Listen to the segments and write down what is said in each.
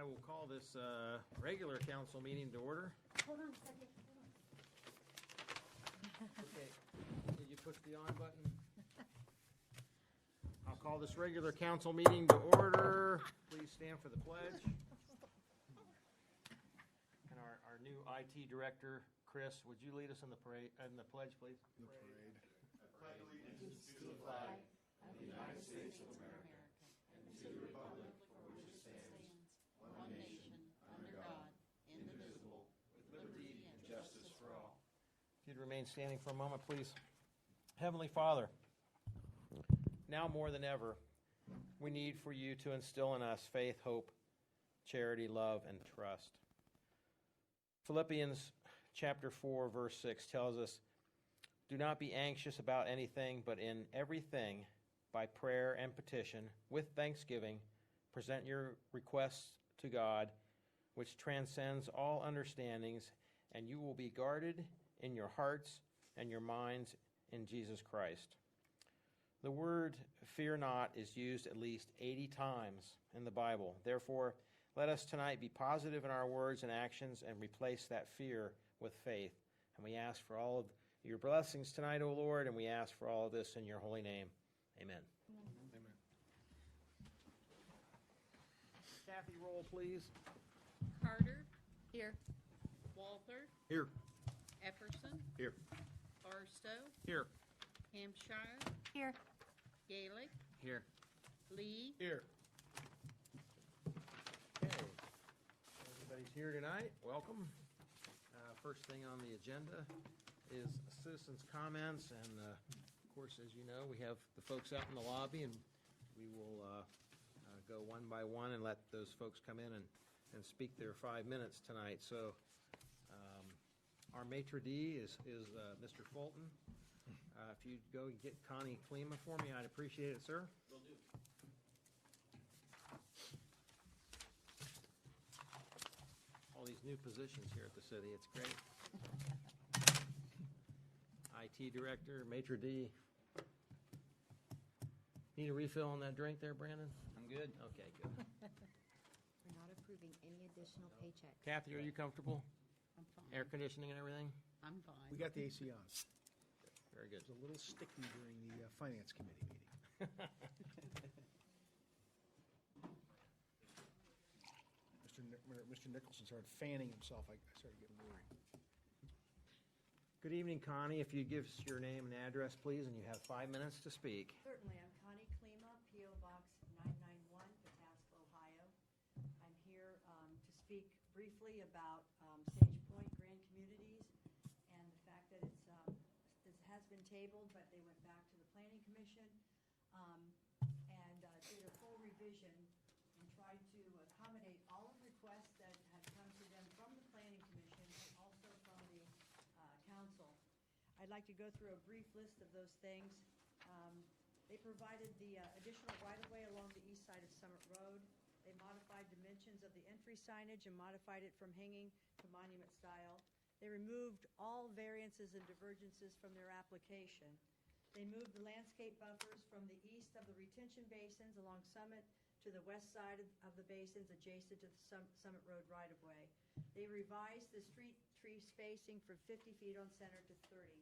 I will call this regular council meeting to order. Hold on a second. Okay, did you push the on button? I'll call this regular council meeting to order. Please stand for the pledge. And our new IT director, Chris, would you lead us in the parade, in the pledge, please? The parade. If you'd remain standing for a moment, please. Heavenly Father, now more than ever, we need for you to instill in us faith, hope, charity, love, and trust. Philippians chapter 4, verse 6 tells us, "Do not be anxious about anything, but in everything, by prayer and petition, with thanksgiving, present your requests to God, which transcends all understandings, and you will be guarded in your hearts and your minds in Jesus Christ." The word fear not is used at least 80 times in the Bible. Therefore, let us tonight be positive in our words and actions and replace that fear with faith. And we ask for all of your blessings tonight, O Lord, and we ask for all of this in your holy name. Amen. Amen. Kathy, roll, please. Carter, Here. Walter, Here. Epperson, Here. Barstow, Here. Hampshire, Here. Gaelic, Here. Lee, Here. Okay. Everybody's here tonight. Welcome. First thing on the agenda is citizens' comments, and of course, as you know, we have the folks out in the lobby, and we will go one by one and let those folks come in and speak their 5 minutes tonight. So our maitre d' is Mr. Fulton. If you'd go and get Connie Klima for me, I'd appreciate it, sir. Will do. All these new positions here at the city, it's great. IT director, maitre d'. Need a refill on that drink there, Brandon? I'm good. Okay, good. We're not approving any additional paychecks. Kathy, are you comfortable? I'm fine. Air conditioning and everything? I'm fine. We got the AC on. Very good. It was a little sticky during the finance committee meeting. Mr. Nicholson started fanning himself. I started getting worried. Good evening, Connie. If you give us your name and address, please, and you have 5 minutes to speak. Certainly. I'm Connie Klima, P.O. Box 991, Pataska, Ohio. I'm here to speak briefly about Sage Point Grand Communities and the fact that this has been tabled, but they went back to the Planning Commission and did a full revision and tried to accommodate all of the requests that had come to them from the Planning Commission and also from the Council. I'd like to go through a brief list of those things. They provided the additional right-of-way along the east side of Summit Road. They modified dimensions of the entry signage and modified it from hanging to monument style. They removed all variances and divergences from their application. They moved the landscape buffers from the east of the retention basins along Summit to the west side of the basins adjacent to the Summit Road right-of-way. They revised the street tree spacing from 50 feet on center to 30.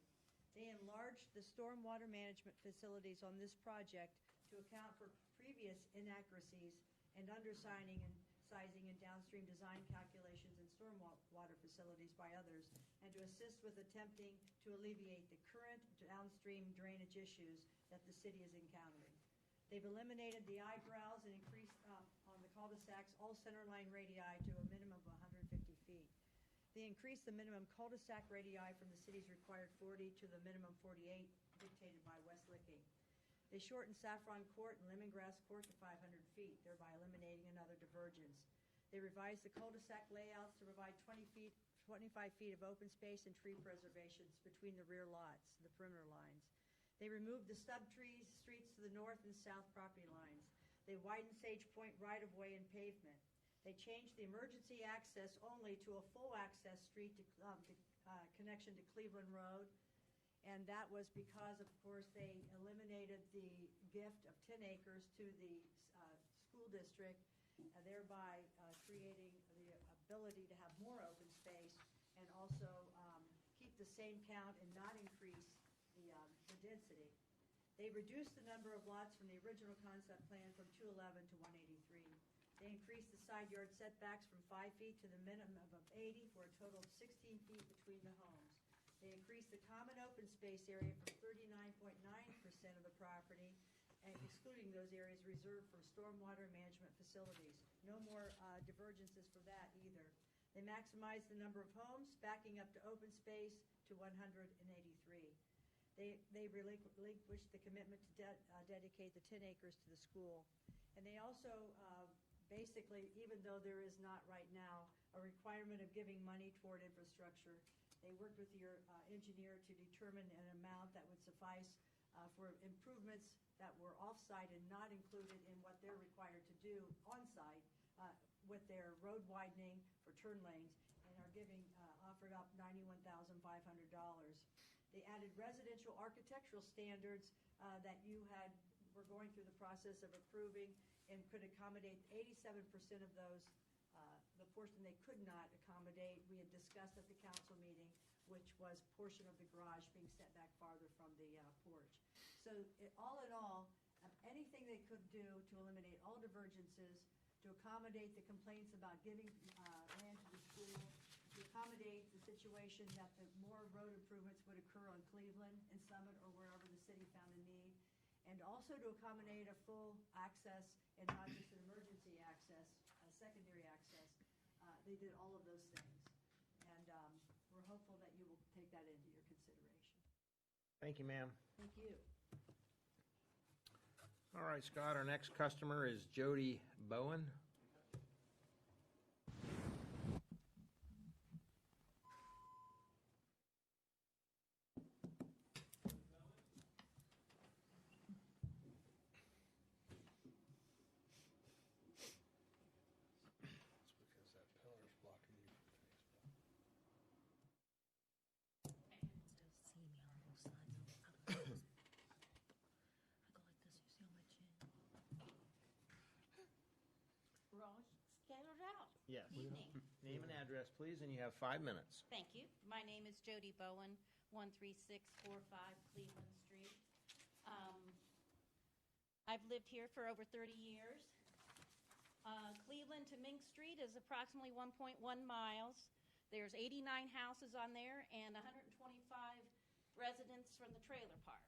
They enlarged the stormwater management facilities on this project to account for previous inaccuracies and undersizing and downstream design calculations in stormwater facilities by others, and to assist with attempting to alleviate the current downstream drainage issues that the city is encountering. They've eliminated the eyebrows and increased on the cul-de-sacs all centerline radii to a minimum of 150 feet. They increased the minimum cul-de-sac radii from the city's required 40 to the minimum 48 dictated by West Licking. They shortened Saffron Court and Lemongrass Court to 500 feet, thereby eliminating another divergence. They revised the cul-de-sac layouts to provide 25 feet of open space and tree preservations between the rear lots, the perimeter lines. They removed the stub trees, streets to the north and south property lines. They widened Sage Point right-of-way and pavement. They changed the emergency access only to a full access street connection to Cleveland Road. And that was because, of course, they eliminated the gift of 10 acres to the school district thereby creating the ability to have more open space and also keep the same count and not increase the density. They reduced the number of lots from the original concept plan from 211 to 183. They increased the side yard setbacks from 5 feet to the minimum of 80 for a total of 16 feet between the homes. They increased the common open space area from 39.9% of the property, and excluding those areas reserved for stormwater management facilities. No more divergences for that either. They maximized the number of homes, backing up to open space to 183. They relinquished the commitment to dedicate the 10 acres to the school. And they also basically, even though there is not right now a requirement of giving money toward infrastructure, they worked with your engineer to determine an amount that would suffice for improvements that were off-site and not included in what they're required to do on-site with their road widening for turn lanes, and are offered up $91,500. They added residential architectural standards that you were going through the process of approving, and could accommodate 87% of those. The portion they could not accommodate, we had discussed at the council meeting, which was portion of the garage being set back farther from the porch. So all in all, anything they could do to eliminate all divergences, to accommodate the complaints about giving land to the school, to accommodate the situation that the more road improvements would occur on Cleveland and Summit or wherever the city found a need, and also to accommodate a full access and not just an emergency access, secondary access. They did all of those things. And we're hopeful that you will take that into your consideration. Thank you, ma'am. Thank you. All right, Scott, our next customer is Jody Bowen. It's because that pillar's blocking you from Facebook. See me on both sides. I go like this, you see on my chin. We're all scattered out. Yes. Evening. Name and address, please, and you have 5 minutes. Thank you. My name is Jody Bowen, 13645 Cleveland Street. I've lived here for over 30 years. Cleveland to Mink Street is approximately 1.1 miles. There's 89 houses on there and 125 residents from the trailer park.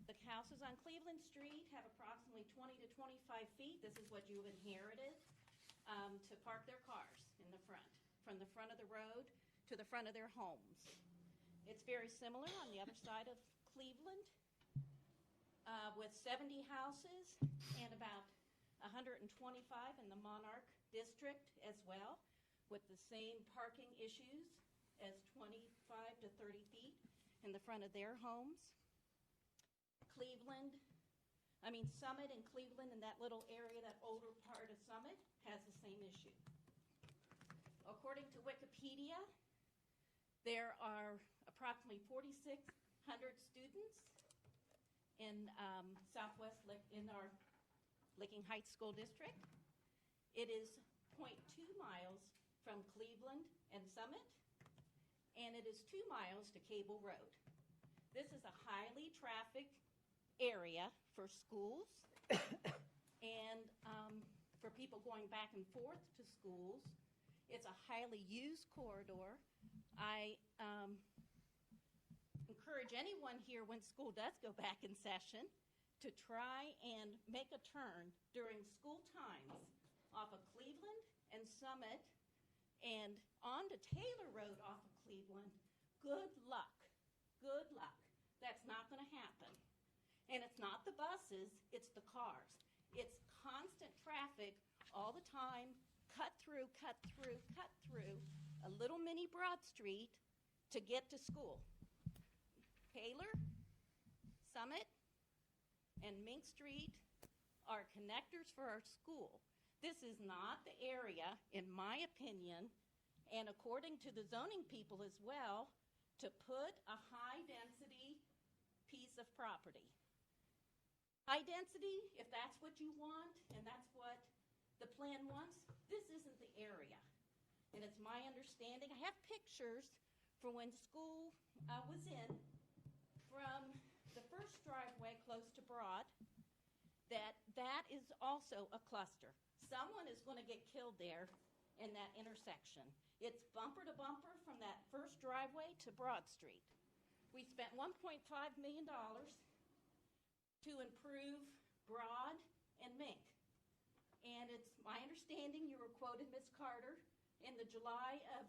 The houses on Cleveland Street have approximately 20 to 25 feet. This is what you inherited to park their cars in the front, from the front of the road to the front of their homes. It's very similar on the other side of Cleveland with 70 houses and about 125 in the Monarch District as well, with the same parking issues as 25 to 30 feet in the front of their homes. Summit and Cleveland, and that little area, that older part of Summit, has the same issue. According to Wikipedia, there are approximately 4,600 students in in our Licking Heights School District. It is 0.2 miles from Cleveland and Summit, and it is 2 miles to Cable Road. This is a highly trafficked area for schools and for people going back and forth to schools. It's a highly used corridor. I encourage anyone here when school does go back in session to try and make a turn during school times off of Cleveland and Summit and onto Taylor Road off of Cleveland. Good luck. Good luck. That's not going to happen. And it's not the buses, it's the cars. It's constant traffic all the time, cut through a little mini Broad Street to get to school. Taylor, Summit, and Mink Street are connectors for our school. This is not the area, in my opinion, and according to the zoning people as well, to put a high-density piece of property. high density, if that's what you want, and that's what the plan wants, this isn't the area. And it's my understanding, I have pictures from when school was in, from the first driveway close to Broad, that is also a cluster. Someone is going to get killed there in that intersection. It's bumper to bumper from that first driveway to Broad Street. We spent $1.5 million to improve Broad and Mink. And it's my understanding, you were quoted, Ms. Carter, in the July of,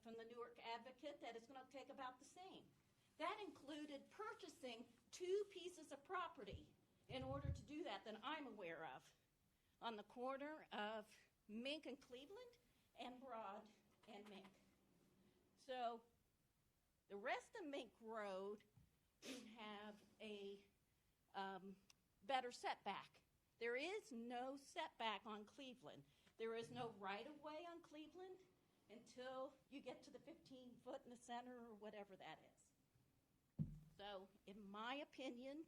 from the Newark Advocate, that it's going to take about the same. That included purchasing 2 pieces of property in order to do that I'm aware of, on the corner of Mink and Cleveland and Broad and Mink. So the rest of Mink Road, you have a better setback. There is no setback on Cleveland. There is no right-of-way on Cleveland until you get to the 15-foot in the center or whatever that is. So, in my opinion,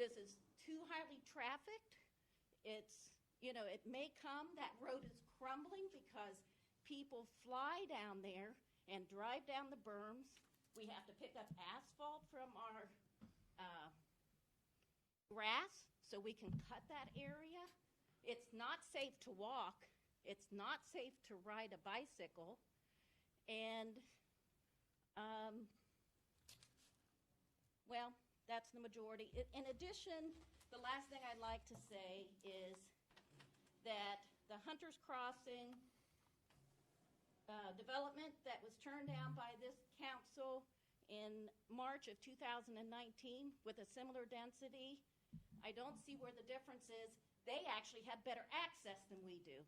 this is too highly trafficked. It's, it may come, that road is crumbling because people fly down there and drive down the berms. We have to pick up asphalt from our grass so we can cut that area. It's not safe to walk. It's not safe to ride a bicycle. And, well, that's the majority. In addition, the last thing I'd like to say is that the Hunter's Crossing development that was turned down by this council in March of 2019 with a similar density, I don't see where the difference is. They actually had better access than we do,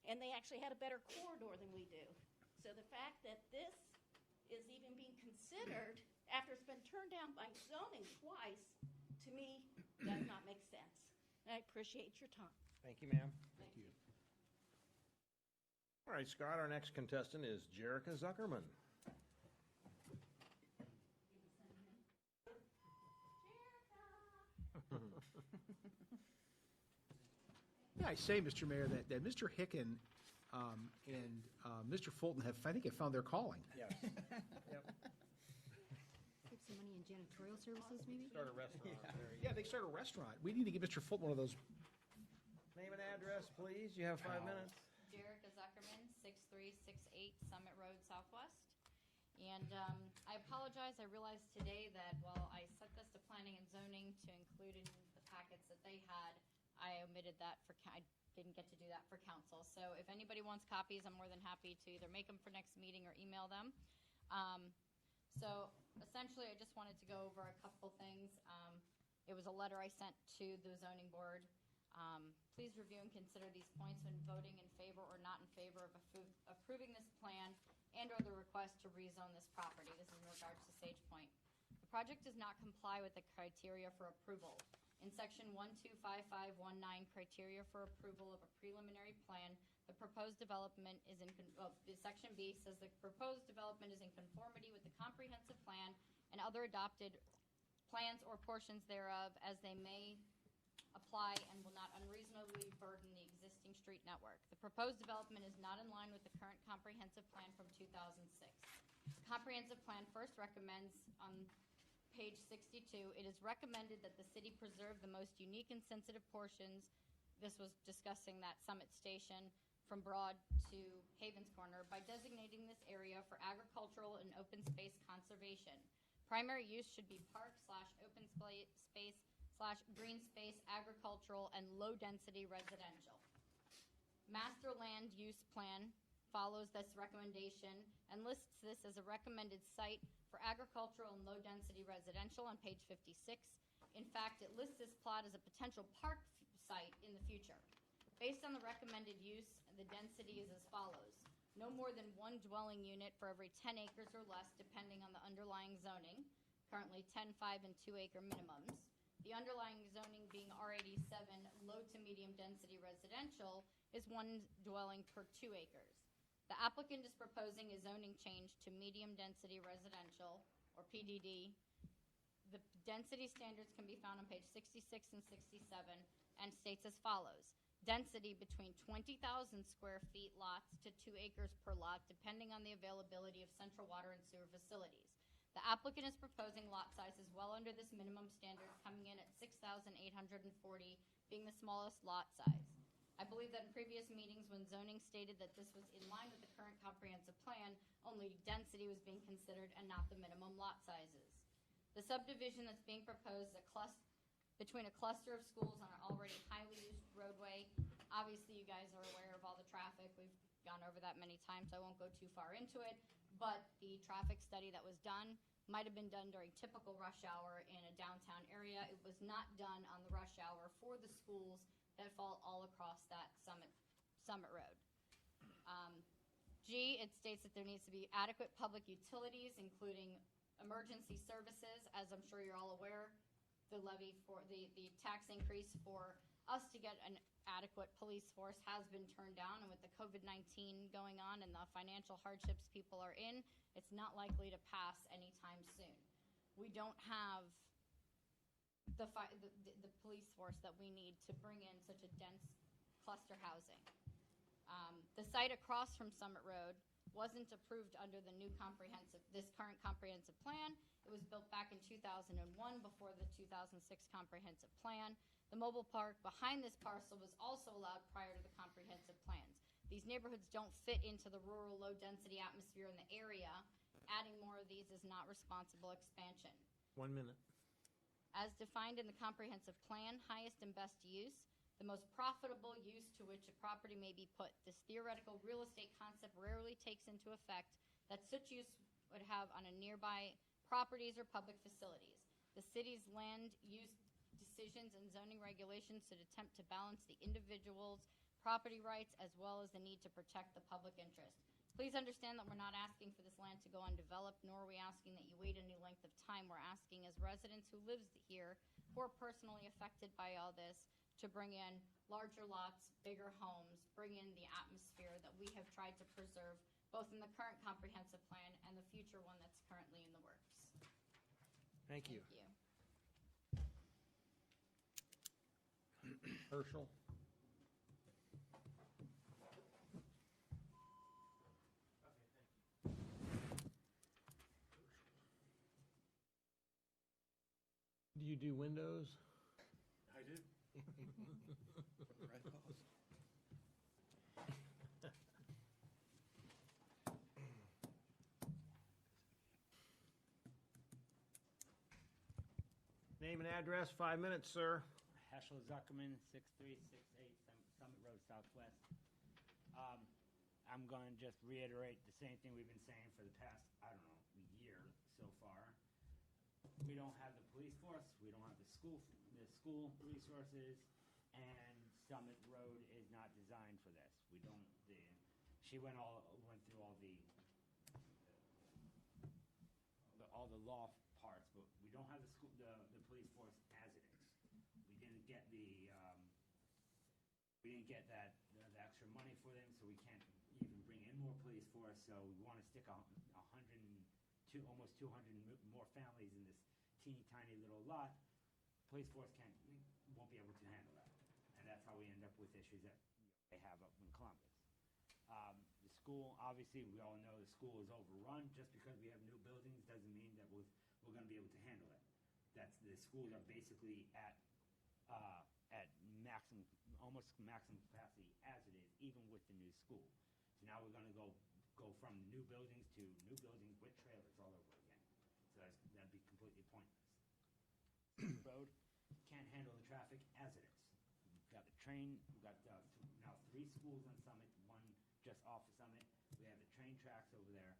and they actually had a better corridor than we do. So the fact that this is even being considered after it's been turned down by zoning twice, to me, does not make sense. And I appreciate your time. Thank you, ma'am. Thank you. All right, Scott, our next contestant is Jerica Zuckerman. Yeah, I say, Mr. Mayor, that Mr. Hicken and Mr. Fulton have found their calling. Yes. Yep. Save some money in janitorial services, maybe? Start a restaurant. There you Yeah, they start a restaurant. We need to give Mr. Fulton one of those. go. Name and address, please. You have 5 minutes. Jerica Zuckerman, 6368 Summit Road Southwest. And I apologize, I realized today that while I set this to planning and zoning to include in the packets that they had, I omitted that I didn't get to do that for council. So if anybody wants copies, I'm more than happy to either make them for next meeting or email them. So essentially, I just wanted to go over a couple things. It was a letter I sent to the zoning board. Please review and consider these points when voting in favor or not in favor of approving this plan and or the request to rezone this property. This is in regards to Sage Point. The project does not comply with the criteria for approval. In section 125519, criteria for approval of a preliminary plan, the proposed development is section B says the proposed development is in conformity with the comprehensive plan and other adopted plans or portions thereof as they may apply and will not unreasonably burden the existing street network. The proposed development is not in line with the current comprehensive plan from 2006. The comprehensive plan first recommends on page 62, it is recommended that the city preserve the most unique and sensitive portions. This was discussing that Summit Station from Broad to Havens Corner by designating this area for agricultural and open space conservation. Primary use should be park/open space/green space, agricultural, and low-density residential. Master land use plan follows this recommendation and lists this as a recommended site for agricultural and low-density residential on page 56. In fact, it lists this plot as a potential park site in the future. Based on the recommended use, the density is as follows. No more than 1 dwelling unit for every 10 acres or less, depending on the underlying zoning, currently 10, 5, and 2-acre minimums. The underlying zoning being R87, low to medium density residential, is 1 dwelling per 2 acres. The applicant is proposing a zoning change to medium density residential, or PDD. The density standards can be found on page 66 and 67 and states as follows. Density between 20,000 square feet lots to 2 acres per lot, depending on the availability of central water and sewer facilities. The applicant is proposing lot sizes well under this minimum standard, coming in at 6,840, being the smallest lot size. I believe that in previous meetings, when zoning stated that this was in line with the current comprehensive plan, only density was being considered and not the minimum lot sizes. The subdivision that's being proposed is between a cluster of schools on an already highly used roadway. Obviously, you guys are aware of all the traffic. We've gone over that many times, so I won't go too far into it. But the traffic study that was done might have been done during typical rush hour in a downtown area. It was not done on the rush hour for the schools that fall all across that Summit Road. G, it states that there needs to be adequate public utilities, including emergency services. As I'm sure you're all aware, the levy for the tax increase for us to get an adequate police force has been turned down, and with the COVID-19 going on and the financial hardships people are in, it's not likely to pass anytime soon. We don't have the police force that we need to bring in such a dense cluster housing. The site across from Summit Road wasn't approved under the this current comprehensive plan. It was built back in 2001 before the 2006 comprehensive plan. The mobile park behind this parcel was also allowed prior to the comprehensive plans. These neighborhoods don't fit into the rural low-density atmosphere in the area. Adding more of these is not responsible expansion. 1 minute. As defined in the comprehensive plan, highest and best use, the most profitable use to which a property may be put. This theoretical real estate concept rarely takes into effect that such use would have on a nearby properties or public facilities. The city's land use decisions and zoning regulations should attempt to balance the individual's property rights as well as the need to protect the public interest. Please understand that we're not asking for this land to go undeveloped, nor are we asking that you wait any length of time. We're asking as residents who live here, who are personally affected by all this, to bring in larger lots, bigger homes, bring in the atmosphere that we have tried to preserve both in the current comprehensive plan and the future one that's currently in the works. Thank you. Thank you. Herschel? Do you do windows? I do. Name and address, 5 minutes, sir. Heschel Zuckerman, 6368 Summit Road Southwest. I'm going to just reiterate the same thing we've been saying for the past, I don't know, year so far. We don't have the police force, we don't have the school resources, and Summit Road is not designed for this. We don't, she went through all the law parts, but we don't have the police force as it is. We didn't get the extra money for them, so we can't even bring in more police force. So we want to stick almost 200 more families in this teeny tiny little lot. Police force won't be able to handle that, and that's how we end up with issues that they have up in Columbus. The school, obviously, we all know the school is overrun. Just because we have new buildings doesn't mean that we're going to be able to handle it. The schools are basically at maximum, almost maximum capacity as it is, even with the new school. So now we're going to go from new buildings to new buildings with trailers all over again. So that'd be completely pointless. Road can't handle the traffic as it is. We've got the train. We've got now 3 schools on Summit, 1 just off of Summit. We have the train tracks over there,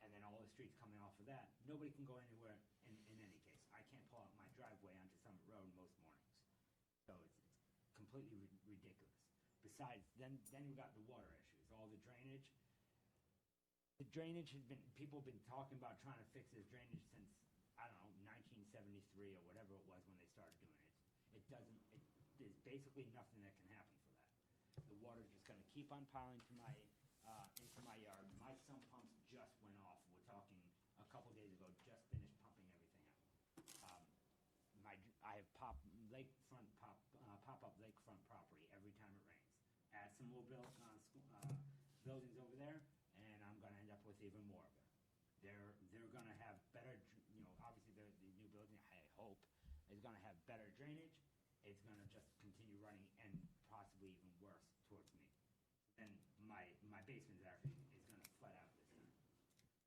and then all the streets coming off of that. Nobody can go anywhere in any case. I can't pull out my driveway onto Summit Road most mornings. So it's completely ridiculous. Besides, then we've got the water issues, all the drainage. The drainage people have been talking about trying to fix this drainage since, I don't know, 1973 or whatever it was when they started doing it. There's basically nothing that can happen for that. The water's just going to keep on piling into my yard. My sump pumps just went off. We're talking a couple days ago, just finished pumping everything out. more buildings over there, and I'm gonna end up with even more of it. They're gonna have better, obviously the new building, I hope, is gonna have better drainage. It's gonna just continue running and possibly even worse towards me. And my basement is gonna flood out this time.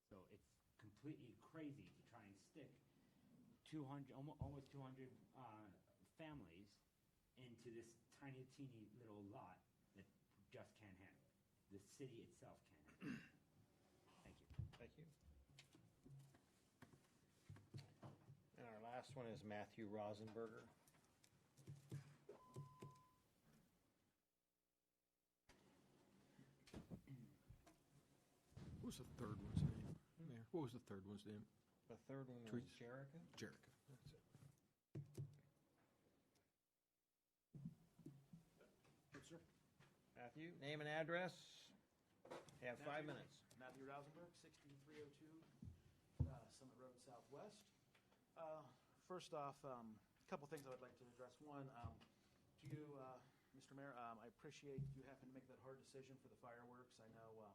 So it's completely crazy to try and stick 200, almost 200 families into this tiny, teeny little lot that just can't handle it. The city itself can't handle it. Thank you. Thank you. And our last one is Matthew Rosenberger. What was the third one's name? Mayor, what was the third one's name? The third one was Trees. Jerica. Jerica. That's it. Yes, sir. Matthew, name and address. You have 5 minutes. Matthew Rosenberg, 16302 Summit Road Southwest. First off, a couple things I would like to address. One, to you, Mr. Mayor, I appreciate you having to make that hard decision for the fireworks. I know,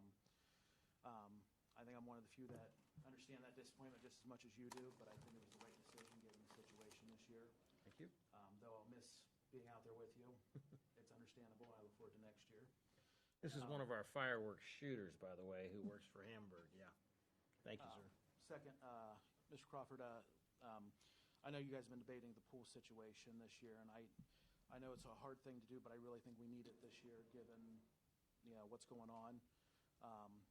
I think I'm one of the few that understand that disappointment just as much as you do, but I think it was the right decision given the situation this year. Thank you. Though I'll miss being out there with you. It's understandable. I look forward to next year. This is one of our fireworks shooters, by the way, who works for Hamburg. Yeah. Thank you, sir. Second, Mr. Crawford, I know you guys have been debating the pool situation this year, and I know it's a hard thing to do, but I really think we need it this year, given what's going on.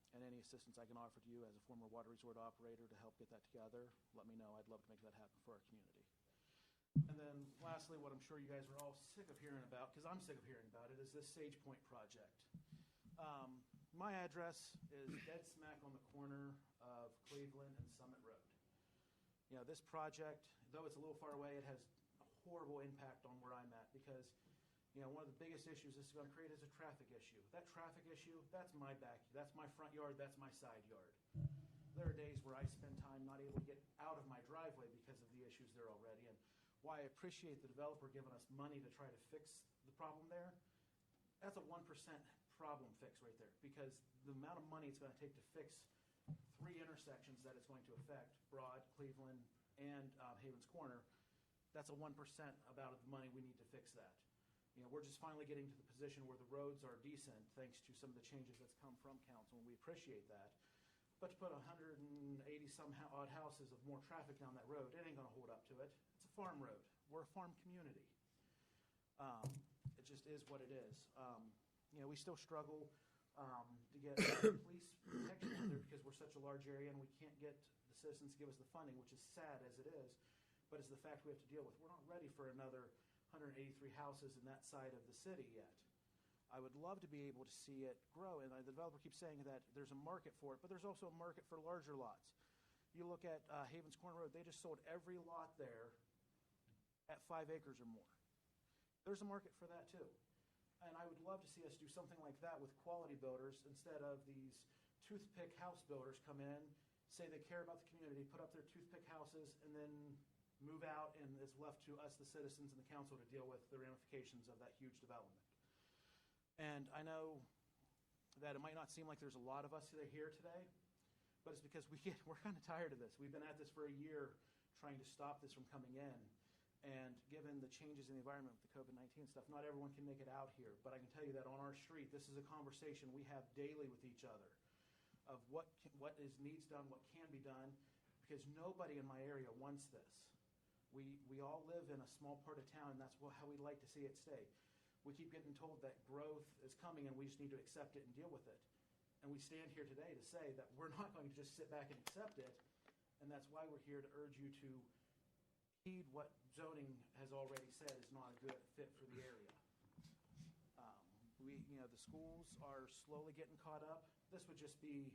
And any assistance I can offer to you as a former water resort operator to help get that together, let me know. I'd love to make that happen for our community. And then lastly, what I'm sure you guys are all sick of hearing about, because I'm sick of hearing about it, is this Sage Point project. My address is dead smack on the corner of Cleveland and Summit Road. This project, though it's a little far away, it has a horrible impact on where I'm at because, one of the biggest issues this is going to create is a traffic issue. That traffic issue, that's my front yard, that's my side yard. There are days where I spend time not able to get out of my driveway because of the issues there already. And why I appreciate the developer giving us money to try to fix the problem there, that's a 1% problem fix right there, because the amount of money it's going to take to fix 3 intersections that it's going to affect, Broad, Cleveland, and Havens Corner, that's a 1% about the money we need to fix that. We're just finally getting to the position where the roads are decent thanks to some of the changes that's come from council, and we appreciate that. But to put 180 some odd houses of more traffic down that road, it ain't going to hold up to it. It's a farm road. We're a farm community. It just is what it is. We still struggle to get police protection out there because we're such a large area and we can't get the citizens to give us the funding, which is sad as it is, but it's the fact we have to deal with. We're not ready for another 183 houses in that side of the city yet. I would love to be able to see it grow, and the developer keeps saying that there's a market for it, but there's also a market for larger lots. You look at Havens Corner Road, they just sold every lot there at 5 acres or more. There's a market for that too. And I would love to see us do something like that with quality builders instead of these toothpick house builders come in, say they care about the community, put up their toothpick houses, and then move out, and it's left to us, the citizens and the council, to deal with the ramifications of that huge development. And I know that it might not seem like there's a lot of us that are here today, but it's because we're kind of tired of this. We've been at this for a year trying to stop this from coming in. And given the changes in the environment with the COVID-19 stuff, not everyone can make it out here. But I can tell you that on our street, this is a conversation we have daily with each other of what needs done, what can be done, because nobody in my area wants this. We all live in a small part of town, and that's how we'd like to see it stay. We keep getting told that growth is coming, and we just need to accept it and deal with it. And we stand here today to say that we're not going to just sit back and accept it, and that's why we're here to urge you to heed what zoning has already said is not a good fit for the area. The schools are slowly getting caught up. This would just be,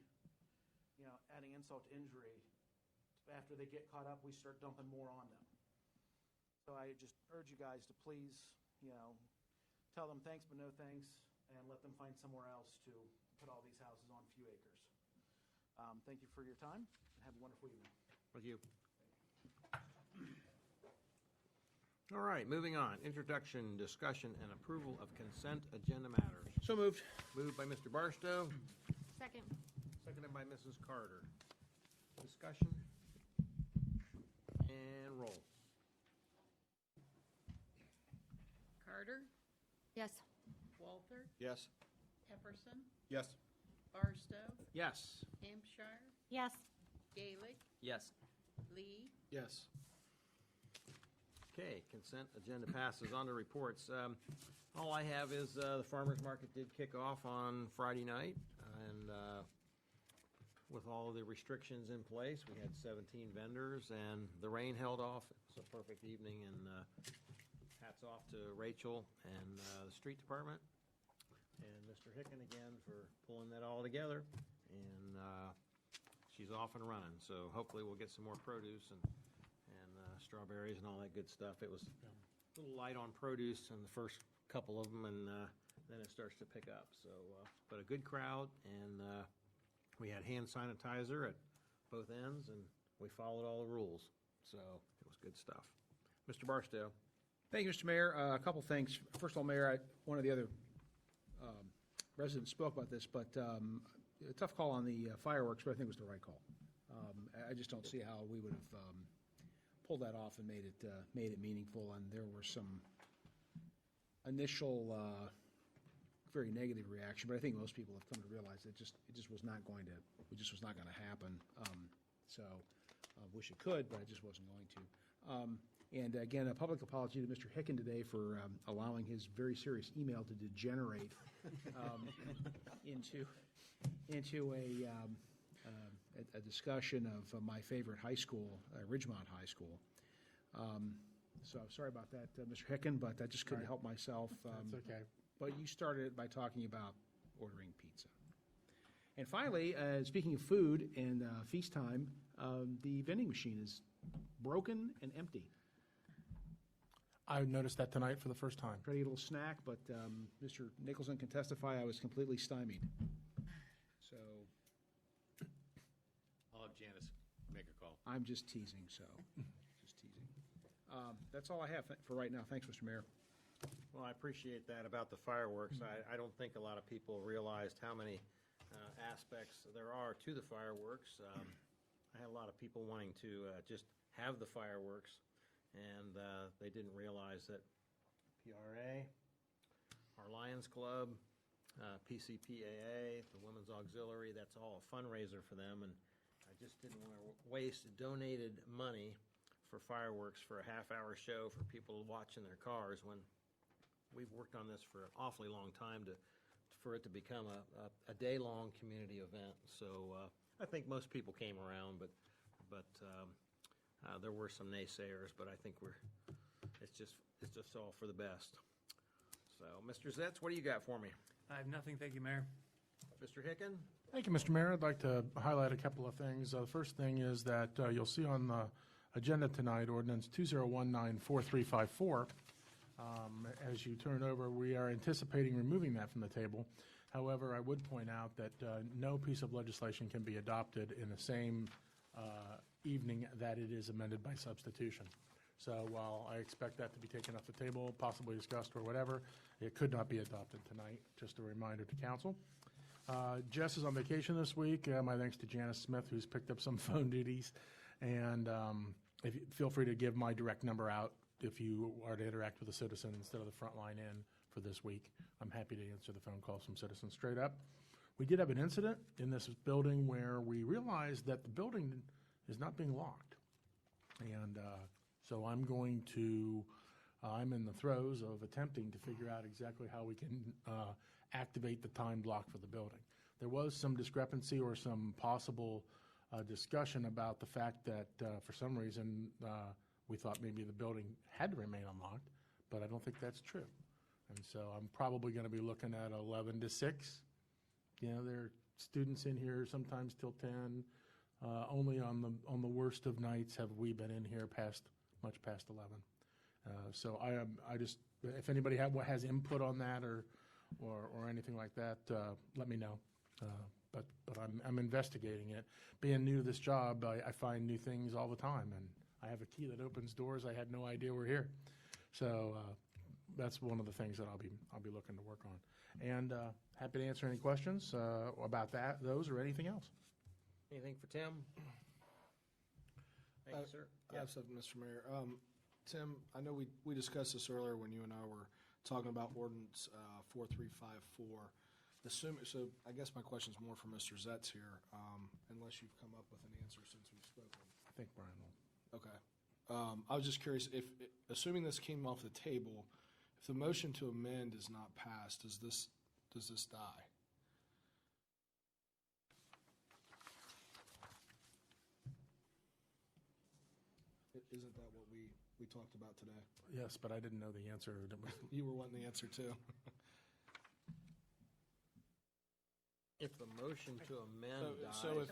adding insult to injury. After they get caught up, we start dumping more on them. So I just urge you guys to please, tell them thanks but no thanks, and let them find somewhere else to put all these houses on a few acres. Thank you for your time, and have a wonderful evening. Thank you. All right, moving on. Introduction, discussion, and approval of consent agenda matters. So moved. Moved by Mr. Barstow, Second. seconded by Mrs. Carter. Discussion and roll. Carter, Yes. Walter, Yes. Epperson, Yes. Barstow, Yes. Hampshire, Yes. Gaelic, Yes. Lee, Yes. Okay, consent agenda passes. On to reports. All I have is the farmer's market did kick off on Friday night, and with all of the restrictions in place, we had 17 vendors, and the rain held off. It was a perfect evening, and hats off to Rachel and the street department, and Mr. Hicken again for pulling that all together, and she's off and running, so hopefully we'll get some more produce and strawberries and all that good stuff. It was a little light on produce in the first couple of them, and then it starts to pick up. So, but a good crowd, and we had hand sanitizer at both ends, and we followed all the rules. So it was good stuff. Mr. Barstow. Thank you, Mr. Mayor. A couple things. First of all, Mayor, one of the other residents spoke about this, but a tough call on the fireworks, but I think it was the right call. I just don't see how we would have pulled that off and made it meaningful. And there were some initial very negative reaction, but I think most people have come to realize it just was not going to happen. So wish it could, but it just wasn't going to. And again, a public apology to Mr. Hicken today for allowing his very serious email to degenerate into a discussion of my favorite high school, Ridgemont High School. So I'm sorry about that, Mr. Hicken, but I just couldn't help myself. That's okay. But you started it by talking about ordering pizza. And finally, speaking of food and feast time, the vending machine is broken and empty. I noticed that tonight for the first time. Tried to get a little snack, but Mr. Nicholson can testify I was completely stymied. So I'll have Janice make a call. I'm just teasing, so just teasing. That's all I have for right now. Thanks, Mr. Mayor. Well, I appreciate that about the fireworks. I don't think a lot of people realized how many aspects there are to the fireworks. I had a lot of people wanting to just have the fireworks, and they didn't realize that PRA, our Lions Club, PCPAA, the Women's Auxiliary, that's all a fundraiser for them, and I just didn't want to waste donated money for fireworks for a half-hour show for people watching their cars when we've worked on this for an awfully long time for it to become a day-long community event. So I think most people came around, but there were some naysayers, but I think it's just all for the best. So, Mr. Zetz, what do you got for me? I have nothing, thank you, Mayor. Mr. Hicken? Thank you, Mr. Mayor. I'd like to highlight a couple of things. The first thing is that you'll see on the agenda tonight, ordinance 2019-4354. As you turn over, we are anticipating removing that from the table. However, I would point out that no piece of legislation can be adopted in the same evening that it is amended by substitution. So while I expect that to be taken off the table, possibly discussed or whatever, it could not be adopted tonight. Just a reminder to council. Jess is on vacation this week. My thanks to Janice Smith, who's picked up some phone duties. And feel free to give my direct number out if you are to interact with a citizen instead of the front line in for this week. I'm happy to answer the phone calls from citizens straight up. We did have an incident in this building where we realized that the building is not being locked. And so I'm in the throes of attempting to figure out exactly how we can activate the timed lock for the building. There was some discrepancy or some possible discussion about the fact that for some reason we thought maybe the building had to remain unlocked, but I don't think that's true. And so I'm probably going to be looking at 11 to 6. You know, there are students in here sometimes till 10. Only on the worst of nights have we been in here much past 11. So I just, if anybody has input on that or anything like that, let me know. But I'm investigating it. Being new to this job, I find new things all the time, and I have a key that opens doors I had no idea were here. So that's one of the things that I'll be looking to work on. And happy to answer any questions about those, or anything else. Anything for Tim? Thank you, sir. I have something, Mr. Mayor. Tim, I know we discussed this earlier when you and I were talking about ordinance 4354. So I guess my question is more for Mr. Zetz here, unless you've come up with an answer since we've spoken. I think Brian will. Okay. I was just curious, if assuming this came off the table, if the motion to amend is not passed, does this die? Isn't that what we talked about today? Yes, but I didn't know the answer. You were wanting the answer too. If the motion to amend dies. So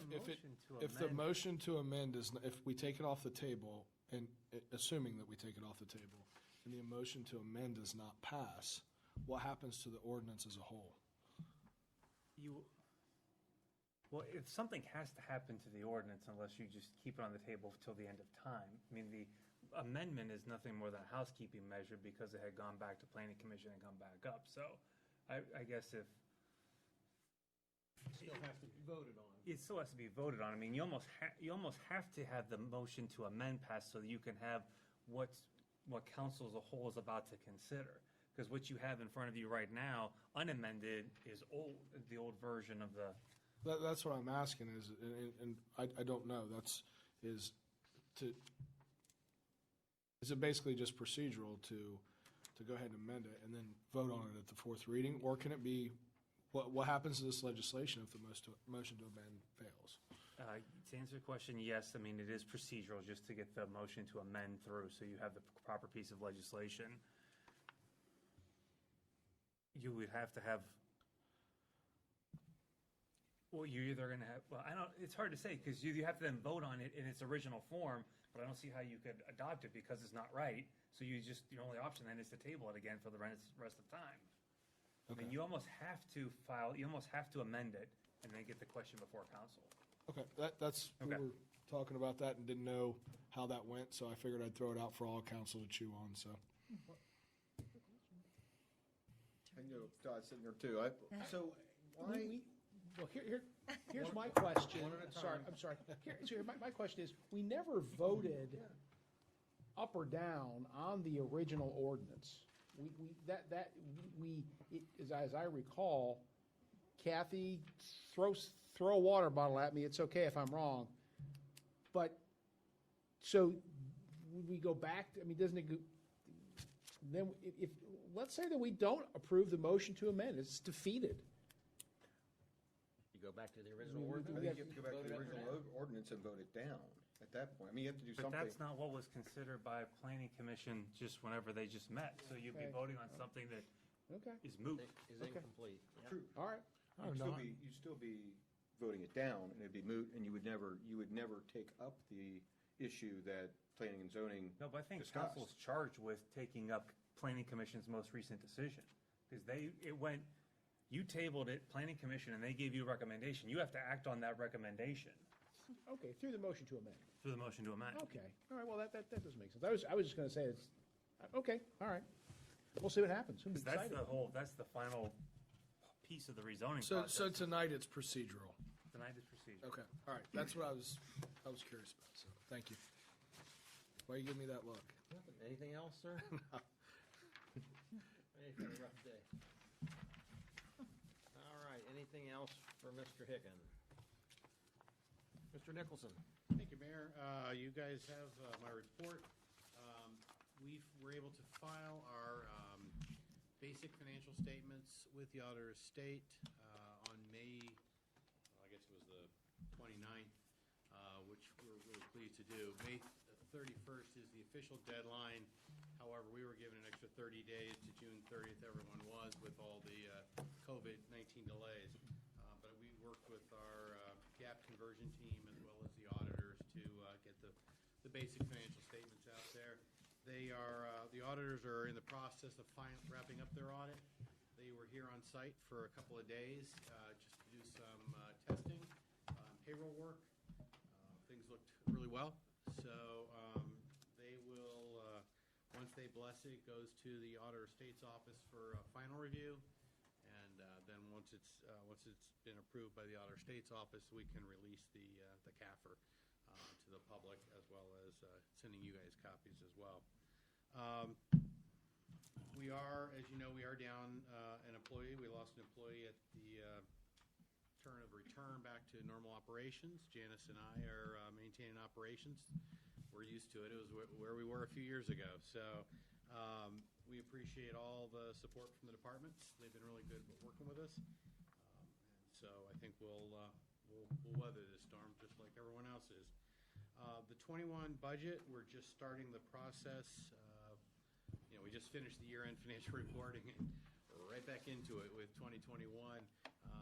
if the motion to amend is, if we take it off the table, and assuming that we take it off the table, and the motion to amend does not pass, what happens to the ordinance as a whole? Well, if something has to happen to the ordinance, unless you just keep it on the table till the end of time. I mean, the amendment is nothing more than a housekeeping measure because it had gone back to planning commission and come back up. So I guess if Still have to be voted on. it still has to be voted on. I mean, you almost have to have the motion to amend passed so that you can have what council as a whole is about to consider. Because what you have in front of you right now, unamended, is the old version of the. That's what I'm asking is, and I don't know, is it basically just procedural to go ahead and amend it and then vote on it at the fourth reading? Or can it be, what happens to this legislation if the motion to amend fails? To answer your question, yes. I mean, it is procedural just to get the motion to amend through so you have the proper piece of legislation. You would have to have. Well, you're either going to have, it's hard to say because you have to then vote on it in its original form, but I don't see how you could adopt it because it's not right. So your only option then is to table it again for the rest of the time. Okay. I mean, you almost have to amend it and then get the question before council. Okay, that's, we were talking about that and didn't know how that went, so I figured I'd throw it out for all council to chew on, so. I know Todd's sitting there too. So why? Well, here's my question. One at a Sorry, time. I'm sorry. My question is, we never voted up or down on the original ordinance. As I recall, Kathy, throw a water bottle at me. It's okay if I'm wrong. But, so, would we go back, I mean, doesn't it go, then if, let's say that we don't approve the motion to amend, it's defeated. You go back to the original We- ordinance? I think you have to go back to the original ordinance and vote it down at that point. I mean, you have to do But something. that's not what was considered by planning commission just whenever they just met. So you'd be Okay. voting on something that Okay, is moot. Is Okay. incomplete. Yeah. True. all right. You'd still be voting it down, and it'd be moot, and you would never take up the issue that planning and zoning No, but I think discussed. council's charged with taking up planning commission's most recent decision. Because you tabled it, planning commission, and they gave you a recommendation. You have to act on that recommendation Okay, through the motion to amend. through the motion to amend. Okay, all right, well, that does make sense. I was just gonna say it's, okay, all right. We'll see what happens. I'm 'Cause that's excited. that's the final piece of the rezoning So process. tonight it's procedural. Tonight is procedure. Okay, all right, that's what I was curious about, so, thank you. Why you give me that look? Nothing. Anything else, sir? Ready for a rough day. All right, anything else for Mr. Hicken? Mr. Nicholson? Thank you, Mayor. You guys have my report. We were able to file our basic financial statements with the auditor of state on May, I guess it was the 29th, which we're really pleased to do. May 31st is the official deadline. However, we were given an extra 30 days to June 30th, everyone was, with all the COVID-19 delays. But we worked with our gap conversion team as well as the auditors to get the basic financial statements out there. They are, the auditors are in the process of wrapping up their audit. They were here on site for a couple of days just to do some testing, payroll work. Things looked really well. So they will Once they bless it, it goes to the Auditor of State's office for final review. And then once it's been approved by the Auditor of State's office, we can release the CAFR to the public, as well as sending you guys copies as well. We are, as you know, we are down an employee. We lost an employee at the turn of return back to normal operations. Janice and I are maintaining operations. We're used to it. It was where we were a few years ago. So we appreciate all the support from the departments. They've been really good at working with us. And so I think we'll weather this storm just like everyone else is. The 21 budget, we're just starting the process. We just finished the year-end financial reporting, and we're right back into it with 2021.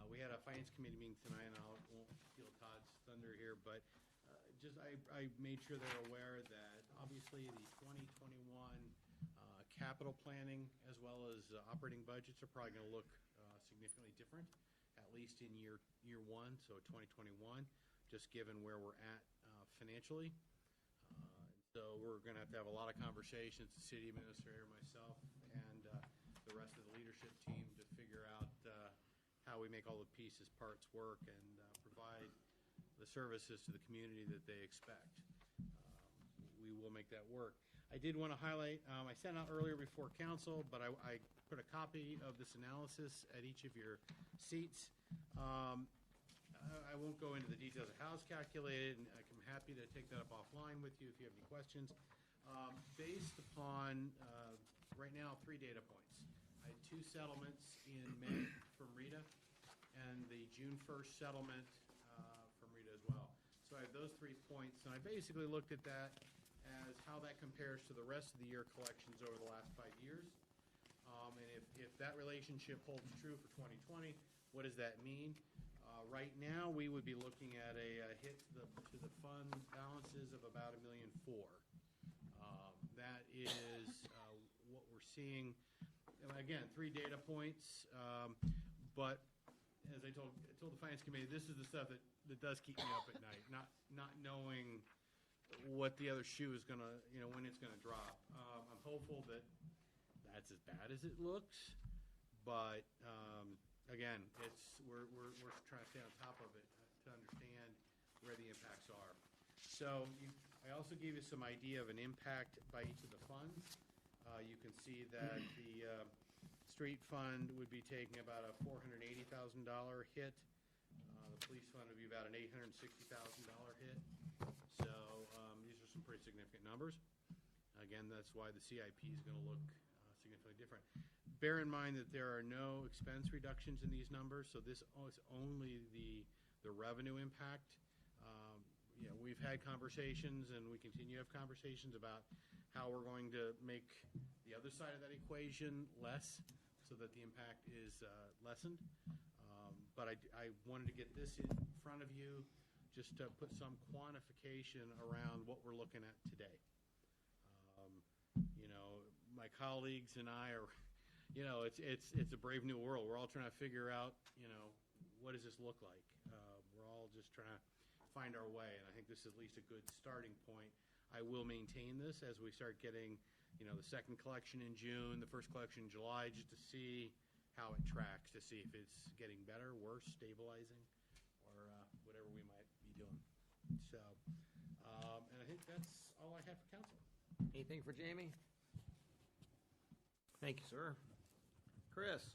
We had a finance committee meeting tonight, and I won't steal Todd's thunder here, but I made sure they're aware that obviously the 2021 capital planning as well as operating budgets are probably going to look significantly different, at least in year one, so 2021, just given where we're at financially. So we're going to have a lot of conversations, the city administrator, myself, and the rest of the leadership team to figure out how we make all the pieces, parts work, and provide the services to the community that they expect. We will make that work. I did want to highlight, I sent out earlier before council, but I put a copy of this analysis at each of your seats. I won't go into the details of how it's calculated, and I'm happy to take that up offline with you if you have any questions. Based upon, right now, 3 data points. I had 2 settlements in May from Rita, and the June 1st settlement from Rita as well. So I have those 3 points, and I basically looked at that as how that compares to the rest of the year collections over the last 5 years. And if that relationship holds true for 2020, what does that mean? Right now, we would be looking at a hit to the fund balances of about $1.4 million. That is what we're seeing. Again, 3 data points, but as I told the finance committee, this is the stuff that does keep me up at night, not knowing what the other shoe is going to, when it's going to drop. I'm hopeful that that's as bad as it looks, but again, we're trying to stay on top of it to understand where the impacts are. So I also gave you some idea of an impact by each of the funds. You can see that the street fund would be taking about a $480,000 hit. The police fund would be about an $860,000 hit. So these are some pretty significant numbers. Again, that's why the CIP is going to look significantly different. Bear in mind that there are no expense reductions in these numbers, so this is only the revenue impact. We've had conversations, and we continue to have conversations about how we're going to make the other side of that equation less, so that the impact is lessened. But I wanted to get this in front of you just to put some quantification around what we're looking at today. My colleagues and I are, it's a brave new world. We're all trying to figure out, what does this look like? We're all just trying to find our way, and I think this is at least a good starting point. I will maintain this as we start getting, the second collection in June, the first collection in July, just to see how it tracks, to see if it's getting better, worse, stabilizing, or whatever we might be doing. So, and I think that's all I have for council. Anything for Jamie? Thank you, sir. Chris?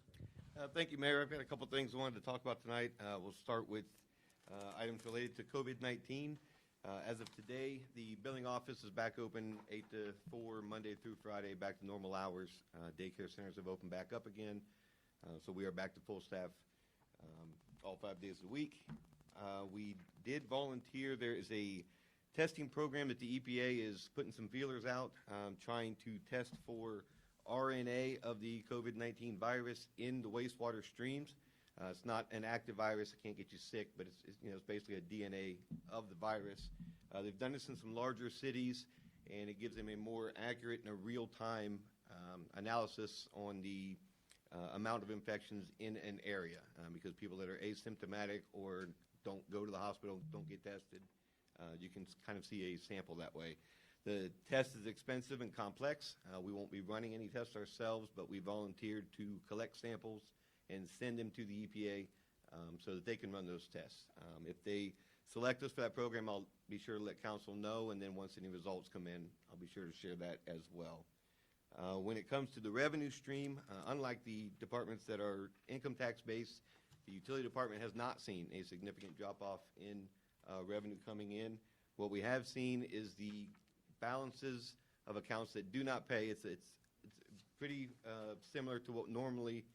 Thank you, Mayor. I've got a couple things I wanted to talk about tonight. We'll start with items related to COVID-19. As of today, the billing office is back open 8 to 4, Monday through Friday, back to normal hours. Daycare centers have opened back up again, so we are back to full staff all 5 days a week. We did volunteer. There is a testing program that the EPA is putting some feelers out, trying to test for RNA of the COVID-19 virus in the wastewater streams. It's not an active virus. It can't get you sick, but it's basically a DNA of the virus. They've done this in some larger cities, and it gives them a more accurate and a real-time analysis on the amount of infections in an area, because people that are asymptomatic or don't go to the hospital, don't get tested, you can kind of see a sample that way. The test is expensive and complex. We won't be running any tests ourselves, but we volunteered to collect samples and send them to the EPA so that they can run those tests. If they select us for that program, I'll be sure to let council know, and then once any results come in, I'll be sure to share that as well. When it comes to the revenue stream, unlike the departments that are income tax based, the utility department has not seen a significant drop off in revenue coming in. What we have seen is the balances of accounts that do not pay. It's pretty similar to what normally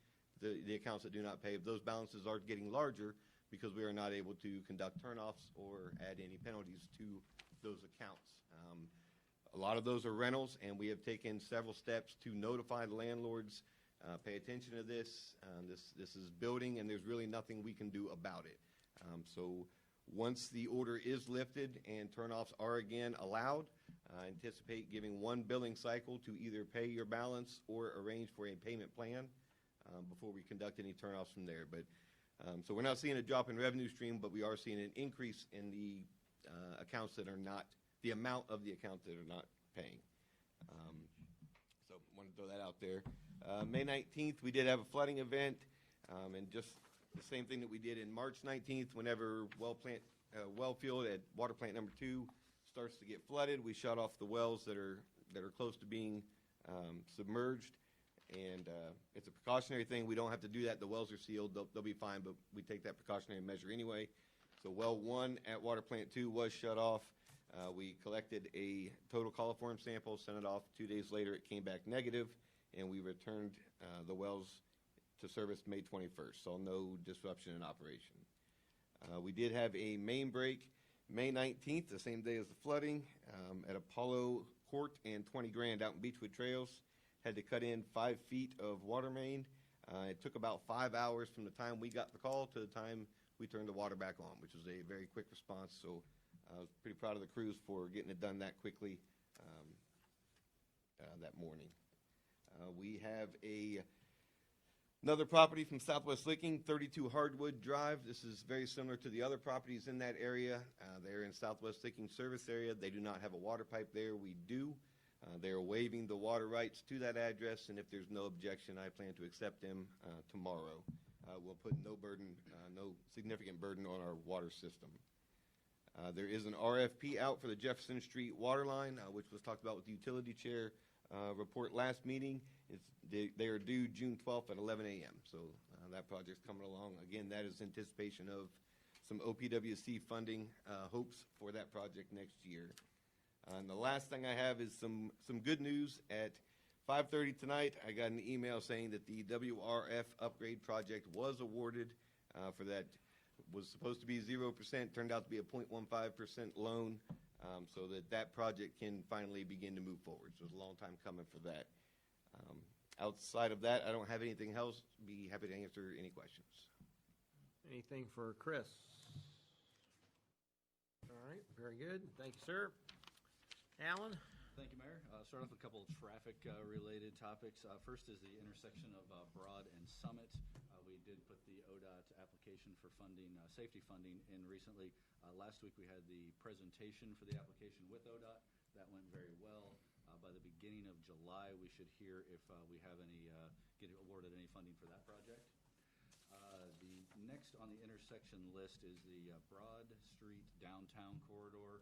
the accounts that do not pay. Those balances are getting larger because we are not able to conduct turnoffs or add any penalties to those accounts. A lot of those are rentals, and we have taken several steps to notify the landlords, pay attention to this. This is building, and there's really nothing we can do about it. So once the order is lifted and turnoffs are again allowed, anticipate giving one billing cycle to either pay your balance or arrange for a payment plan before we conduct any turnoffs from there. But so we're not seeing a drop in revenue stream, but we are seeing an increase in the accounts that are not, the amount of the accounts that are not paying. So I want to throw that out there. May 19th, we did have a flooding event, and just the same thing that we did in March 19th, whenever well field at water plant number 2 starts to get flooded, we shut off the wells that are close to being submerged. And it's a precautionary thing. We don't have to do that. The wells are sealed. They'll be fine, but we take that precautionary measure anyway. So well 1 at water plant 2 was shut off. We collected a total coliform sample, sent it off. 2 days later, it came back negative, and we returned the wells to service May 21st, so no disruption in operation. We did have a main break May 19th, the same day as the flooding, at Apollo Court and 20 Grand out in Beechwood Trails. Had to cut in 5 feet of water main. It took about 5 hours from the time we got the call to the time we turned the water back on, which was a very quick response. So I was pretty proud of the crews for getting it done that quickly that morning. We have another property from Southwest Licking, 32 Hardwood Drive. This is very similar to the other properties in that area. They're in Southwest Licking service area. They do not have a water pipe there. We do. They're waiving the water rights to that address, and if there's no objection, I plan to accept them tomorrow. We'll put no significant burden on our water system. There is an RFP out for the Jefferson Street water line, which was talked about with the utility chair report last meeting. They are due June 12th at 11 a.m., so that project's coming along. Again, that is anticipation of some OPWC funding hopes for that project next year. And the last thing I have is some good news. At 5:30 tonight, I got an email saying that the WRF upgrade project was awarded for that. Was supposed to be 0%, turned out to be a 0.15% loan, so that project can finally begin to move forward. So it was a long time coming for that. Outside of that, I don't have anything else. Be happy to answer any questions. Anything for Chris? All right, very good. Thank you, sir. Alan? Thank you, Mayor. Start off with a couple of traffic-related topics. First is the intersection of Broad and Summit. We did put the ODOT application for funding, safety funding, in recently. Last week we had the presentation for the application with ODOT. That went very well. By the beginning of July, we should hear if we have any, get awarded any funding for that project. The next on the intersection list is the Broad Street downtown corridor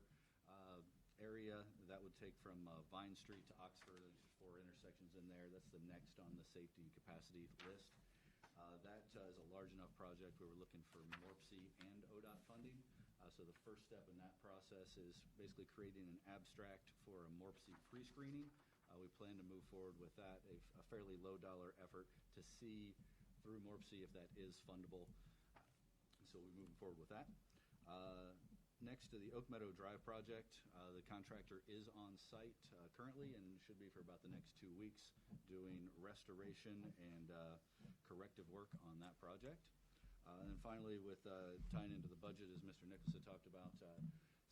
area that would take from Vine Street to Oxford. There's 4 intersections in there. That's the next on the safety and capacity list. That is a large enough project where we're looking for MORPC and ODOT funding. So the first step in that process is basically creating an abstract for a MORPC pre-screening. We plan to move forward with that, a fairly low dollar effort to see through MORPC if that is fundable. So we're moving forward with that. Next to the Oak Meadow Drive project, the contractor is on site currently and should be for about the next 2 weeks doing restoration and corrective work on that project. And then finally, with tying into the budget, as Mr. Nichols had talked about,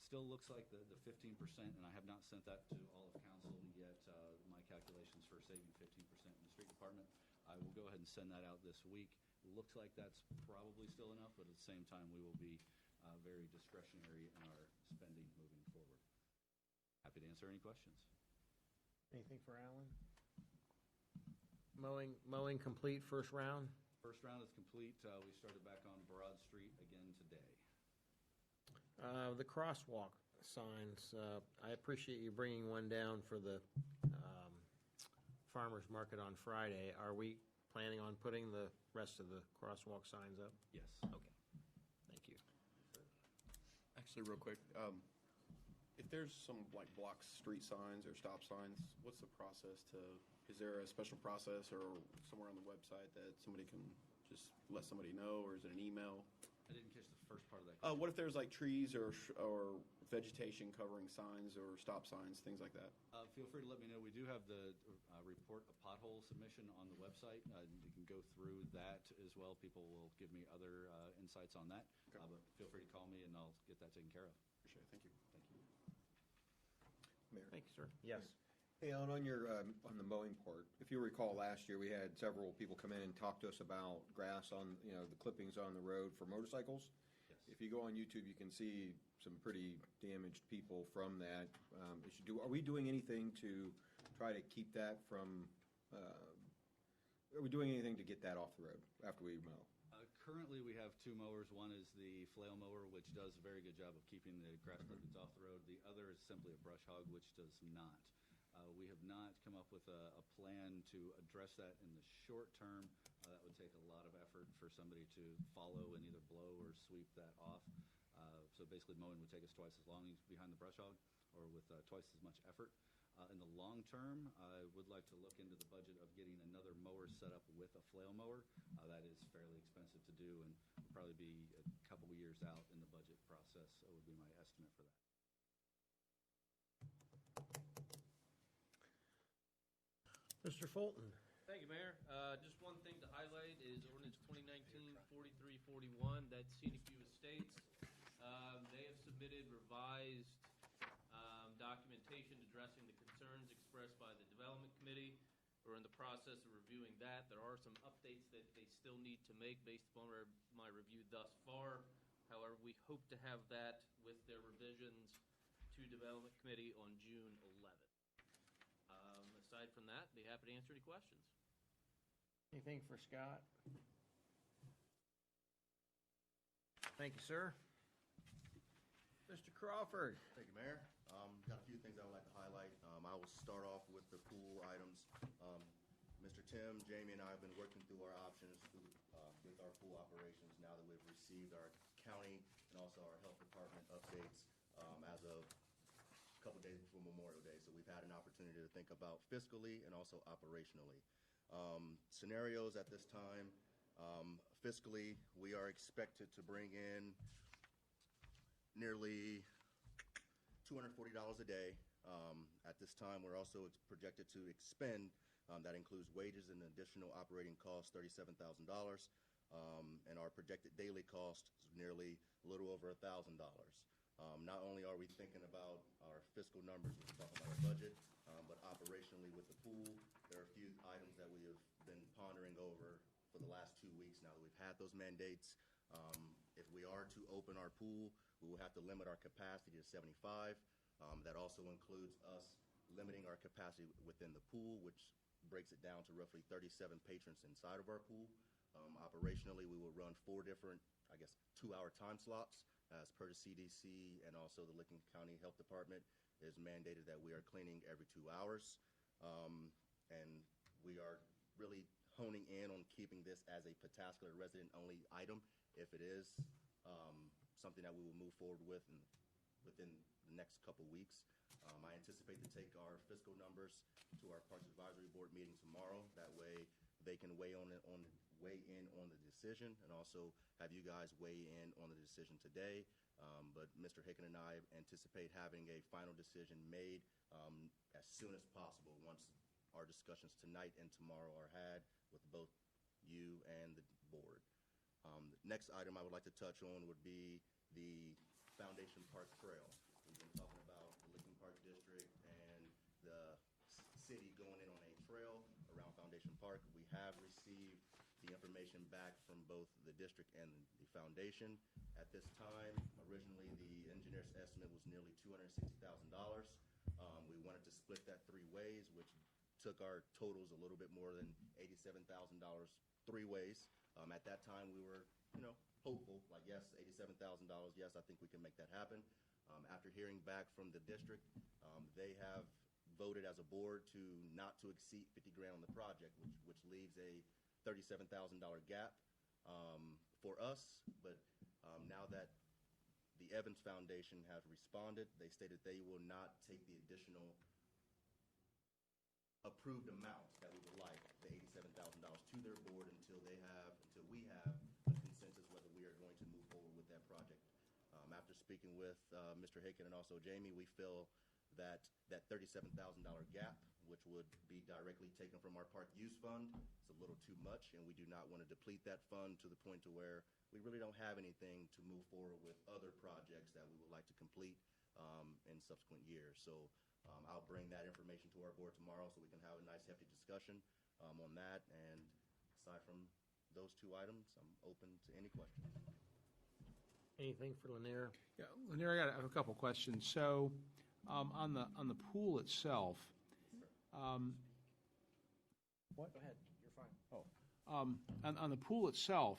still looks like the 15%, and I have not sent that to all of council yet, my calculations for saving 15% in the street department. I will go ahead and send that out this week. Looks like that's probably still enough, but at the same time, we will be very discretionary in our spending moving forward. Happy to answer any questions. Anything for Alan? Mowing complete first round? First round is complete. We started back on Broad Street again today. The crosswalk signs, I appreciate you bringing one down for the farmer's market on Friday. Are we planning on putting the rest of the crosswalk signs up? Yes. Okay, thank you. Actually, real quick, if there's some like block street signs or stop signs, what's the process to, is there a special process or somewhere on the website that somebody can just let somebody know, or is it an email? I didn't catch the first part of that. What if there's like trees or vegetation covering signs or stop signs, things like that? Feel free to let me know. We do have the report a pothole submission on the website. You can go through that as well. People will give me other insights on that. Okay. But feel free to call me and I'll get that taken care of. Appreciate it. Thank you. Thank you. Mayor. Thank you, sir. Yes. Hey, Alan, on your, on the mowing part, if you recall, last year, we had several people come in and talk to us about grass on, the clippings on the road for motorcycles. Yes. If you go on YouTube, you can see some pretty damaged people from that. Are we doing anything to try to keep that from, are we doing anything to get that off the road after we mow? Currently, we have two mowers. One is the flail mower, which does a very good job of keeping the grass clippings off the road. The other is simply a brush hog, which does not. We have not come up with a plan to address that in the short term. That would take a lot of effort for somebody to follow and either blow or sweep that off. So basically, mowing would take us twice as long behind the brush hog, or with twice as much effort. In the long term, I would like to look into the budget of getting another mower set up with a flail mower. That is fairly expensive to do and would probably be a couple of years out in the budget process, would be my estimate for that. Mr. Fulton? Thank you, Mayor. Just one thing to highlight is ordinance 2019-4341, that's Scenic View Estates. They have submitted revised documentation addressing the concerns expressed by the Development Committee. We're in the process of reviewing that. There are some updates that they still need to make based upon my review thus far. However, we hope to have that with their revisions to Development Committee on June 11th. Aside from that, be happy to answer any questions. Anything for Scott? Thank you, sir. Mr. Crawford? Thank you, Mayor. Got a few things I would like to highlight. I will start off with the pool items. Mr. Tim, Jamie, and I have been working through our options with our pool operations now that we've received our county and also our health department updates as of a couple days before Memorial Day. So we've had an opportunity to think about fiscally and also operationally. Scenarios at this time, fiscally, we are expected to bring in nearly $240 a day. At this time, we're also projected to expend, that includes wages and additional operating costs, $37,000. And our projected daily cost is nearly a little over $1,000. Not only are we thinking about our fiscal numbers, we're talking about our budget, but operationally with the pool, there are a few items that we have been pondering over for the last 2 weeks now that we've had those mandates. If we are to open our pool, we will have to limit our capacity to 75. That also includes us limiting our capacity within the pool, which breaks it down to roughly 37 patrons inside of our pool. Operationally, we will run 4 different, 2-hour time slots as per the CDC, and also the Licking County Health Department is mandated that we are cleaning every 2 hours. And we are really honing in on keeping this as a Pataskala resident-only item. If it is something that we will move forward with within the next couple weeks. I anticipate to take our fiscal numbers to our Parks Advisory Board meeting tomorrow. That way they can weigh in on the decision, and also have you guys weigh in on the decision today. But Mr. Hicken and I anticipate having a final decision made as soon as possible once our discussions tonight and tomorrow are had with both you and the board. Next item I would like to touch on would be the Foundation Park Trail. We've been talking about the Licking Park District and the city going in on a trail around Foundation Park. We have received the information back from both the district and the foundation. At this time, originally the engineer's estimate was nearly $260,000. We wanted to split that 3 ways, which took our totals a little bit more than $87,000 3 ways. At that time, we were, hopeful, like, yes, $87,000, yes, I think we can make that happen. After hearing back from the district, they have voted as a board to not to exceed 50 grand on the project, which leaves a $37,000 gap for us. But now that the Evans Foundation has responded, they stated they will not take the additional approved amount that we would like, the $87,000, to their board until we have a consensus whether we are going to move forward with that project. After speaking with Mr. Hicken and also Jamie, we feel that that $37,000 gap, which would be directly taken from our park use fund, is a little too much, and we do not want to deplete that fund to the point to where we really don't have anything to move forward with other projects that we would like to complete in subsequent years. So I'll bring that information to our board tomorrow so we can have a nice hefty discussion on that. And aside from those 2 items, I'm open to any questions. Anything for Lanier? Yeah, Lanier, I have a couple questions. So, on the pool itself, What? Go ahead, you're fine. on the pool itself,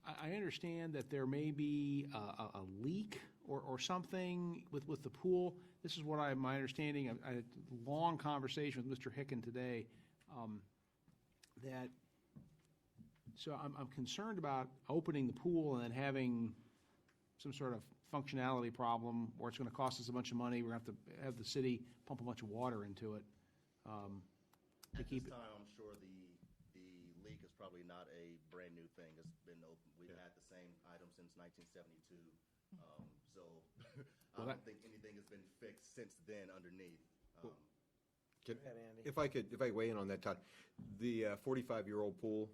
I understand that there may be a leak or something with the pool. This is what my understanding. I had a long conversation with Mr. Hicken today. So I'm concerned about opening the pool and then having some sort of functionality problem, or it's going to cost us a bunch of money. We're going to have to have the city pump a bunch of water into it to keep it. At this time, I'm sure the leak is probably not a brand new thing. It's been open. We've had the same item since 1972. So I don't think anything has been fixed since then underneath. If I could weigh in on that, Todd, the 45-year-old pool,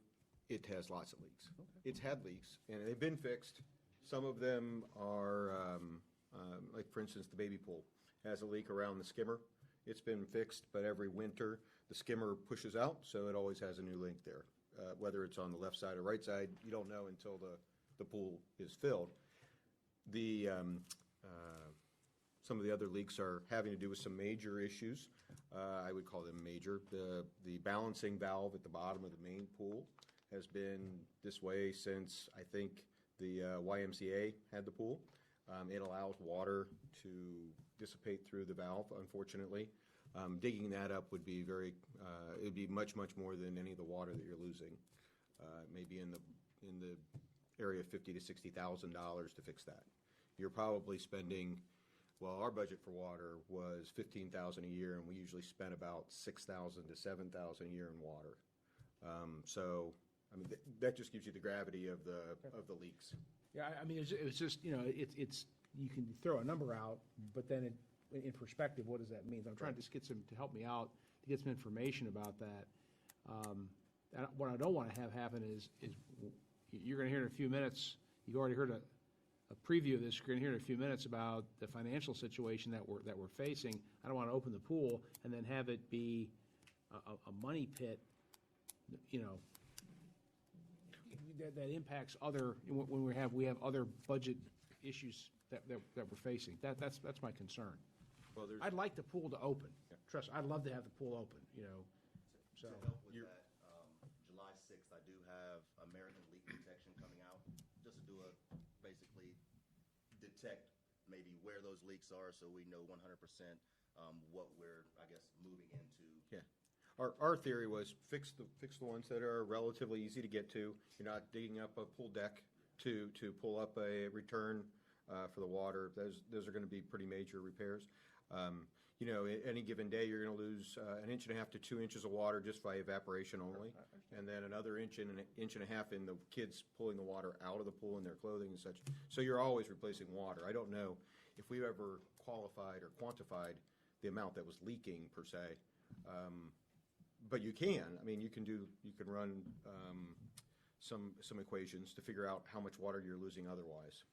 it has lots of leaks. It's had leaks, and they've been fixed. Some of them are, like for instance, the baby pool has a leak around the skimmer. It's been fixed, but every winter the skimmer pushes out, so it always has a new leak there. Whether it's on the left side or right side, you don't know until the pool is filled. Some of the other leaks are having to do with some major issues. I would call them major. The balancing valve at the bottom of the main pool has been this way since, I think, the YMCA had the pool. It allows water to dissipate through the valve, unfortunately. Digging that up would be it would be much, much more than any of the water that you're losing. Maybe in the area of $50,000 to $60,000 to fix that. You're probably spending, well, our budget for water was $15,000 a year, and we usually spend about $6,000 to $7,000 a year in water. So, I mean, that just gives you the gravity of the leaks. Yeah, I mean, it was just, it's you can throw a number out, but then in perspective, what does that mean? I'm trying to just get to help me out, to get some information about that. What I don't want to have happen is you're going to hear in a few minutes, you've already heard a preview of this, you're going to hear in a few minutes about the financial situation that we're facing. I don't want to open the pool and then have it be a money pit, that impacts other, when we have other budget issues that we're facing. That's my concern. Well, I'd like the pool to open. Yeah. Trust, I'd love to have the pool open, so. To help with that, July 6th, I do have American Leak Detection coming out, just to basically detect maybe where those leaks are, so we know 100% what we're, I guess, moving into. Yeah. Our theory was fix the ones that are relatively easy to get to. You're not digging up a pool deck to pull up a return for the water. Those are going to be pretty major repairs. Any given day you're going to lose 1.5 inches to 2 inches of water just by evaporation only, and then another inch and 1.5 inches in the kids pulling the water out of the pool in their clothing and such. So you're always replacing water. I don't know if we ever qualified or quantified the amount that was leaking per se. But you can. I mean, you can run some equations to figure out how much water you're losing otherwise,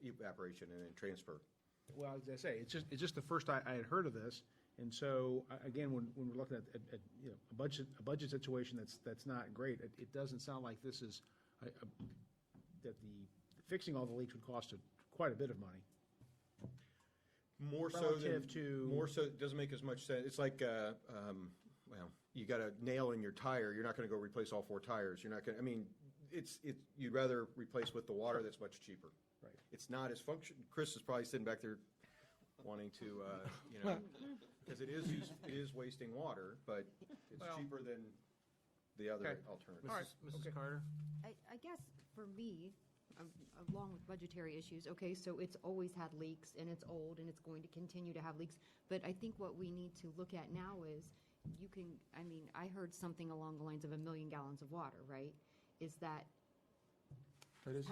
evaporation and then transfer. Well, as I say, it's just the first I had heard of this, and so again, when we're looking at a budget situation that's not great, it doesn't sound like this is that the fixing all the leaks would cost quite a bit of money. More so relative than, to. more so, it doesn't make as much sense. It's like, well, you got a nail in your tire, you're not gonna go replace all 4 tires. You're not gonna, I mean, you'd rather replace with the water that's much cheaper. Right. It's not as Chris is probably sitting back there wanting to, you know, because it is wasting water, but it's Well- cheaper than the other Okay. alternative. All right. Mrs. Carter? I guess for me, along with budgetary issues, okay, so it's always had leaks and it's old and it's going to continue to have leaks. But I think what we need to look at now is I heard something along the lines of 1 million gallons of water, right? Is that Is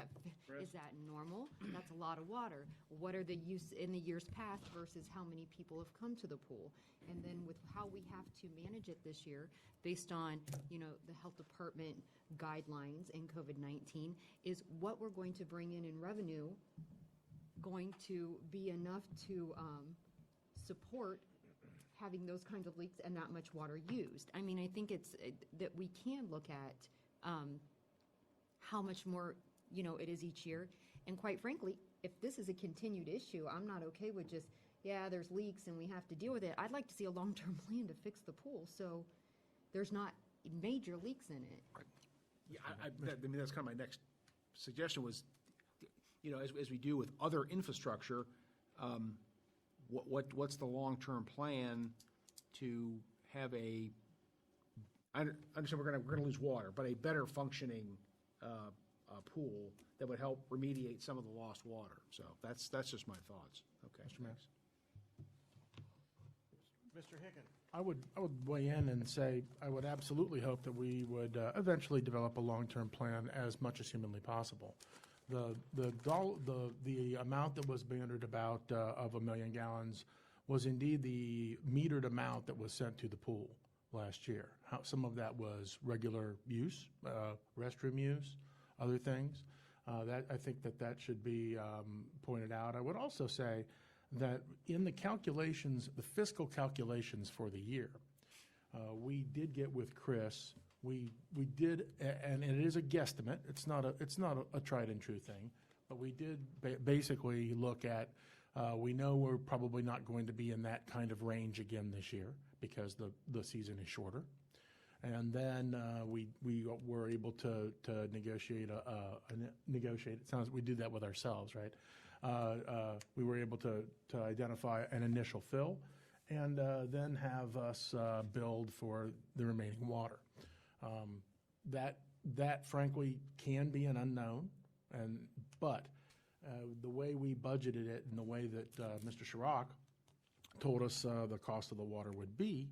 that normal? That's a lot of water. What are the use in the years past versus how many people have come to the pool? And then with how we have to manage it this year, based on, the health department guidelines and COVID-19, is what we're going to bring in revenue going to be enough to support having those kinds of leaks and that much water used? I mean, I think it's that we can look at how much more it is each year. And quite frankly, if this is a continued issue, I'm not okay with just, there's leaks and we have to deal with it. I'd like to see a long-term plan to fix the pool so there's not major leaks in it. Yeah, I mean, that's kind of my next suggestion was, as we do with other infrastructure, what's the long-term plan to have I understand we're going to lose water, but a better functioning pool that would help remediate some of the lost water. So that's just my thoughts. Okay. Mr. Max? Mr. Hicken. I would weigh in and say I would absolutely hope that we would eventually develop a long-term plan as much as humanly possible. The amount that was bandied about of 1 million gallons was indeed the metered amount that was sent to the pool last year. Some of that was regular use, restroom use, other things. I think that should be pointed out. I would also say that in the calculations, the fiscal calculations for the year, we did get with Chris. We did, and it is a guesstimate. It's not a tried and true thing, but we did basically look at. We know we're probably not going to be in that kind of range again this year because the season is shorter. And then we were able to negotiate negotiate. It sounds we did that with ourselves, right? We were able to identify an initial fill, and then have us build for the remaining water. That frankly can be an unknown, but the way we budgeted it and the way that Mr. Chirac told us the cost of the water would be,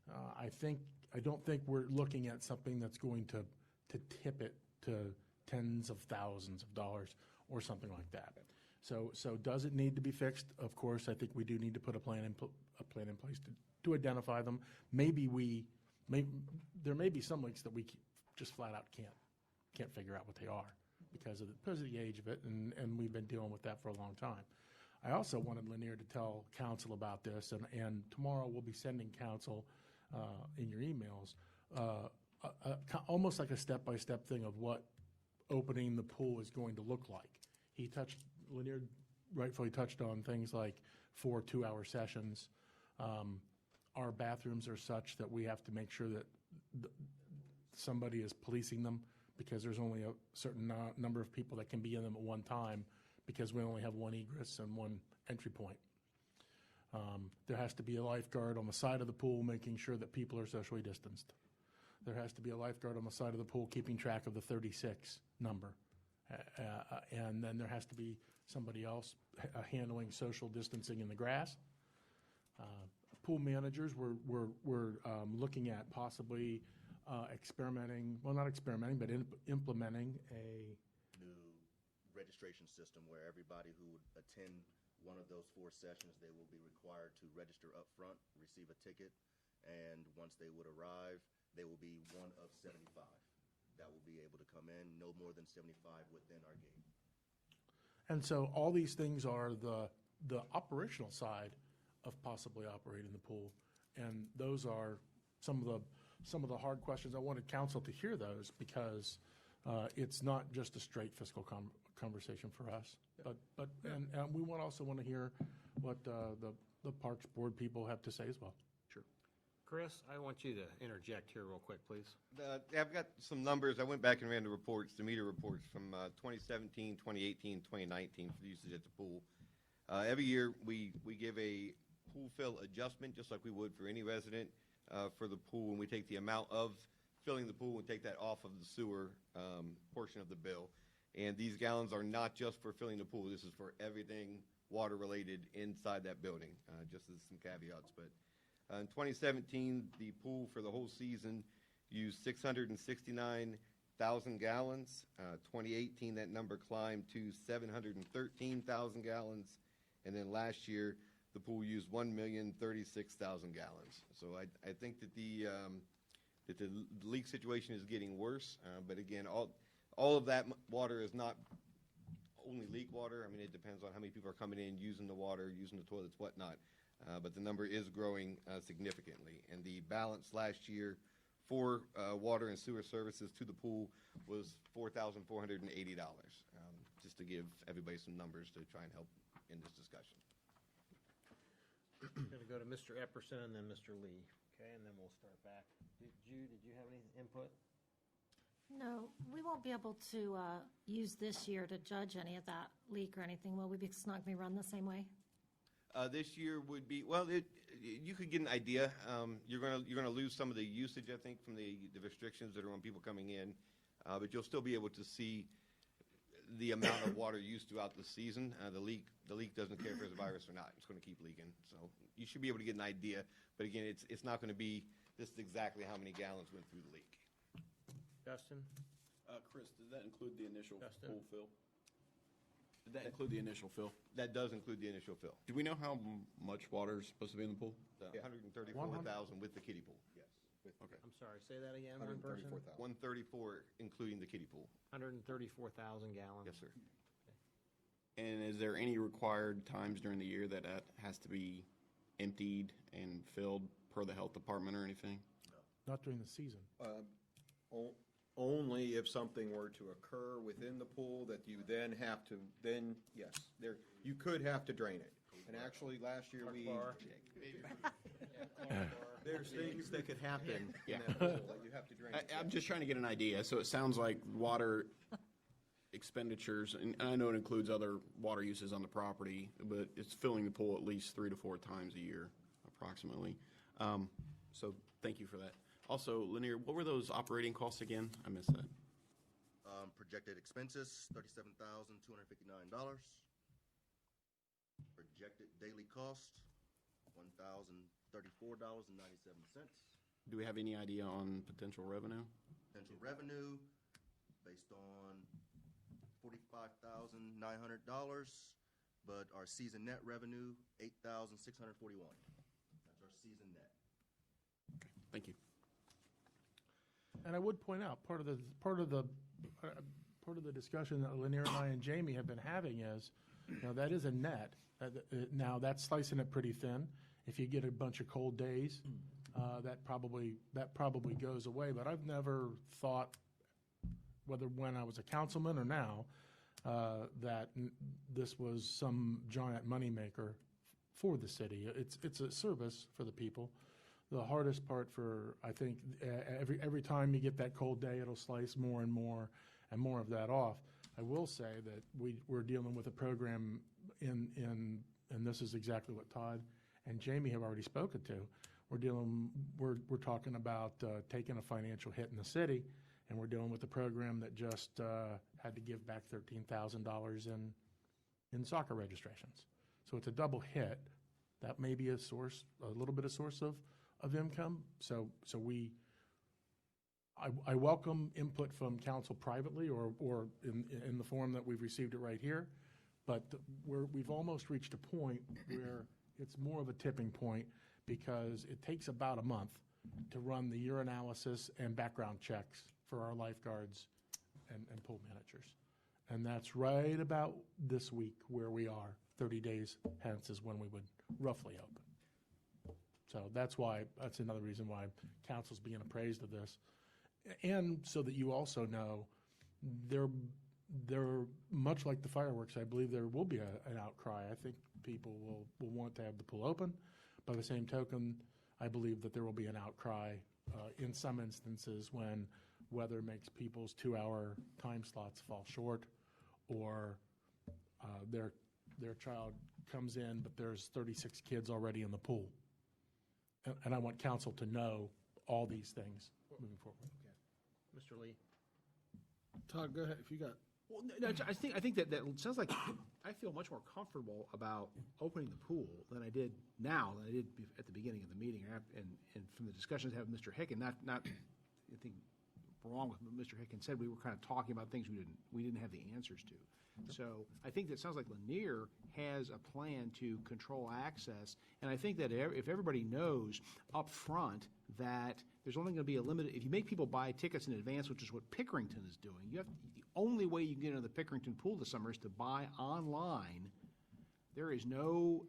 I don't think we're looking at something that's going to tip it to tens of thousands of dollars or something like that. So does it need to be fixed? Of course, I think we do need to put a plan in place to identify them. There may be some leaks that we just flat out can't figure out what they are because of the age of it, and we've been dealing with that for a long time. I also wanted Lanier to tell council about this, and tomorrow we'll be sending council in your emails almost like a step-by-step thing of what opening the pool is going to look like. Lanier rightfully touched on things like 4 2-hour sessions. Our bathrooms are such that we have to make sure that somebody is policing them because there's only a certain number of people that can be in them at one time because we only have one egress and one entry point. There has to be a lifeguard on the side of the pool making sure that people are socially distanced. There has to be a lifeguard on the side of the pool keeping track of the 36 number. And then there has to be somebody else handling social distancing in the grass. Pool managers, we're looking at possibly implementing a new registration system where everybody who would attend one of those 4 sessions, they will be required to register up front, receive a ticket, and once they would arrive, they will be one of 75 that will be able to come in, no more than 75 within our gate. And so all these things are the operational side of possibly operating the pool, and those are some of the hard questions. I wanted council to hear those because it's not just a straight fiscal conversation for us, but we also want to hear what the Parks Board people have to say as well. Sure. Chris, I want you to interject here real quick, please. I've got some numbers. I went back and ran the reports, the meter reports from 2017, 2018, 2019 for the usage at the pool. Every year, we give a pool fill adjustment, just like we would for any resident for the pool, and we take the amount of filling the pool and take that off of the sewer portion of the bill. And these gallons are not just for filling the pool. This is for everything water-related inside that building, just as some caveats. But in 2017, the pool for the whole season used 669,000 gallons. 2018, that number climbed to 713,000 gallons. And then last year, the pool used 1,036,000 gallons. So I think that the leak situation is getting worse. But again, all of that water is not only leak water. I mean, it depends on how many people are coming in, using the water, using the toilets, whatnot. But the number is growing significantly. And the balance last year for water and sewer services to the pool was $4,480, just to give everybody some numbers to try and help in this discussion. I'm going to go to Mr. Epperson and then Mr. Lee, okay, and then we'll start back. Did you have any input? No, we won't be able to use this year to judge any of that leak or anything, will we? Because it's not going to be run the same way? This year would be, well, you could get an idea. You're gonna lose some of the usage, I think, from the restrictions that are on people coming in, but you'll still be able to see the amount of water used throughout the season. The leak doesn't care if there's a virus or not. It's going to keep leaking, so you should be able to get an idea. But again, it's not going to be this is exactly how many gallons went through the leak. Justin? Chris, does that include the initial Justin? pool fill? Did that include the initial fill? That does include the initial fill. Do we know how much water is supposed to be in the pool? 134,000 with the kiddie pool. Yes. Okay. I'm sorry, say that again, one person? 134, including the kiddie pool. 134,000 gallons. Yes, sir. And is there any required times during the year that has to be emptied and filled per the health department or anything? Not during the season. Only if something were to occur within the pool that you then have to, yes, you could have to drain it. And actually, last year there's things that could happen in that pool that you have to drain. I'm just trying to get an idea. So it sounds like water expenditures, and I know it includes other water uses on the property, but it's filling the pool at least 3 to 4 times a year, approximately. So thank you for that. Also, Lanier, what were those operating costs again? I missed that. Projected expenses, $37,259. Projected daily cost, $1,034.97. Do we have any idea on potential revenue? Potential revenue, based on $45,900, but our season net revenue, $8,641. That's our season net. Thank you. And I would point out, part of the discussion that Lanier and I and Jamie have been having is, that is a net. Now, that's slicing it pretty thin. If you get a bunch of cold days, that probably goes away. But I've never thought, whether when I was a councilman or now, that this was some giant moneymaker for the city. It's a service for the people. The hardest part for, I think, every time you get that cold day, it'll slice more and more of that off. I will say that we're dealing with a program and this is exactly what Todd and Jamie have already spoken to. We're talking about taking a financial hit in the city, and we're dealing with a program that just had to give back $13,000 in soccer registrations. So it's a double hit. That may be a little bit of source of income. So I welcome input from council privately or in the form that we've received it right here. But we've almost reached a point where it's more of a tipping point because it takes about a month to run the urinalysis and background checks for our lifeguards and pool managers. And that's right about this week where we are. 30 days hence is when we would roughly open. So that's another reason why council's being appraised of this. And so that you also know, there, much like the fireworks, I believe there will be an outcry. I think people will want to have the pool open. By the same token, I believe that there will be an outcry in some instances when weather makes people's 2-hour time slots fall short, or their child comes in, but there's 36 kids already in the pool. And I want council to know all these things moving forward. Mr. Lee? Todd, go ahead, if you got. Well, no, I think that sounds like I feel much more comfortable about opening the pool than I did now, than I did at the beginning of the meeting. And from the discussions I had with Mr. Hicken, not I think wrong with what Mr. Hicken said, we were kind of talking about things we didn't have the answers to. So I think that sounds like Lanier has a plan to control access, and I think that if everybody knows up front that there's only going to be a limited, if you make people buy tickets in advance, which is what Pickerington is doing, the only way you can get into the Pickerington pool this summer is to buy online. There is no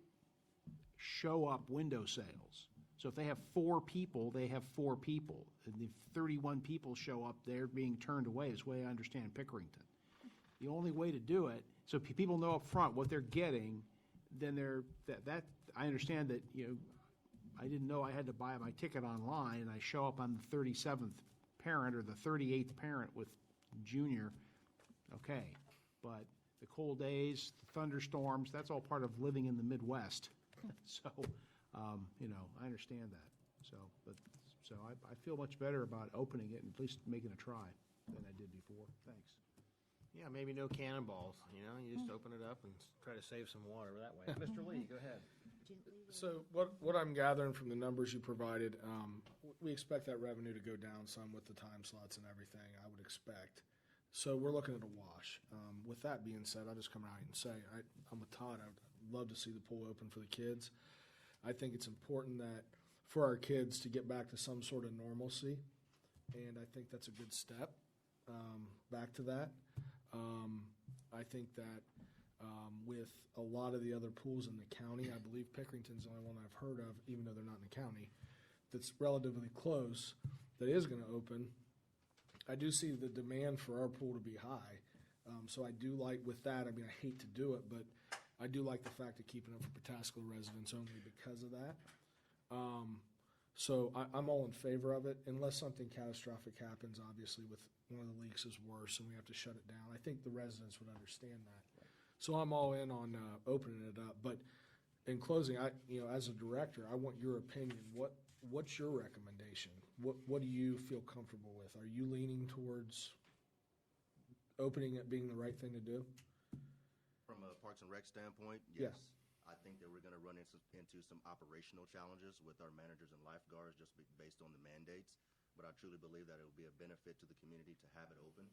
show-up window sales. So if they have 4 people, they have 4 people. And if 31 people show up, they're being turned away, is the way I understand Pickerington. The only way to do it, so people know up front what they're getting, then that I understand that, I didn't know I had to buy my ticket online, and I show up on the 37th parent or the 38th parent with junior, okay. But the cold days, the thunderstorms, that's all part of living in the Midwest. So, I understand that. So I feel much better about opening it and at least making a try than I did before. Thanks. Yeah, maybe no cannonballs, you just open it up and try to save some water that way. Mr. Lee, go ahead. So what I'm gathering from the numbers you provided, we expect that revenue to go down some with the time slots and everything, I would expect. So we're looking at a wash. With that being said, I'll just come out and say, I'm with Todd. I'd love to see the pool open for the kids. I think it's important that for our kids to get back to some sort of normalcy, and I think that's a good step back to that. I think that with a lot of the other pools in the county, I believe Pickerington's the only one I've heard of, even though they're not in the county, that's relatively close, that is going to open. I do see the demand for our pool to be high. So I do like with that, I hate to do it, but I do like the fact of keeping it for Pataskala residents only because of that. So I'm all in favor of it, unless something catastrophic happens, obviously, with one of the leaks is worse and we have to shut it down. I think the residents would understand that. So I'm all in on opening it up. But in closing, as a director, I want your opinion. What's your recommendation? What do you feel comfortable with? Are you leaning towards opening it being the right thing to do? From a Parks and Rec standpoint, Yeah. yes. I think that we're going to run into some operational challenges with our managers and lifeguards just based on the mandates. But I truly believe that it will be a benefit to the community to have it open.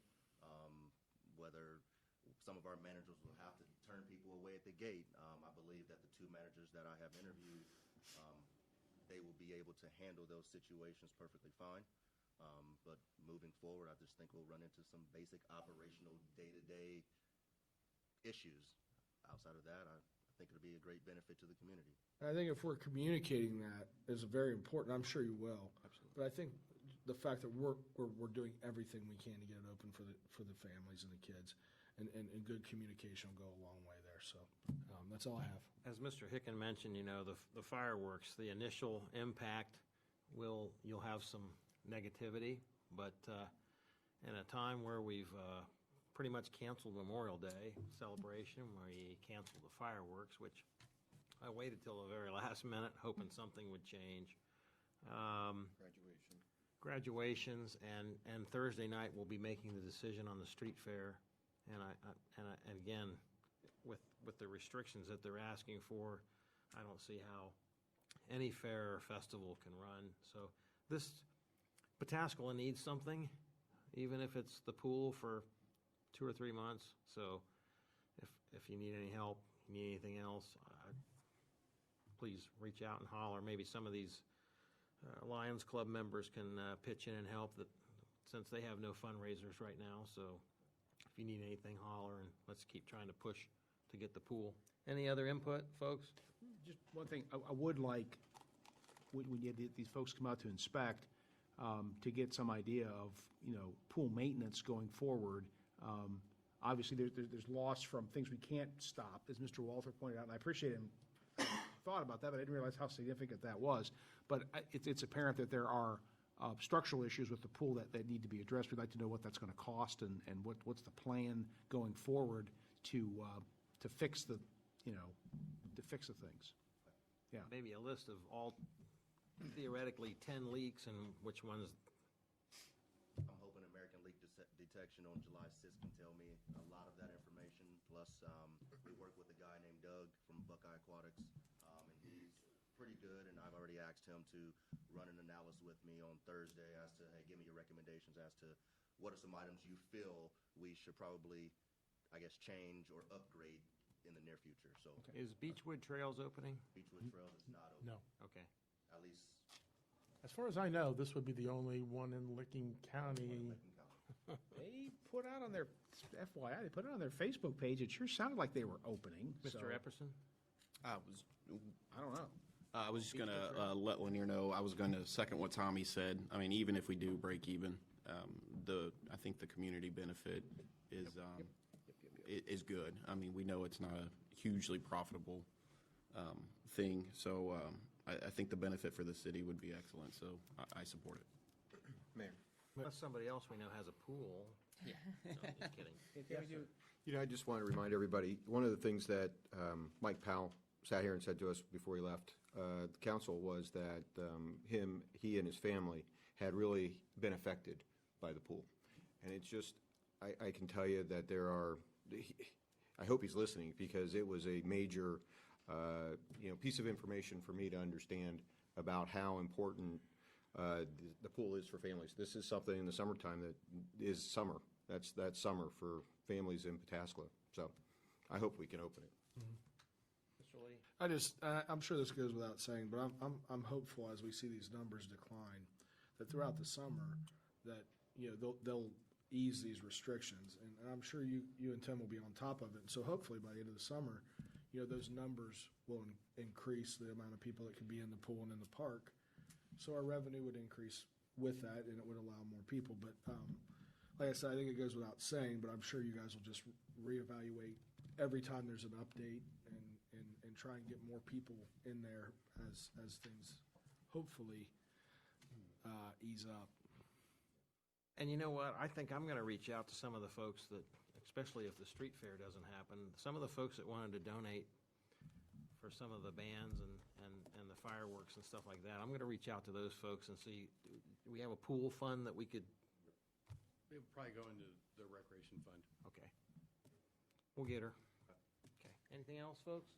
Whether some of our managers will have to turn people away at the gate, I believe that the 2 managers that I have interviewed, they will be able to handle those situations perfectly fine. But moving forward, I just think we'll run into some basic operational day-to-day issues. Outside of that, I think it'll be a great benefit to the community. I think if we're communicating that is very important. I'm sure you will. Absolutely. But I think the fact that we're doing everything we can to get it open for the families and the kids, and good communication will go a long way there. So that's all I have. As Mr. Hicken mentioned, the fireworks, the initial impact you'll have some negativity, but in a time where we've pretty much canceled Memorial Day celebration, we canceled the fireworks, which I waited till the very last minute, hoping something would change. Graduations, and Thursday night we'll be making the decision on the street fair, and again, with the restrictions that they're asking for, I don't see how any fair or festival can run. So this Pataskala needs something, even if it's the pool for 2 or 3 months. So if you need any help, you need anything else, please reach out and holler. Maybe some of these Lions Club members can pitch in and help, since they have no fundraisers right now. So if you need anything, holler, and let's keep trying to push to get the pool. Any other input, folks? Just one thing, I would like, when you have these folks come out to inspect, to get some idea of, pool maintenance going forward. Obviously, there's loss from things we can't stop, as Mr. Walter pointed out, and I appreciate him thought about that, but I didn't realize how significant that was. But it's apparent that there are structural issues with the pool that need to be addressed. We'd like to know what that's going to cost and what's the plan going forward to fix the things. Yeah. Maybe a list of all theoretically 10 leaks and which ones. I'm hoping American Leak Detection on July 6th can tell me a lot of that information. Plus, we work with a guy named Doug from Buckeye Aquatics, and he's pretty good. And I've already asked him to run an analysis with me on Thursday as to, hey, give me your recommendations as to what are some items you feel we should probably, I guess, change or upgrade in the near future. So, Is Beechwood Trails opening? Beechwood Trails is not open. No. Okay. At least As far as I know, this would be the only one in Licking County. They put out on their, FYI, they put it on their Facebook page. It sure sounded like they were opening. Mr. Epperson? I don't know. I was just going to let Lanier know, I was going to second what Tommy said. I mean, even if we do break even, I think the community benefit is good. I mean, we know it's not a hugely profitable thing, so I think the benefit for the city would be excellent, so I support it. Mayor. Unless somebody else we know has a pool. Yeah. No, just kidding. You know, I just want to remind everybody, one of the things that Mike Powell sat here and said to us before he left the council was that he and his family had really been affected by the pool. And it's just, I can tell you that there are, I hope he's listening, because it was a major piece of information for me to understand about how important the pool is for families. This is something in the summertime that is summer. That's summer for families in Pataskla. So I hope we can open it. Mr. Lee? I'm sure this goes without saying, but I'm hopeful as we see these numbers decline, that throughout the summer, that, they'll ease these restrictions. And I'm sure you and Tim will be on top of it. And so hopefully by the end of the summer, those numbers will increase the amount of people that can be in the pool and in the park. So our revenue would increase with that, and it would allow more people. But like I said, I think it goes without saying, but I'm sure you guys will just reevaluate every time there's an update and try and get more people in there as things hopefully ease up. And you know what? I think I'm going to reach out to some of the folks that, especially if the street fair doesn't happen, some of the folks that wanted to donate for some of the bands and the fireworks and stuff like that. I'm going to reach out to those folks and see, do we have a pool fund that we could? It would probably go into the recreation fund. Okay. We'll get her. Okay. Anything else, folks?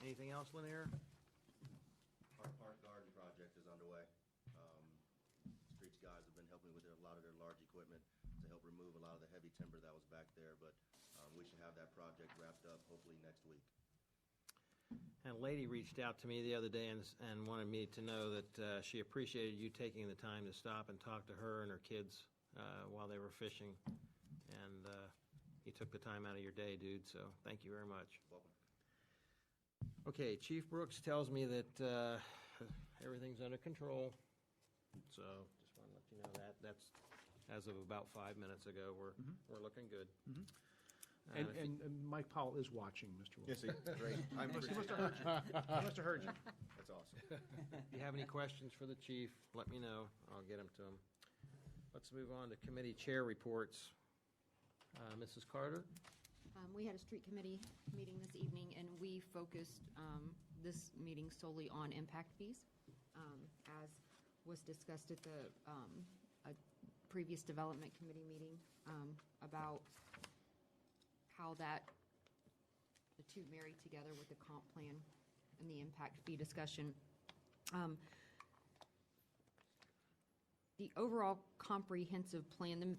Anything else, Lanier? Our park garden project is underway. Streets guys have been helping with a lot of their large equipment to help remove a lot of the heavy timber that was back there, but we should have that project wrapped up hopefully next week. And a lady reached out to me the other day and wanted me to know that she appreciated you taking the time to stop and talk to her and her kids while they were fishing. And you took the time out of your day, dude, so thank you very much. Welcome. Okay, Chief Brooks tells me that everything's under control, so just want to let you know that. That's as of about 5 minutes ago. We're looking good. And Mike Powell is watching, Mr. Wilson. Yes, great. He must have heard you. He must have heard you. That's awesome. If you have any questions for the chief, let me know. I'll get them to him. Let's move on to committee chair reports. Mrs. Carter? We had a street committee meeting this evening, and we focused this meeting solely on impact fees, as was discussed at the a previous development committee meeting about how the two marry together with the comp plan and the impact fee discussion. The overall comprehensive plan, the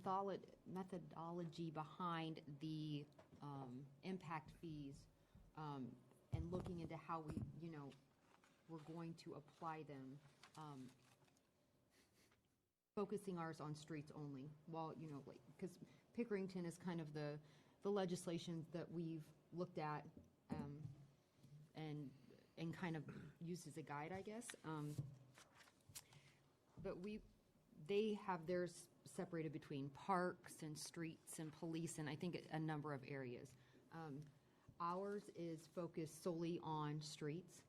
methodology behind the impact fees, and looking into how we're going to apply them, focusing ours on streets only, while, because Pickerington is kind of the legislation that we've looked at and kind of used as a guide, I guess. But they have theirs separated between parks and streets and police and I think a number of areas. Ours is focused solely on streets.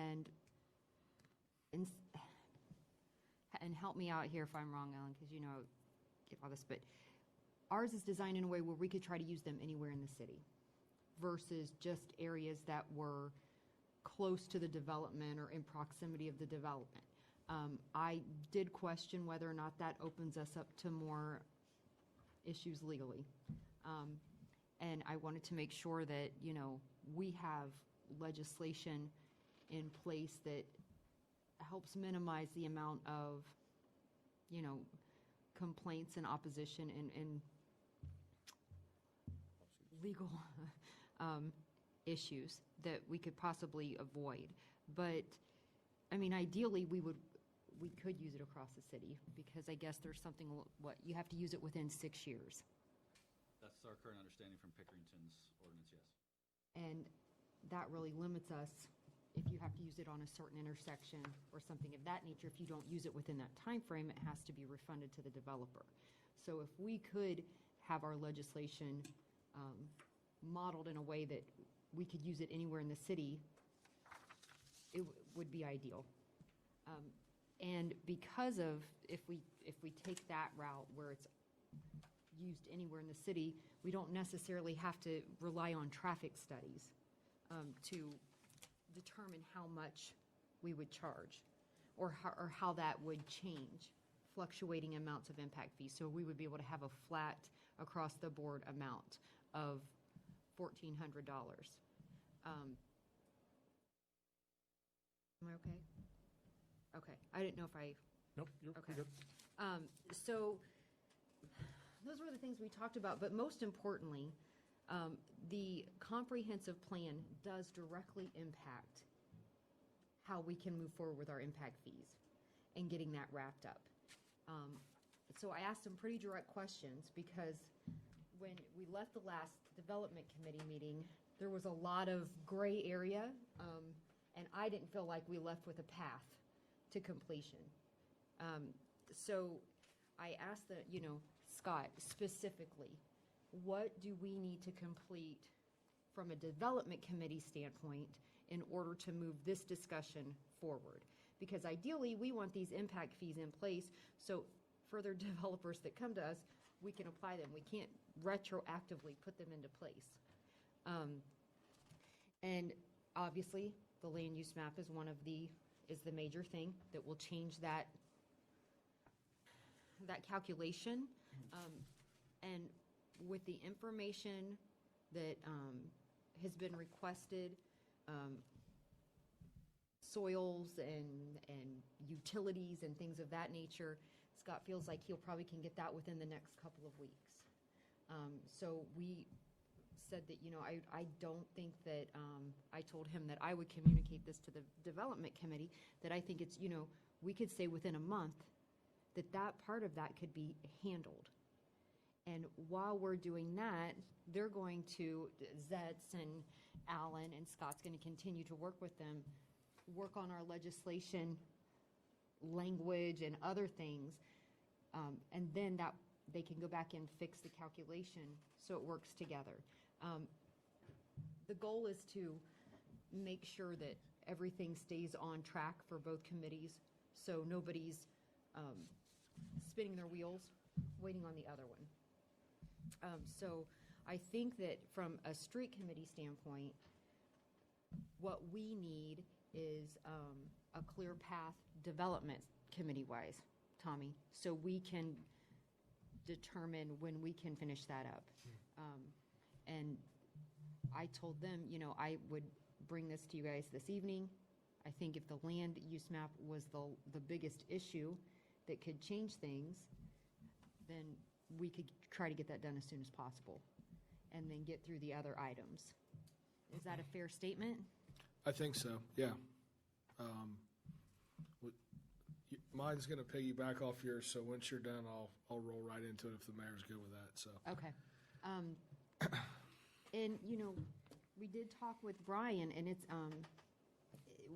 And help me out here if I'm wrong, Ellen, because you know get all this, but ours is designed in a way where we could try to use them anywhere in the city versus just areas that were close to the development or in proximity of the development. I did question whether or not that opens us up to more issues legally. And I wanted to make sure that, you know, we have legislation in place that helps minimize the amount of, you know, complaints and opposition and legal issues that we could possibly avoid. But, I mean, ideally, we could use it across the city because I guess there's something, what, you have to use it within 6 years. That's our current understanding from Pickerington's ordinance, yes. And that really limits us if you have to use it on a certain intersection or something of that nature. If you don't use it within that time frame, it has to be refunded to the developer. So if we could have our legislation modeled in a way that we could use it anywhere in the city, it would be ideal. And because of, if we take that route where it's used anywhere in the city, we don't necessarily have to rely on traffic studies to determine how much we would charge or how that would change, fluctuating amounts of impact fees. So we would be able to have a flat across-the-board amount of $1,400. Am I okay? Okay. I didn't know if I... Nope, you're okay. good. So those were the things we talked about, but most importantly, the comprehensive plan does directly impact how we can move forward with our impact fees and getting that wrapped up. So I asked some pretty direct questions because when we left the last development committee meeting, there was a lot of gray area, and I didn't feel like we left with a path to completion. So I asked Scott specifically, what do we need to complete from a development committee standpoint in order to move this discussion forward? Because ideally, we want these impact fees in place so further developers that come to us, we can apply them. We can't retroactively put them into place. And obviously, the land use map is is the major thing that will change that calculation. And with the information that has been requested, soils and utilities and things of that nature, Scott feels like he'll probably can get that within the next couple of weeks. So we said that, I don't think that, I told him that I would communicate this to the development committee, that I think it's, we could say within a month that part of that could be handled. And while we're doing that, they're going to, Zetz and Alan and Scott's going to continue to work with them, work on our legislation, language and other things, and then that they can go back and fix the calculation so it works together. The goal is to make sure that everything stays on track for both committees, so nobody's spinning their wheels, waiting on the other one. So I think that from a street committee standpoint, what we need is a clear path development committee-wise, Tommy, so we can determine when we can finish that up. And I told them, I would bring this to you guys this evening. I think if the land use map was the biggest issue that could change things, then we could try to get that done as soon as possible and then get through the other items. Is that a fair statement? I think so, yeah. Mine's going to piggyback off yours, so once you're done, I'll roll right into it if the mayor's good with that, so. Okay. And, we did talk with Brian, and it's,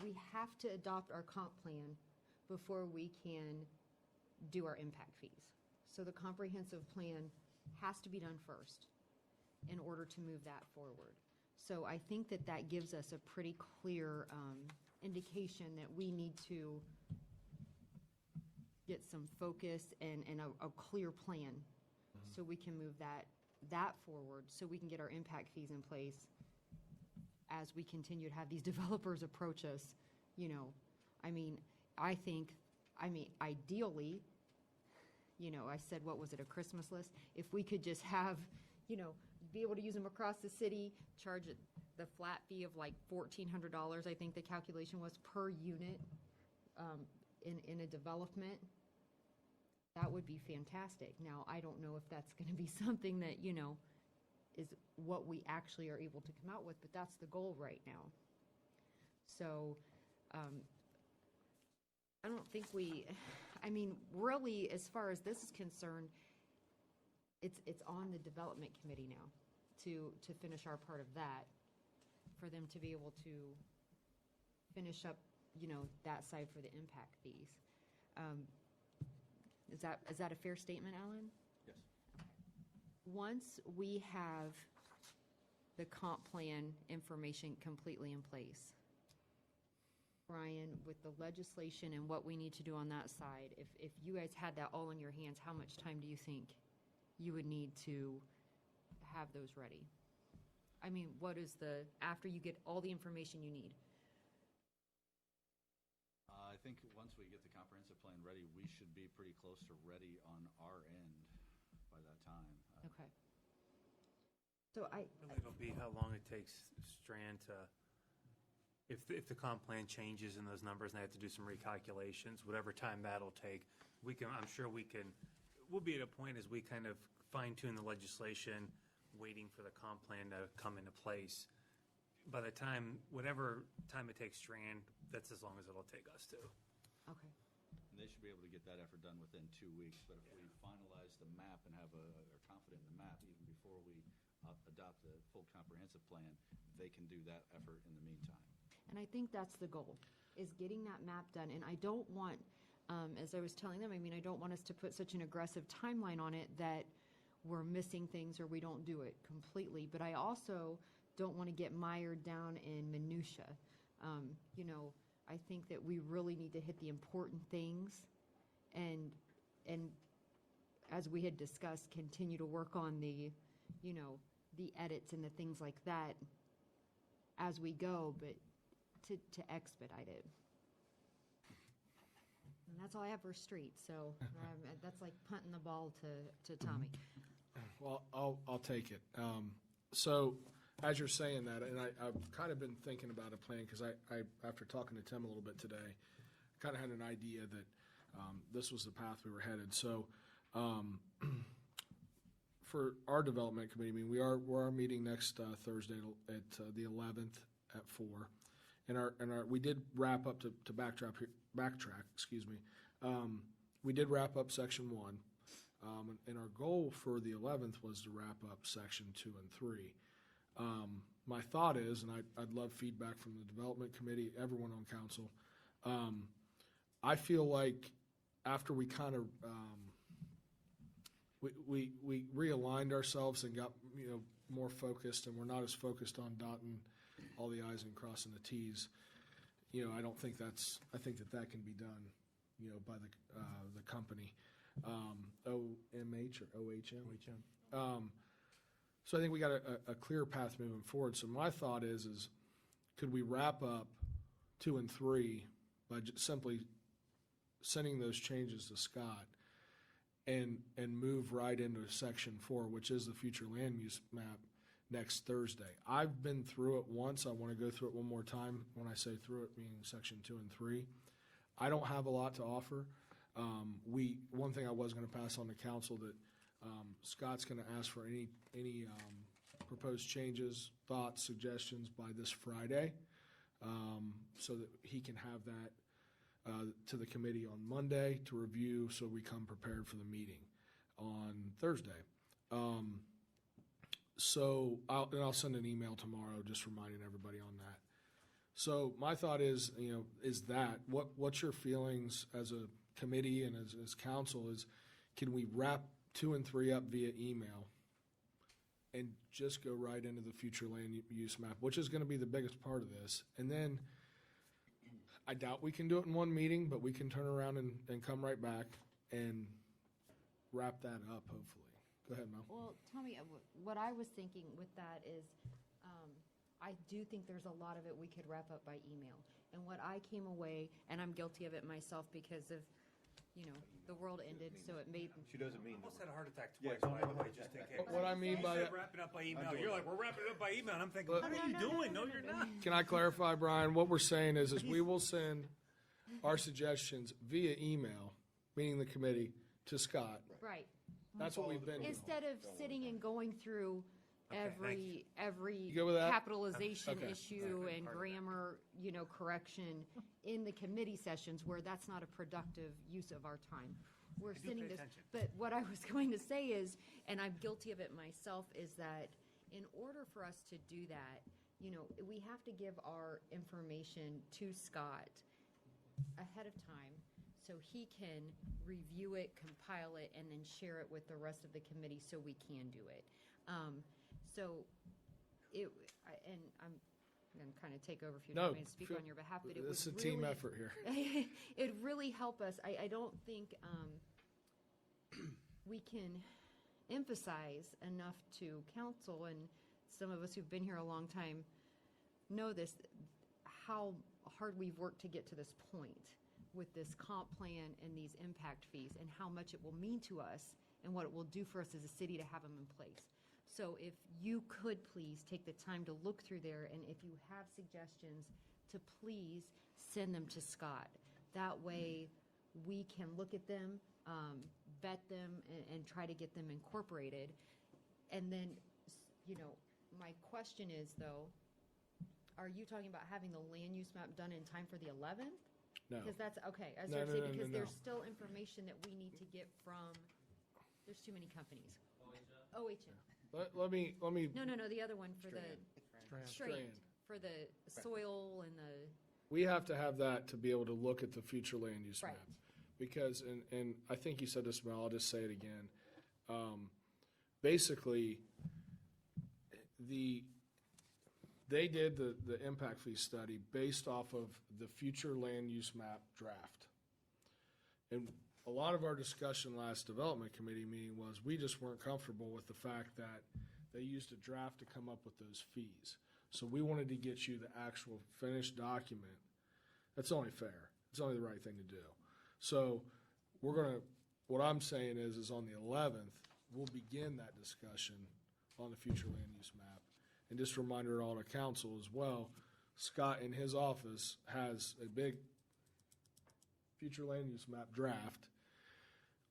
we have to adopt our comp plan before we can do our impact fees. So the comprehensive plan has to be done first in order to move that forward. So I think that that gives us a pretty clear indication that we need to get some focus and a clear plan so we can move that forward, so we can get our impact fees in place as we continue to have these developers approach us, you know. I mean, ideally, you know, I said, what was it, a Christmas list? If we could just have, you know, be able to use them across the city, charge it the flat fee of like $1,400, I think the calculation was, per unit in a development, that would be fantastic. Now, I don't know if that's going to be something that, you know, is what we actually are able to come out with, but that's the goal right now. So, I don't think I mean, really, as far as this is concerned, it's on the development committee now to finish our part of that, for them to be able to finish up, you know, that side for the impact fees. Is that a fair statement, Alan? Yes. Once we have the comp plan information completely in place, Brian, with the legislation and what we need to do on that side, if you guys had that all in your hands, how much time do you think you would need to have those ready? I mean, after you get all the information you need? I think once we get the comprehensive plan ready, we should be pretty close to ready on our end by that time. Okay. So It'll be how long it takes Strand to, if the comp plan changes in those numbers and they have to do some recalculations, whatever time that'll take, I'm sure we'll be at a point as we kind of fine tune the legislation, waiting for the comp plan to come into place. By the time, whatever time it takes Strand, that's as long as it'll take us to. Okay. And they should be able to get that effort done within 2 weeks, but if we finalize the map and are confident in the map, even before we adopt the full comprehensive plan, they can do that effort in the meantime. And I think that's the goal, is getting that map done. And I don't want, as I was telling them, I mean, I don't want us to put such an aggressive timeline on it that we're missing things or we don't do it completely. But I also don't want to get mired down in minutia. You know, I think that we really need to hit the important things and as we had discussed, continue to work on the, you know, the edits and the things like that as we go, but to expedite it. And that's all I have for street, so that's like punting the ball to Tommy. Well, I'll take it. So, as you're saying that, and I've kind of been thinking about a plan, because I after talking to Tim a little bit today, kind of had an idea that this was the path we were headed. So, for our development committee, I mean, we are meeting next Thursday at the 11th at 4. And we did wrap up to backtrack, excuse me. We did wrap up section 1. And our goal for the 11th was to wrap up section 2 and 3. My thought is, and I'd love feedback from the development committee, everyone on council. I feel like after we kind of we realigned ourselves and got, you know, more focused, and we're not as focused on dotting all the I's and crossing the T's. You know, I think that can be done, you know, by the company. OMH or OHM. So I think we got a clear path moving forward. So my thought is could we wrap up 2 and 3 by simply sending those changes to Scott and move right into section 4, which is the future land use map, next Thursday. I've been through it once. I want to go through it one more time. When I say through it, meaning section 2 and 3. I don't have a lot to offer. One thing I was going to pass on to council that Scott's going to ask for any proposed changes, thoughts, suggestions by this Friday, so that he can have that to the committee on Monday to review, so we come prepared for the meeting on Thursday. So I'll send an email tomorrow just reminding everybody on that. So my thought is, you know, is that what's your feelings as a committee and as council is, can we wrap 2 and 3 up via email and just go right into the future land use map, which is going to be the biggest part of this. And then I doubt we can do it in one meeting, but we can turn around and come right back and wrap that up, hopefully. Go ahead, Mel. Well, Tommy, what I was thinking with that is, I do think there's a lot of it we could wrap up by email. And what I came away, and I'm guilty of it myself because of, the world ended, so it made. She doesn't mean. Almost had a heart attack Yeah, twice, by the way, just in case. What I mean by You that, said wrap it up by email. doing You're it. like, we're wrapping it up by email, and I'm thinking, what are you doing? No, you're not. can I clarify, Brian? What we're saying is we will send our suggestions via email, meaning the committee, to Scott. Right. That's what we've been doing. Instead of sitting and going through every You go with that? capitalization Okay. issue and grammar, correction in the committee sessions where that's not a productive use of our time. We're do sitting pay this, attention. but what I was going to say is, and I'm guilty of it myself, is that in order for us to do that, we have to give our information to Scott ahead of time so he can review it, compile it, and then share it with the rest of the committee so we can do it. And I'm going to kind of take over if you don't want me to speak on your behalf, but it would It's a team really- effort here. It'd really help us. I don't think we can emphasize enough to council, and some of us who've been here a long time know this, how hard we've worked to get to this point with this comp plan and these impact fees, and how much it will mean to us and what it will do for us as a city to have them in place. So if you could please take the time to look through there, and if you have suggestions, to please send them to Scott. That way, we can look at them, vet them, and try to get them incorporated. And then, my question is, though, are you talking about having the land use map done in time for the 11th? No. Because that's, okay, I was No, going to say, no, no, because no, there's no. still information that we need to get from, there's too many companies. OHM. Let me. No, the other one for the Strand. Strand, for the soil and the, We have to have that to be able to look at the future land use Right. map. Because, and I think you said this, Mel, I'll just say it again. Basically, they did the impact fee study based off of the future land use map draft. And a lot of our discussion last development committee meeting was, we just weren't comfortable with the fact that they used a draft to come up with those fees. So we wanted to get you the actual finished document. That's only fair. It's only the right thing to do. So what I'm saying is on the 11th, we'll begin that discussion on the future land use map. And just a reminder to all the council as well, Scott in his office has a big future land use map draft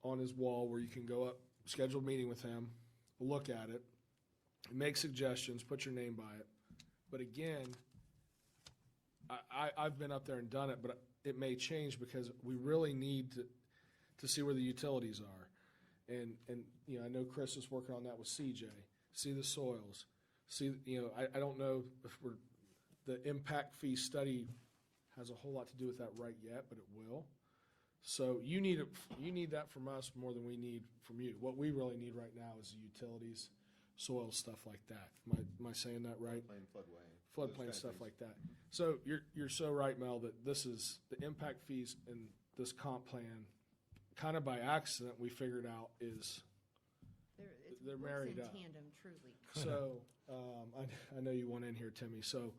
on his wall where you can go up, schedule a meeting with him, look at it, make suggestions, put your name by it. But again, I've been up there and done it, but it may change because we really need to see where the utilities are. And I know Chris is working on that with CJ, see the soils, see, I don't know if the impact fee study has a whole lot to do with that right yet, but it will. So you need that from us more than we need from you. What we really need right now is the utilities, soil, stuff like that. Am I saying that right? Floodplain stuff like that. So you're so right, Mel, that this is the impact fees and this comp plan, kind of by accident, we figured out is they're works married in up. tandem, truly. So I know you want in here, Timmy. So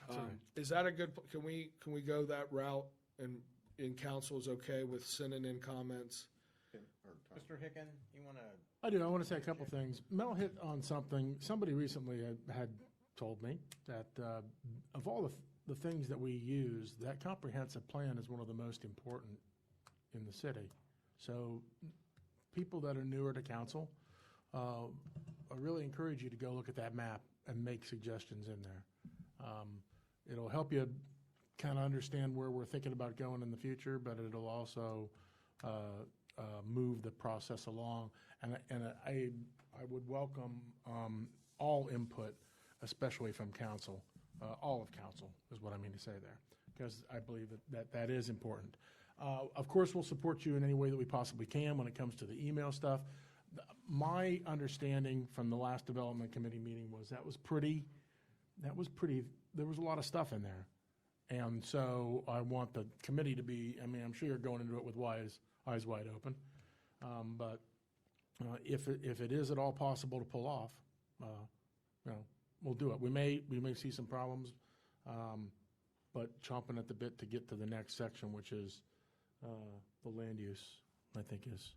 That's all right. is that a good? Can we go that route and in council is okay with sending in comments? Mr. Hicken, you want to? I do. I want to say a couple things. Mel hit on something. Somebody recently had told me that of all the things that we use, that comprehensive plan is one of the most important in the city. So people that are newer to council, I really encourage you to go look at that map and make suggestions in there. It'll help you kind of understand where we're thinking about going in the future, but it'll also move the process along. And I would welcome all input, especially from council, all of council is what I mean to say there, because I believe that is important. Of course, we'll support you in any way that we possibly can when it comes to the email stuff. My understanding from the last development committee meeting was that was pretty, there was a lot of stuff in there. And so I want the committee to be, I mean, I'm sure you're going into it with eyes wide open. But if it is at all possible to pull off, we'll do it. We may see some problems, but chomping at the bit to get to the next section, which is the land use, I think is.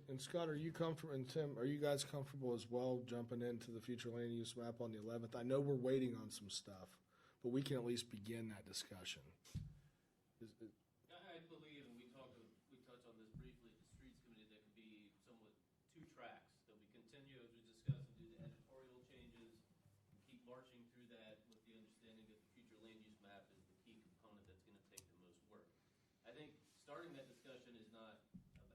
And Scott, are you comfortable, and Tim, are you guys comfortable as well jumping into the future land use map on the 11th? I know we're waiting on some stuff, but we can at least begin that discussion. I believe, and we touched on this briefly at the Streets Committee, there could be somewhat two tracks, that we continue, as we discussed, and do the editorial changes, and keep marching through that with the understanding that the future land use map is the key component that's going to take the most work. I think starting that discussion is not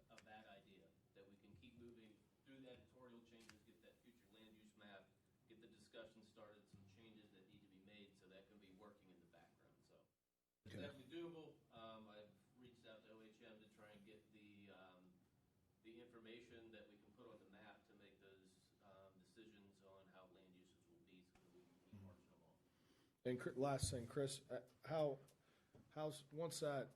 a bad idea, that we can keep moving through the editorial changes, get that future land use map, get the discussion started, some changes that need to be made, so that can be working in the background, so. It's definitely doable. I've reached out to OHM to try and get the information that we can put on the map to make those decisions on how land uses will be, so that we can keep marching along. And last thing, Chris, once that,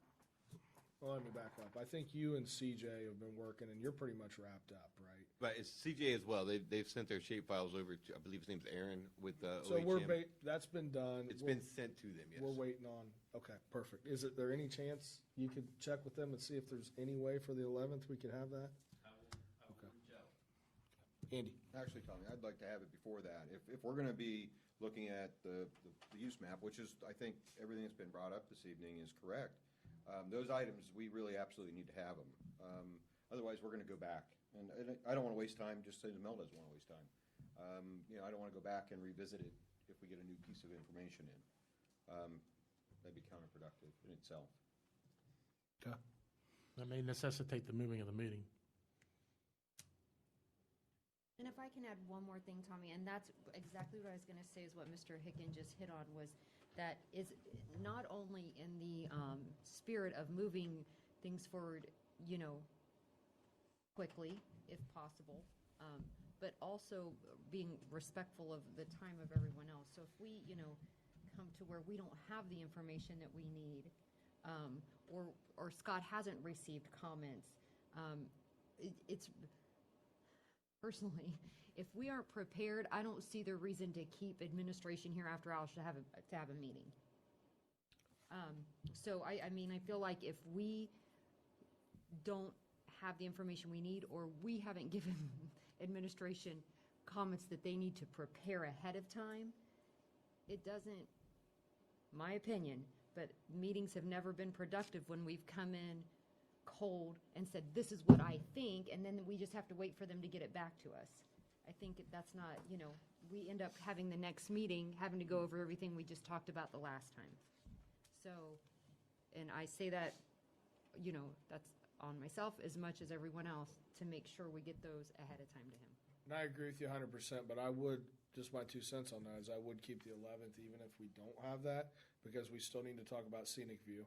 well, let me back up. I think you and CJ have been working, and you're pretty much wrapped up, right? But it's CJ as well. They've sent their shape files over to, I believe his name's Aaron with So OHM. that's been done. It's been sent to them, yes. We're waiting on, okay, perfect. Is there any chance you could check with them and see if there's any way for the 11th we could have that? I will reach out. Andy? Actually, Tommy, I'd like to have it before that. If we're going to be looking at the use map, which is, I think, everything that's been brought up this evening is correct, those items, we really absolutely need to have them. Otherwise, we're going to go back. And I don't want to waste time, just as Mel doesn't want to waste time. I don't want to go back and revisit it if we get a new piece of information in. That'd be counterproductive in itself. Okay. That may necessitate the moving of the meeting. And if I can add one more thing, Tommy, and that's exactly what I was going to say is what Mr. Hicken just hit on, was that is not only in the spirit of moving things forward, quickly, if possible, but also being respectful of the time of everyone else. So if we, come to where we don't have the information that we need, or Scott hasn't received comments, it's personally, if we aren't prepared, I don't see the reason to keep administration here after hours to have a meeting. So I mean, I feel like if we don't have the information we need, or we haven't given administration comments that they need to prepare ahead of time, it doesn't, my opinion, but meetings have never been productive when we've come in cold and said, this is what I think, and then we just have to wait for them to get it back to us. I think that's not, we end up having the next meeting, having to go over everything we just talked about the last time. So, and I say that, that's on myself as much as everyone else, to make sure we get those ahead of time to him. And I agree with you 100%, but I would, just my 2 cents on that is I would keep the 11th even if we don't have that, because we still need to talk about scenic view.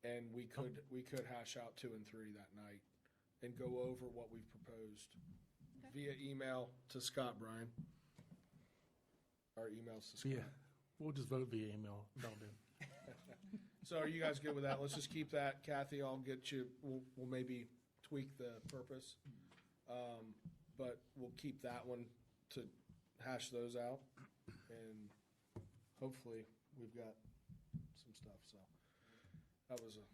And we could hash out 2 and 3 that night and go over what we've proposed via email to Scott, Brian. Our emails to Scott. Yeah, we'll just vote via email. That'll do. So are you guys good with that? Let's just keep that. Kathy, I'll get you, we'll maybe tweak the purpose. But we'll keep that one to hash those out. And hopefully we've got some stuff, so. That was a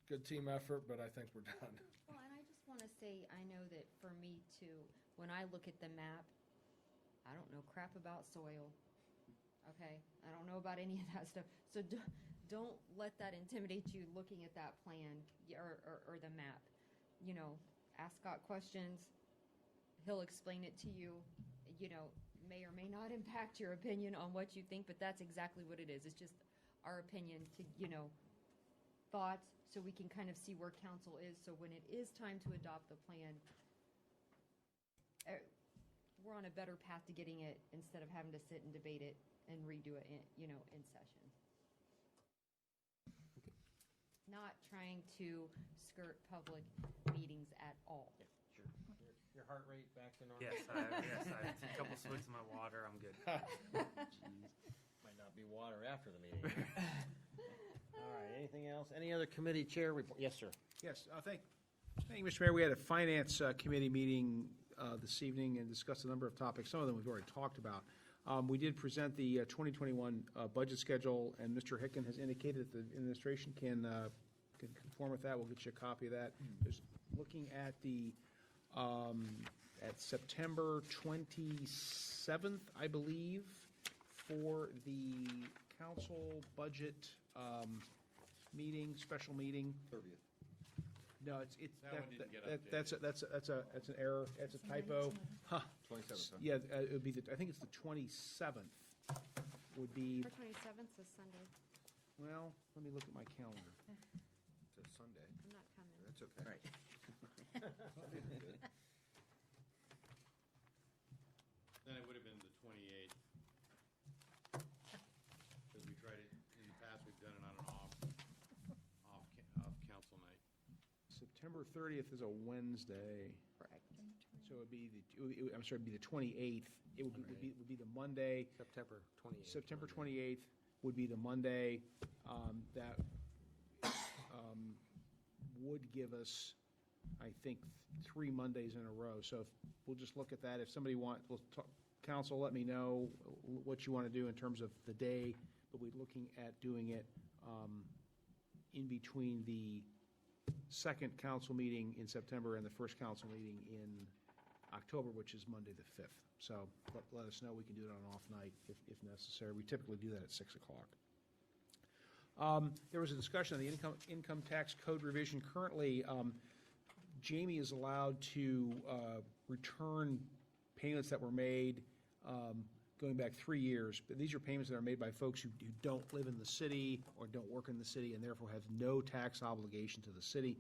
good team effort, but I think we're done. Well, and I just want to say, I know that for me too, when I look at the map, I don't know crap about soil. Okay, I don't know about any of that stuff. So don't let that intimidate you looking at that plan or the map. Ask Scott questions. He'll explain it to you. May or may not impact your opinion on what you think, but that's exactly what it is. It's just our opinion to, thoughts, so we can kind of see where council is. So when it is time to adopt the plan, we're on a better path to getting it instead of having to sit and debate it and redo it in session. not trying to skirt public meetings at all. Sure. Your heart rate back to normal? Yes, I have a couple swigs in my water, I'm good. Might not be water after the meeting. All right, anything else? Any other committee chair report? Yes, sir. Yes, thank you, Mr. Mayor. We had a Finance Committee meeting this evening and discussed a number of topics. Some of them we've already talked about. We did present the 2021 budget schedule, and Mr. Hicken has indicated that the administration can conform with that. We'll get you a copy of that. Just looking at the at September 27th, I believe, for the council budget meeting, special meeting. 30th. No, That one didn't get updated. that's an error. That's a typo. Huh. 27th, huh? Yeah, it would be I think it's the 27th would be, September 27th is Sunday. well, let me look at my calendar. It's a Sunday. I'm not coming. That's okay. Right. Then it would have been the 28th. Because we tried it, in the past, we've done it on an off council night. September 30th is a Wednesday. Correct. So it would be I'm sorry, it'd be the 28th. It would be the Monday. September 28th. September 28th would be the Monday. That would give us, I think, 3 Mondays in a row. So if we'll just look at that. If somebody council, let me know what you want to do in terms of the day. But we're looking at doing it in between the second council meeting in September and the first council meeting in October, which is Monday the 5th. So let us know. We can do it on an off night if necessary. We typically do that at 6 o'clock. There was a discussion on the income tax code revision. Currently, Jamie is allowed to return payments that were made going back 3 years. But these are payments that are made by folks who don't live in the city or don't work in the city and therefore have no tax obligation to the city.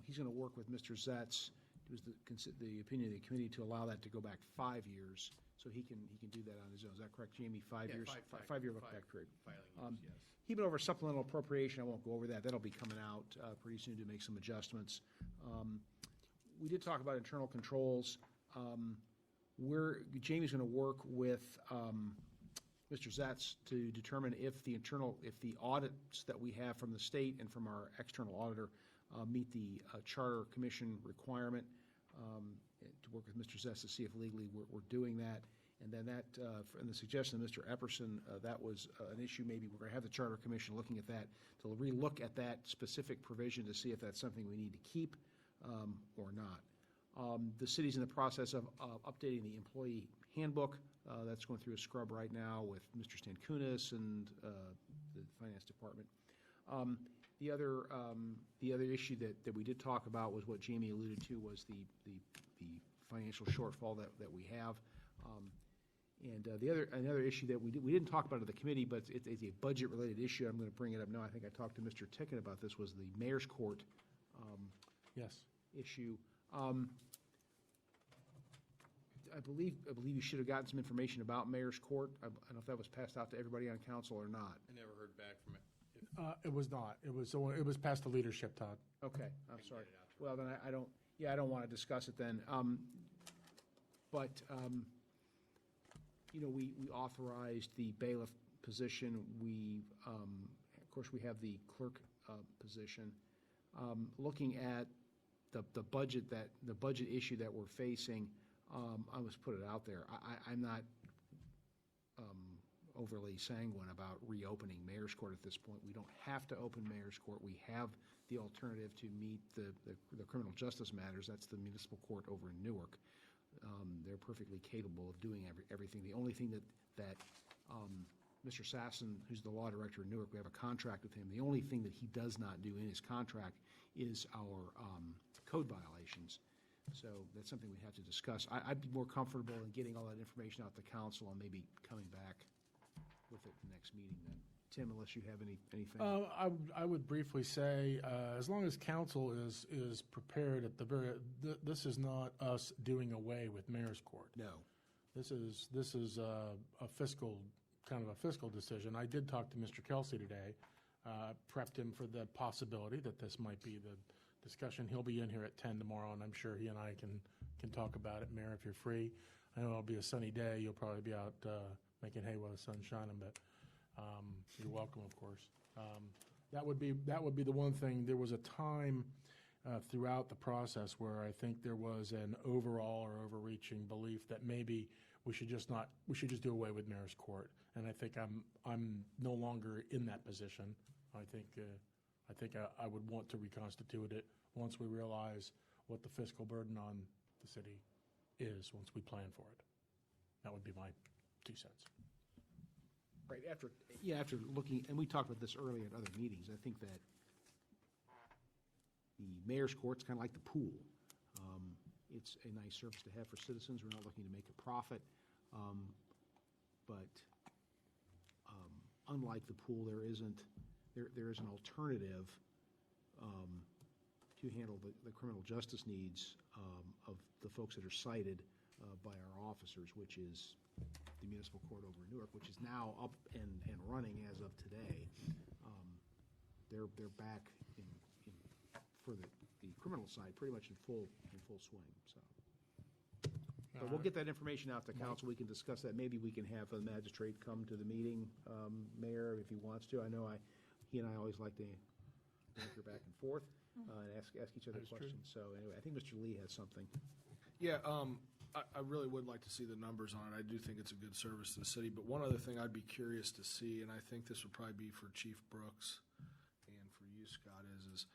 He's going to work with Mr. Zetz. It was the opinion of the committee to allow that to go back 5 years, so he can do that on his own. Is that correct, Jamie? 5 years? Five-year look-back period. Filing years, yes. He went over supplemental appropriation. I won't go over that. That'll be coming out pretty soon to make some adjustments. We did talk about internal controls. Jamie's going to work with Mr. Zetz to determine if the audits that we have from the state and from our external auditor meet the Charter Commission requirement, to work with Mr. Zetz to see if legally we're doing that. And then and the suggestion of Mr. Epperson, that was an issue. Maybe we're going to have the Charter Commission looking at that, to relook at that specific provision to see if that's something we need to keep or not. The city's in the process of updating the employee handbook. That's going through a scrub right now with Mr. Stankunas and the finance department. The other issue that we did talk about was what Jamie alluded to, was the financial shortfall that we have. And another issue that we didn't talk about at the committee, but it's a budget-related issue. I'm going to bring it up now. I think I talked to Mr. Tickett about this, was the mayor's court Yes. issue. I believe you should have gotten some information about mayor's court. I don't know if that was passed out to everybody on council or not. I never heard back from it. It was not. It was passed to leadership, Todd. Okay, I'm sorry. Well, then I don't want to discuss it then. But we authorized the bailiff position. Of course, we have the clerk position. Looking at the budget issue that we're facing, I must put it out there. I'm not overly sanguine about reopening mayor's court at this point. We don't have to open mayor's court. We have the alternative to meet the criminal justice matters. That's the municipal court over in Newark. They're perfectly capable of doing everything. The only thing that Mr. Sasson, who's the law director in Newark, we have a contract with him. The only thing that he does not do in his contract is our code violations. So that's something we have to discuss. I'd be more comfortable in getting all that information out to council and maybe coming back with it the next meeting then. Tim, unless you have anything. I would briefly say, as long as council is prepared at the this is not us doing away with mayor's court. No. This is a fiscal decision. I did talk to Mr. Kelsey today prepped him for the possibility that this might be the discussion. He'll be in here at 10 tomorrow, and I'm sure he and I can talk about it. Mayor, if you're free, I know it'll be a sunny day. You'll probably be out making hay while the sun's shining, but you're welcome, of course. That would be the one thing. There was a time throughout the process where I think there was an overall or overreaching belief that maybe we should just do away with mayor's court. And I think I'm no longer in that position. I think I would want to reconstitute it once we realize what the fiscal burden on the city is, once we plan for it. That would be my 2 cents. Right, after looking, and we talked about this earlier at other meetings, I think that the mayor's court's kind of like the pool. It's a nice service to have for citizens. We're not looking to make a profit. But unlike the pool, there is an alternative to handle the criminal justice needs of the folks that are cited by our officers, which is the municipal court over in Newark, which is now up and running as of today. They're back for the criminal side pretty much in full swing. So, but we'll get that information out to council. We can discuss that. Maybe we can have a magistrate come to the meeting, Mayor, if he wants to. I know he and I always like to banter back and forth and ask each other questions. So anyway, I think Mr. Lee has something. Yeah, I really would like to see the numbers on it. I do think it's a good service to the city. But one other thing I'd be curious to see, and I think this would probably be for Chief Brooks and for you, Scott, is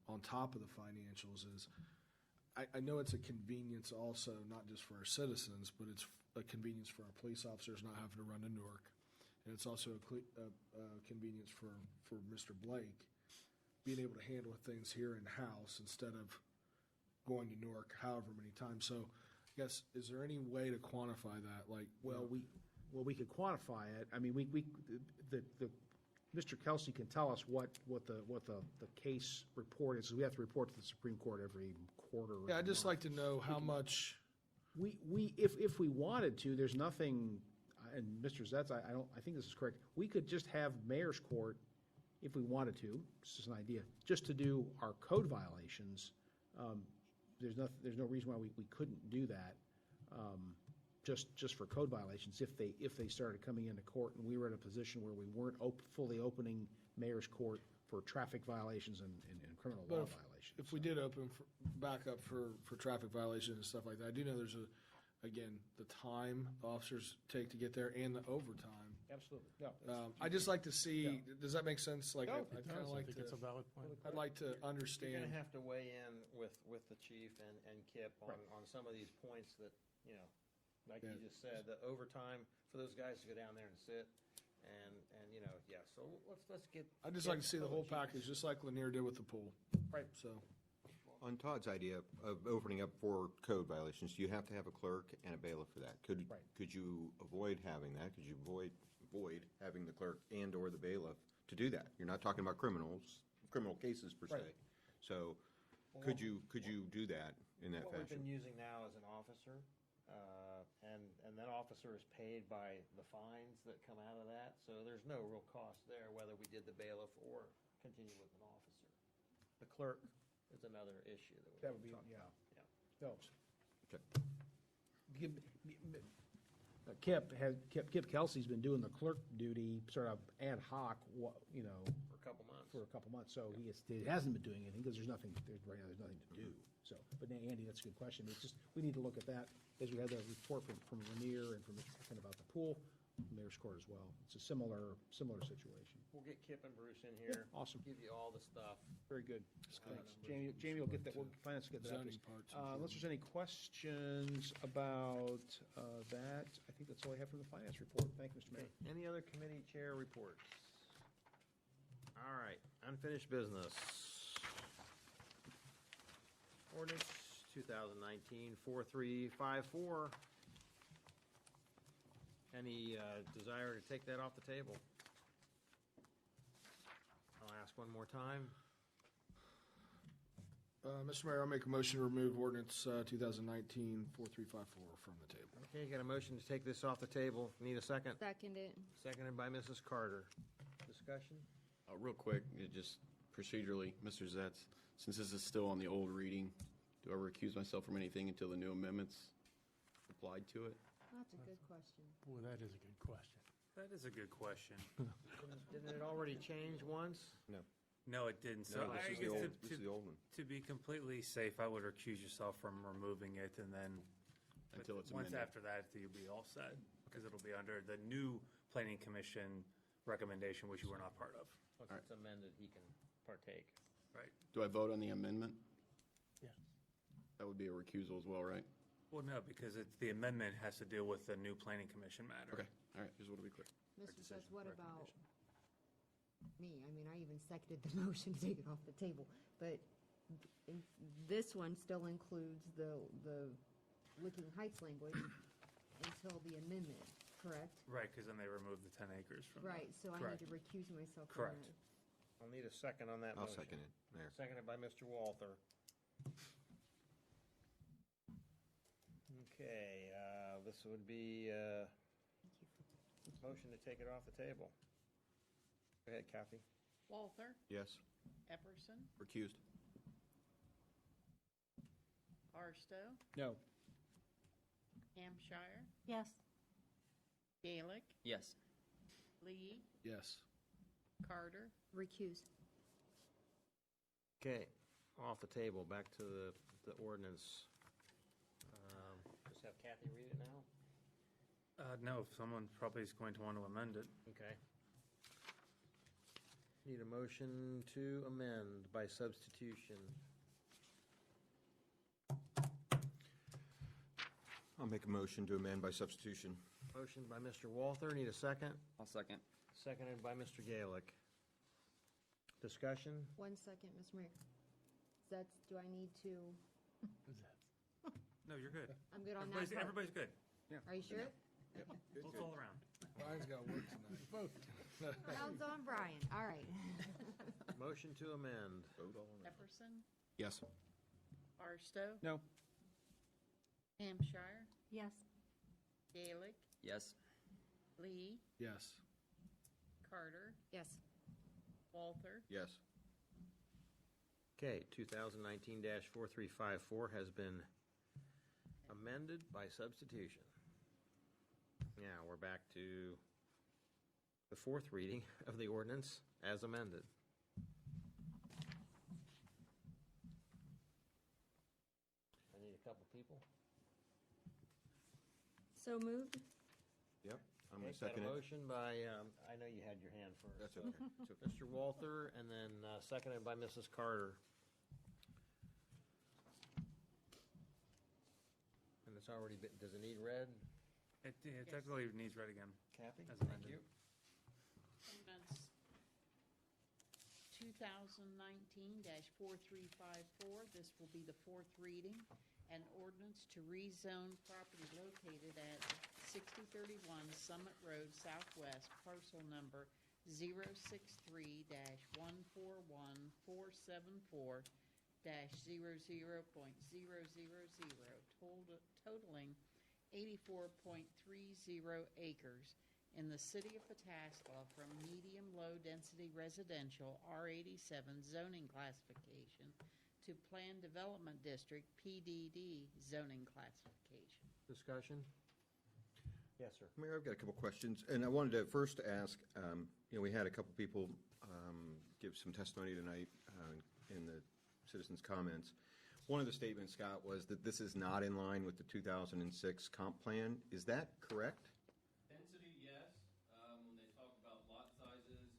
on top of the financials is, I know it's a convenience also, not just for our citizens, but it's a convenience for our police officers not having to run to Newark. And it's also a convenience for Mr. Blake being able to handle things here in-house instead of going to Newark however many times. So I guess, is there any way to quantify that? Like, we could quantify it. I mean, Mr. Kelsey can tell us what the case report is. We have to report to the Supreme Court every quarter. Yeah, I'd just like to know how much. If we wanted to, there's nothing, and Mr. Zetz, I think this is correct. We could just have mayor's court if we wanted to. It's just an idea, just to do our code violations. There's no reason why we couldn't do that. Just for code violations, if they started coming into court and we were in a position where we weren't fully opening mayor's court for traffic violations and criminal law violations. If we did open back up for traffic violations and stuff like that, I do know there's again, the time the officers take to get there and the overtime. Absolutely. No. I just like to see, does that make sense? Like, No, I'd kind of like to. It's a valid point. I'd like to understand. You're gonna have to weigh in with the chief and Kip on some of these points that, like you just said, the overtime for those guys to go down there and sit and so let's get. I'd just like to see the whole package, just like Lanier did with the pool. Right. So. On Todd's idea of opening up for code violations, you have to have a clerk and a bailiff for that. Could you avoid having that? Could you avoid having the clerk and/or the bailiff to do that? You're not talking about criminal cases per se. So, could you do that in that What fashion? we've been using now is an officer, and that officer is paid by the fines that come out of that. So there's no real cost there, whether we did the bailiff or continue with an officer. The clerk is another issue that would be, talking about. Helps. Okay. Kip Kelsey's been doing the clerk duty sort of ad hoc, For a couple months. So he hasn't been doing anything because right now there's nothing to do. So, but Andy, that's a good question. It's just, we need to look at that as we had the report from Lanier and from Mr. Kent about the pool, mayor's court as well. It's a similar situation. We'll get Kip and Bruce in here. Yeah, awesome. Give you all the stuff. Very good. Thanks. Jamie will get that, finance will get that. Zoning parts. Unless there's any questions about that, I think that's all I have from the finance report. Thank you, Mr. Mayor. Any other committee chair reports? All right, unfinished business. Ordinance 2019-4354. Any desire to take that off the table? I'll ask one more time. Mr. Mayor, I'll make a motion to remove ordinance 2019-4354 from the table. Okay, got a motion to take this off the table. Need a second? Second it. Seconded by Mrs. Carter. Discussion? Real quick, it just procedurally, Mr. Zetz, since this is still on the old reading, do I recuse myself from anything until the new amendments applied to it? That's a good question. Boy, that is a good question. That is a good question. Didn't it already change once? No. No, it didn't. So No, this I is the guess old- this is the old one. To be completely safe, I would recuse yourself from removing it, and then Until it's once amended. after that, you'll be all set, because it'll be under the new planning commission recommendation, which you were not part of. Once it's amended, he can partake. Right. Do I vote on the amendment? Yes. That would be a recusal as well, right? Well, no, because the amendment has to deal with the new planning commission matter. Okay, all right, just want to be clear. Mr. Sess, what about me? I mean, I even seconded the motion to take it off the table, but this one still includes the Licking Heights language until the amendment, correct? Right, because then they removed the 10 acres from. Right, so I Correct. need to recuse myself from Correct. that. I'll need a second on that I'll motion. second it, Mayor. Seconded by Mr. Walther. Okay, this would be motion to take it off the table. Go ahead, Kathy. Walther, Yes. Epperson, Recused. Barstow, No. Hampshire, Yes. Gaelic, Yes. Lee, Yes. Carter, Recuse. Okay, off the table, back to the ordinance. Just have Kathy read it now? No, someone probably is going to want to amend it. Okay. Need a motion to amend by substitution. I'll make a motion to amend by substitution. Motion by Mr. Walther, need a second? I'll second. Seconded by Mr. Gaelic. Discussion? 1 second, Ms. Mayor. That's, do I need to, No, you're good. I'm good on that part. Everybody's good. Are you sure? Votes all around. Brian's got work tonight. Vote. Sounds on Brian, all right. Motion to amend. Epperson, Yes. Barstow, No. Hampshire, Yes. Gaelic, Yes. Lee, Yes. Carter, Yes. Walther, Yes. Okay, 2019-4354 has been amended by substitution. Now, we're back to the fourth reading of the ordinance as amended. I need a couple people. So moved? Yep, I'm going Okay, to second got a it. motion by, I know you had your hand first. That's so okay. It's okay. Mr. Walther, and then seconded by Mrs. Carter. And it's already been, does it need read? It technically needs read again. Kathy? As Thank amended. you. Ordinance 2019-4354. This will be the fourth reading. An ordinance to rezone property located at 6031 Summit Road Southwest, parcel number 063-141-474-00.000, totaling 84.30 acres in the city of Pataskala from medium-low density residential R87 zoning classification to Planned Development District PDD zoning classification. Discussion? Yes, sir. Mayor, I've got a couple questions, and I wanted to first ask, we had a couple people give some testimony tonight in the citizens' comments. One of the statements, Scott, was that this is not in line with the 2006 comp plan. Is that correct? Density, yes. When they talk about lot sizes,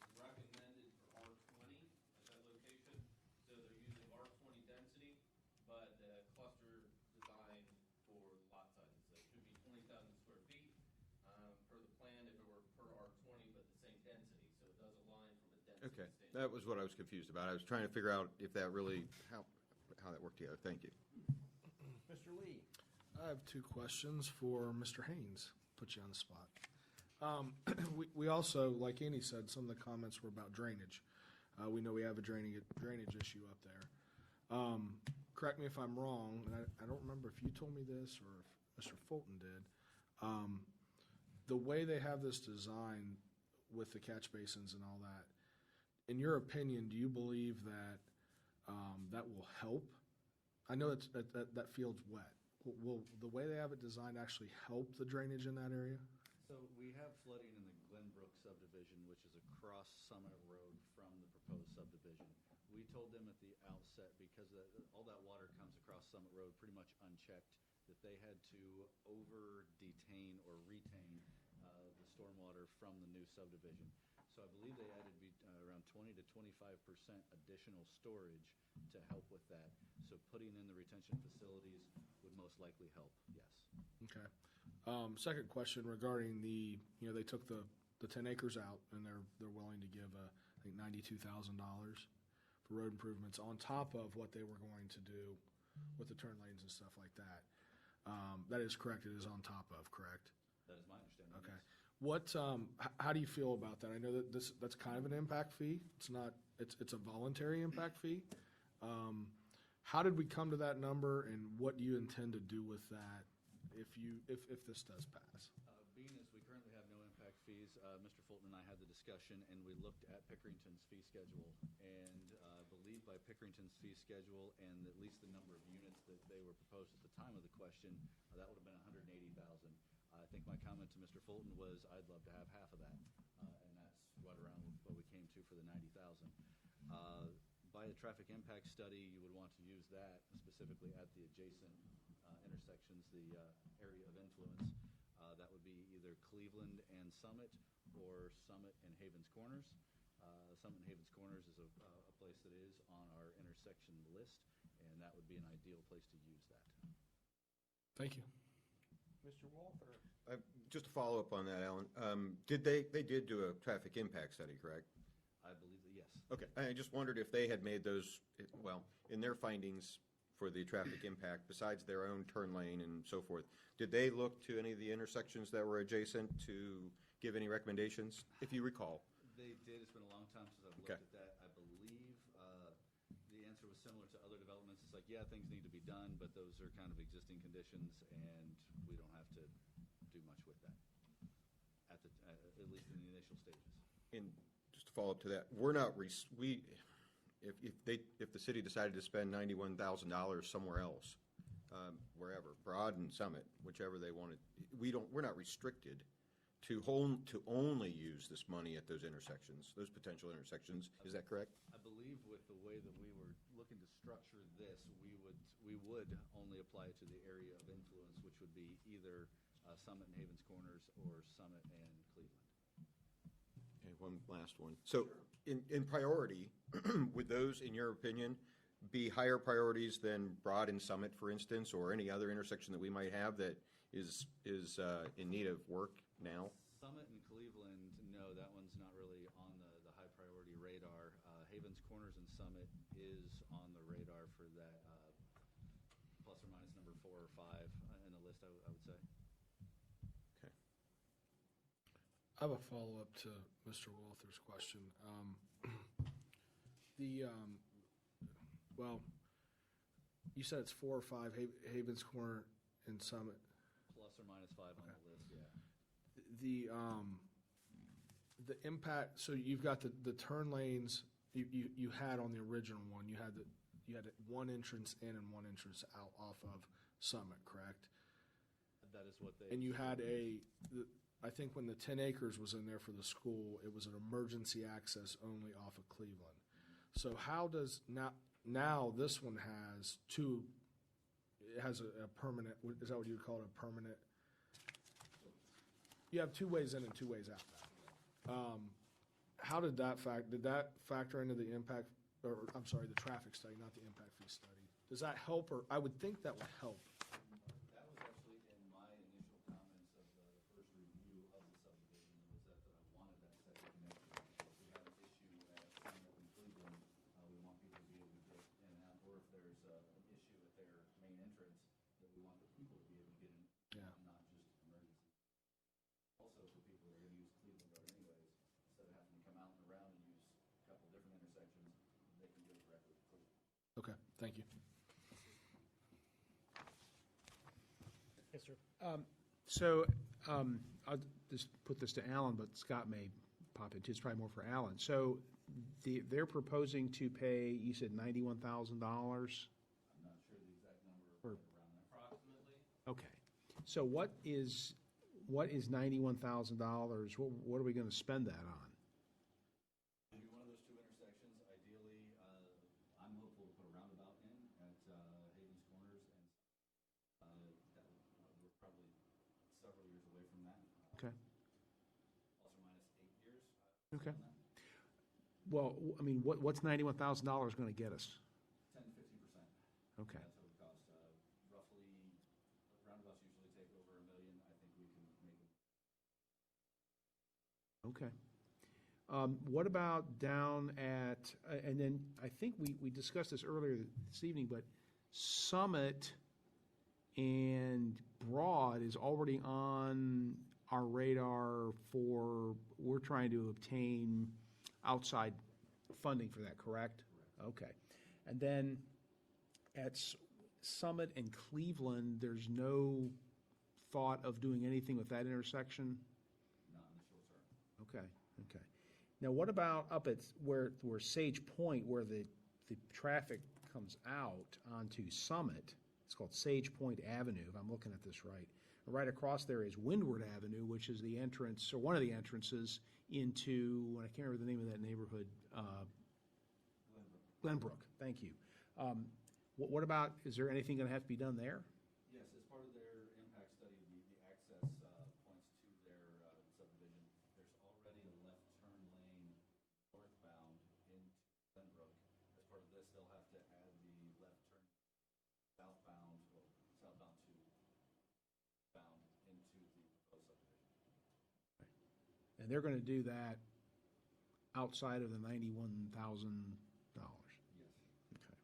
it's recommended for R20 at that location. So they're using R20 density, but the cluster design for lot sizes. So it should be 20,000 square feet per the plan if it were per R20, but the same density. So it does align from a density Okay, standpoint. that was what I was confused about. I was trying to figure out if that really, how that worked together. Thank you. Mr. Lee? I have two questions for Mr. Haynes. Put you on the spot. We also, like Andy said, some of the comments were about drainage. We know we have a drainage issue up there. Correct me if I'm wrong, and I don't remember if you told me this or if Mr. Fulton did. The way they have this designed with the catch basins and all that, in your opinion, do you believe that that will help? I know that field's wet. Will the way they have it designed actually help the drainage in that area? So we have flooding in the Glenbrook subdivision, which is across Summit Road from the proposed subdivision. We told them at the outset, because all that water comes across Summit Road pretty much unchecked, that they had to over-detain or retain the stormwater from the new subdivision. So I believe they added around 20 to 25% additional storage to help with that. So putting in the retention facilities would most likely help, yes. Okay. Second question regarding they took the 10 acres out, and they're willing to give, I think, $92,000 for road improvements on top of what they were going to do with the turn lanes and stuff like that. That is correct. It is on top of, correct? That is my understanding. Okay. yes. What, how do you feel about that? I know that that's kind of an impact fee. It's not, it's a voluntary impact fee. How did we come to that number, and what do you intend to do with that if this does pass? Being as we currently have no impact fees, Mr. Fulton and I had the discussion, and we looked at Pickerington's fee schedule. And I believe by Pickerington's fee schedule and at least the number of units that they were proposed at the time of the question, that would have been $180,000. I think my comment to Mr. Fulton was, I'd love to have half of that, and that's right around what we came to for the $90,000. By a traffic impact study, you would want to use that specifically at the adjacent intersections, the area of influence. That would be either Cleveland and Summit or Summit and Havens Corners. Summit and Havens Corners is a place that is on our intersection list, and that would be an ideal place to use that. Thank you. Mr. Walther? Just to follow up on that, Alan, they did do a traffic impact study, correct? I believe that, yes. Okay, I just wondered if they had made those, well, in their findings for the traffic impact, besides their own turn lane and so forth, did they look to any of the intersections that were adjacent to give any recommendations, if you recall? They did. It's been a long time since I've looked at that. I believe the answer was similar to other developments. It's like, yeah, things need to be done, but those are kind of existing conditions, and we don't have to do much with that, at least in the initial stages. And just to follow up to that, we're not, if the city decided to spend $91,000 somewhere else, wherever, Broad and Summit, whichever they wanted, we're not restricted to only use this money at those intersections, those potential intersections. Is that correct? I believe with the way that we were looking to structure this, we would only apply it to the area of influence, which would be either Summit and Havens Corners or Summit and Cleveland. Okay, one last one. So in priority, would those, in your opinion, be higher priorities than Broad and Summit, for instance, or any other intersection that we might have that is in need of work now? Summit and Cleveland, no, that one's not really on the high priority radar. Havens Corners and Summit is on the radar for that plus or minus number 4 or 5 in the list, I would say. Okay. I have a follow-up to Mr. Walther's question. Well, you said it's 4 or 5, Havens Corner and Summit. Plus or minus 5 on the list, yeah. The impact, so you've got the turn lanes you had on the original one. You had one entrance in and one entrance out off of Summit, correct? That is what they. And you had I think when the 10 acres was in there for the school, it was an emergency access only off of Cleveland. So how does now this one has two? It has a permanent. Is that what you would call it? A permanent. You have 2 ways in and 2 ways out now. How did that factor into the impact, or I'm sorry, the traffic study, not the impact fee study? Does that help, or I would think that would help? That was actually in my initial comments of the first review of the subdivision, was that I wanted that second connection. If we have an issue at Summit and Cleveland, we want people to be able to get in and out, or if there's an issue at their main entrance, that we want the people to be able to get in, Yeah. not just emergency. Also, for people that are going to use Cleveland Road anyways, instead of having to come out and around and use a couple different intersections, they can go directly to Cleveland. Okay, thank you. Yes, sir. So I'll just put this to Alan, but Scott may pop in too. It's probably more for Alan. So they're proposing to pay, you said $91,000? I'm not sure the exact number, but around there. Approximately. Okay. So what is $91,000? What are we going to spend that on? Maybe one of those two intersections, ideally, I'm hopeful to put a roundabout in at Havens Corners, and we're probably several years away from that. Okay. Plus or minus 8 years. Okay. Well, I mean, what's $91,000 going to get us? 10 to 15%. Okay. That's what it costs. Roughly, roundabouts usually take over $1 million. I think we can make it. Okay. What about down at, and then I think we discussed this earlier this evening, but Summit and Broad is already on our radar we're trying to obtain outside funding for that, correct? Okay. And then at Summit and Cleveland, there's no thought of doing anything with that intersection? Not in the short term. Okay, okay. Now, what about up at where Sage Point, where the traffic comes out onto Summit? It's called Sage Point Avenue, if I'm looking at this right. Right across there is Windward Avenue, which is the entrance, or one of the entrances into, I can't remember the name of that neighborhood. Glenbrook, thank you. What about, is there anything going to have to be done there? Yes, as part of their impact study, the access points to their subdivision, there's already a left turn lane northbound into Glenbrook. As part of this, they'll have to add the left turn southbound into the proposed subdivision. And they're going to do that outside of the $91,000? Yes. Okay.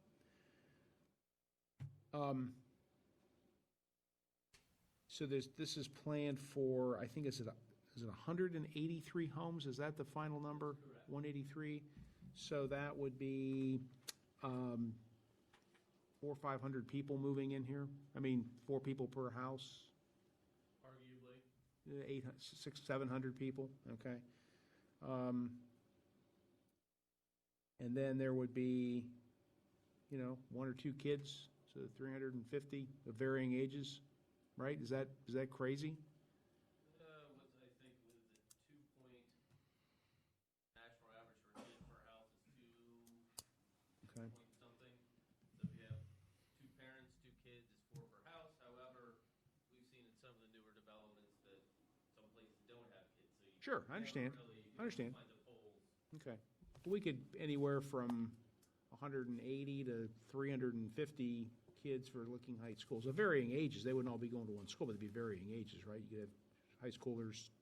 So this is planned for, I think, is it 183 homes? Is that the final number? Correct. 183? So that would be 400 or 500 people moving in here? I mean, 4 people per house? Arguably. 800, 600, 700 people, okay. And then there would be, 1 or 2 kids, so 350 of varying ages, right? Is that crazy? What's I think was the 2-point national average for kids per house is 2 Okay. point something. So if you have 2 parents, 2 kids, it's 4 per house. However, we've seen in some of the newer developments that some places don't have kids. So you Sure, I never understand. really, I understand. find the polls. Okay. We could anywhere from 180 to 350 kids for Licking Heights schools, of varying ages. They wouldn't all be going to one school, but they'd be varying ages, right? You could have high schoolers,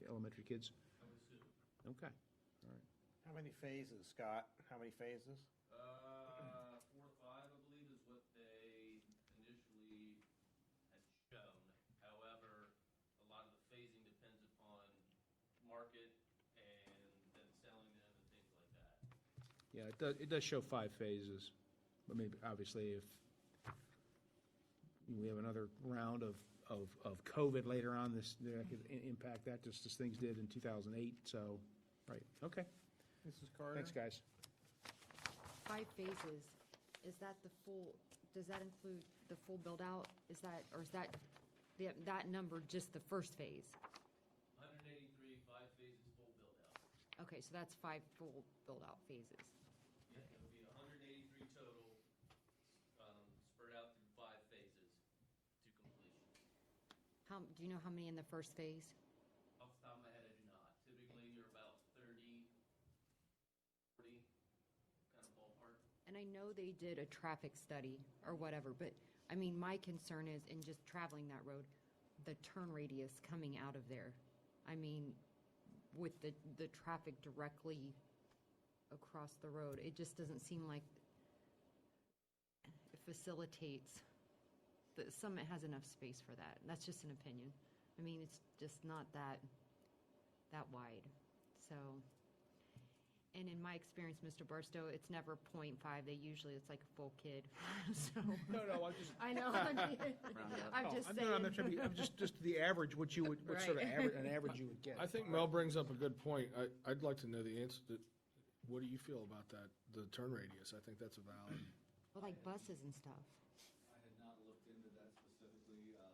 elementary kids. I would assume. Okay, all right. How many phases, Scott? How many phases? 4 or 5, I believe, is what they initially had shown. However, a lot of the phasing depends upon market and then selling them and things like that. Yeah, it does show 5 phases. I mean, obviously, if we have another round of COVID later on, that could impact that just as things did in 2008, so, right, okay. Mrs. Carter? Thanks, guys. 5 phases, is that does that include the full build-out? Is that that number just the first phase? 183, 5 phases, full build-out. Okay, so that's 5 full build-out phases. Yeah, it would be 183 total, spread out through 5 phases to completion. Do you know how many in the first phase? Off the top of my head, I do not. Typically, you're about 30, 40, kind of ballpark. And I know they did a traffic study or whatever, but, I mean, my concern is, in just traveling that road, the turn radius coming out of there. I mean, with the traffic directly across the road, it just doesn't seem like it facilitates, the Summit has enough space for that. That's just an opinion. I mean, it's just not that wide, so. And in my experience, Mr. Barstow, it's never 0.5. It's like a full kid, so. No, I'm just. I know. I'm just saying. I'm not trying to be, I'm just the average, what sort of Right. average, an average you would get. I think Mel brings up a good point. I'd like to know the answer. what do you feel about that, the turn radius? I think that's a valid. Well, like buses and stuff. I had not looked into that specifically. I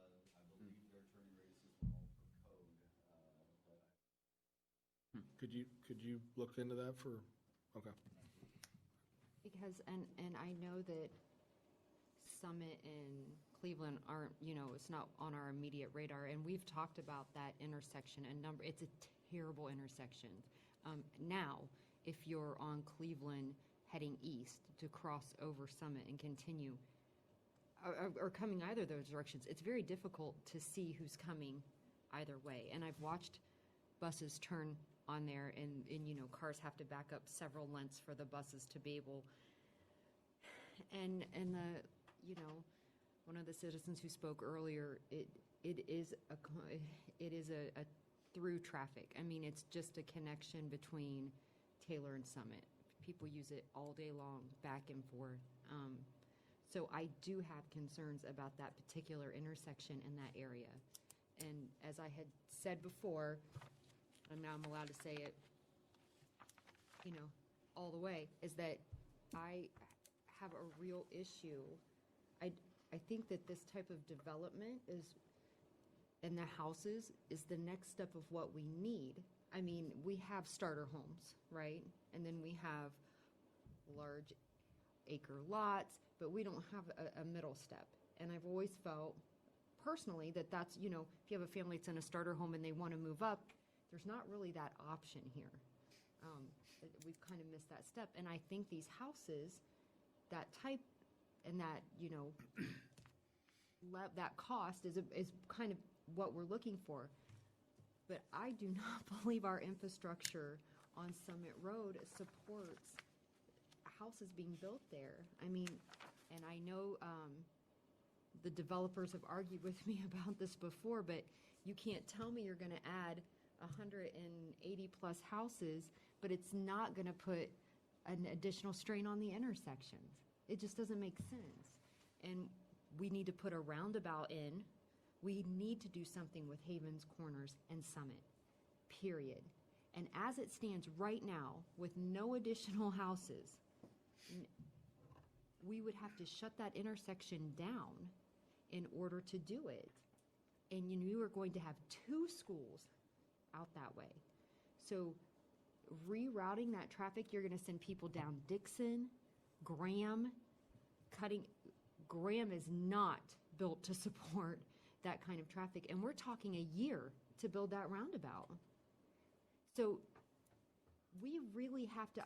believe their turning radiuses were all per code, but Could you look into that for, okay. Because, and I know that Summit and Cleveland aren't, it's not on our immediate radar, and we've talked about that intersection it's a terrible intersection. Now, if you're on Cleveland heading east to cross over Summit and continue, or coming either of those directions, it's very difficult to see who's coming either way. And I've watched buses turn on there, and cars have to back up several lengths for the buses to be able. And one of the citizens who spoke earlier, it is a through traffic. I mean, it's just a connection between Taylor and Summit. People use it all day long, back and forth. So I do have concerns about that particular intersection in that area. And as I had said before, and now I'm allowed to say it, all the way, is that I have a real issue. I think that this type of development in the houses is the next step of what we need. I mean, we have starter homes, right? And then we have large acre lots, but we don't have a middle step. And I've always felt personally that's, if you have a family that's in a starter home and they want to move up, there's not really that option here. We've kind of missed that step. And I think these houses, that type and that, that cost is kind of what we're looking for. But I do not believe our infrastructure on Summit Road supports houses being built there. I mean, and I know the developers have argued with me about this before, but you can't tell me you're going to add 180 plus houses, but it's not going to put an additional strain on the intersections. It just doesn't make sense. And we need to put a roundabout in. We need to do something with Havens Corners and Summit, period. And as it stands right now, with no additional houses, we would have to shut that intersection down in order to do it. And you are going to have 2 schools out that way. So rerouting that traffic, you're going to send people down Dixon, Graham. Graham is not built to support that kind of traffic, and we're talking a year to build that roundabout. So we really have to,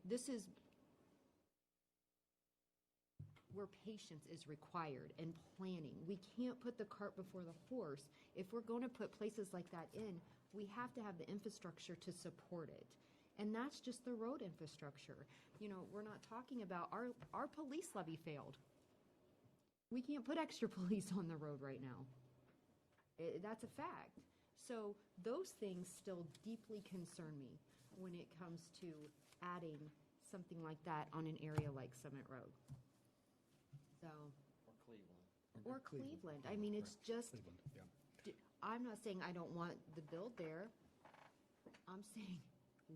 this is where patience is required and planning. We can't put the cart before the horse. If we're going to put places like that in, we have to have the infrastructure to support it. And that's just the road infrastructure. We're not talking about our police levy failed. We can't put extra police on the road right now. That's a fact. So those things still deeply concern me when it comes to adding something like that on an area like Summit Road. So. Or Cleveland. I mean, it's just. Cleveland, yeah. I'm not saying I don't want the build there. I'm saying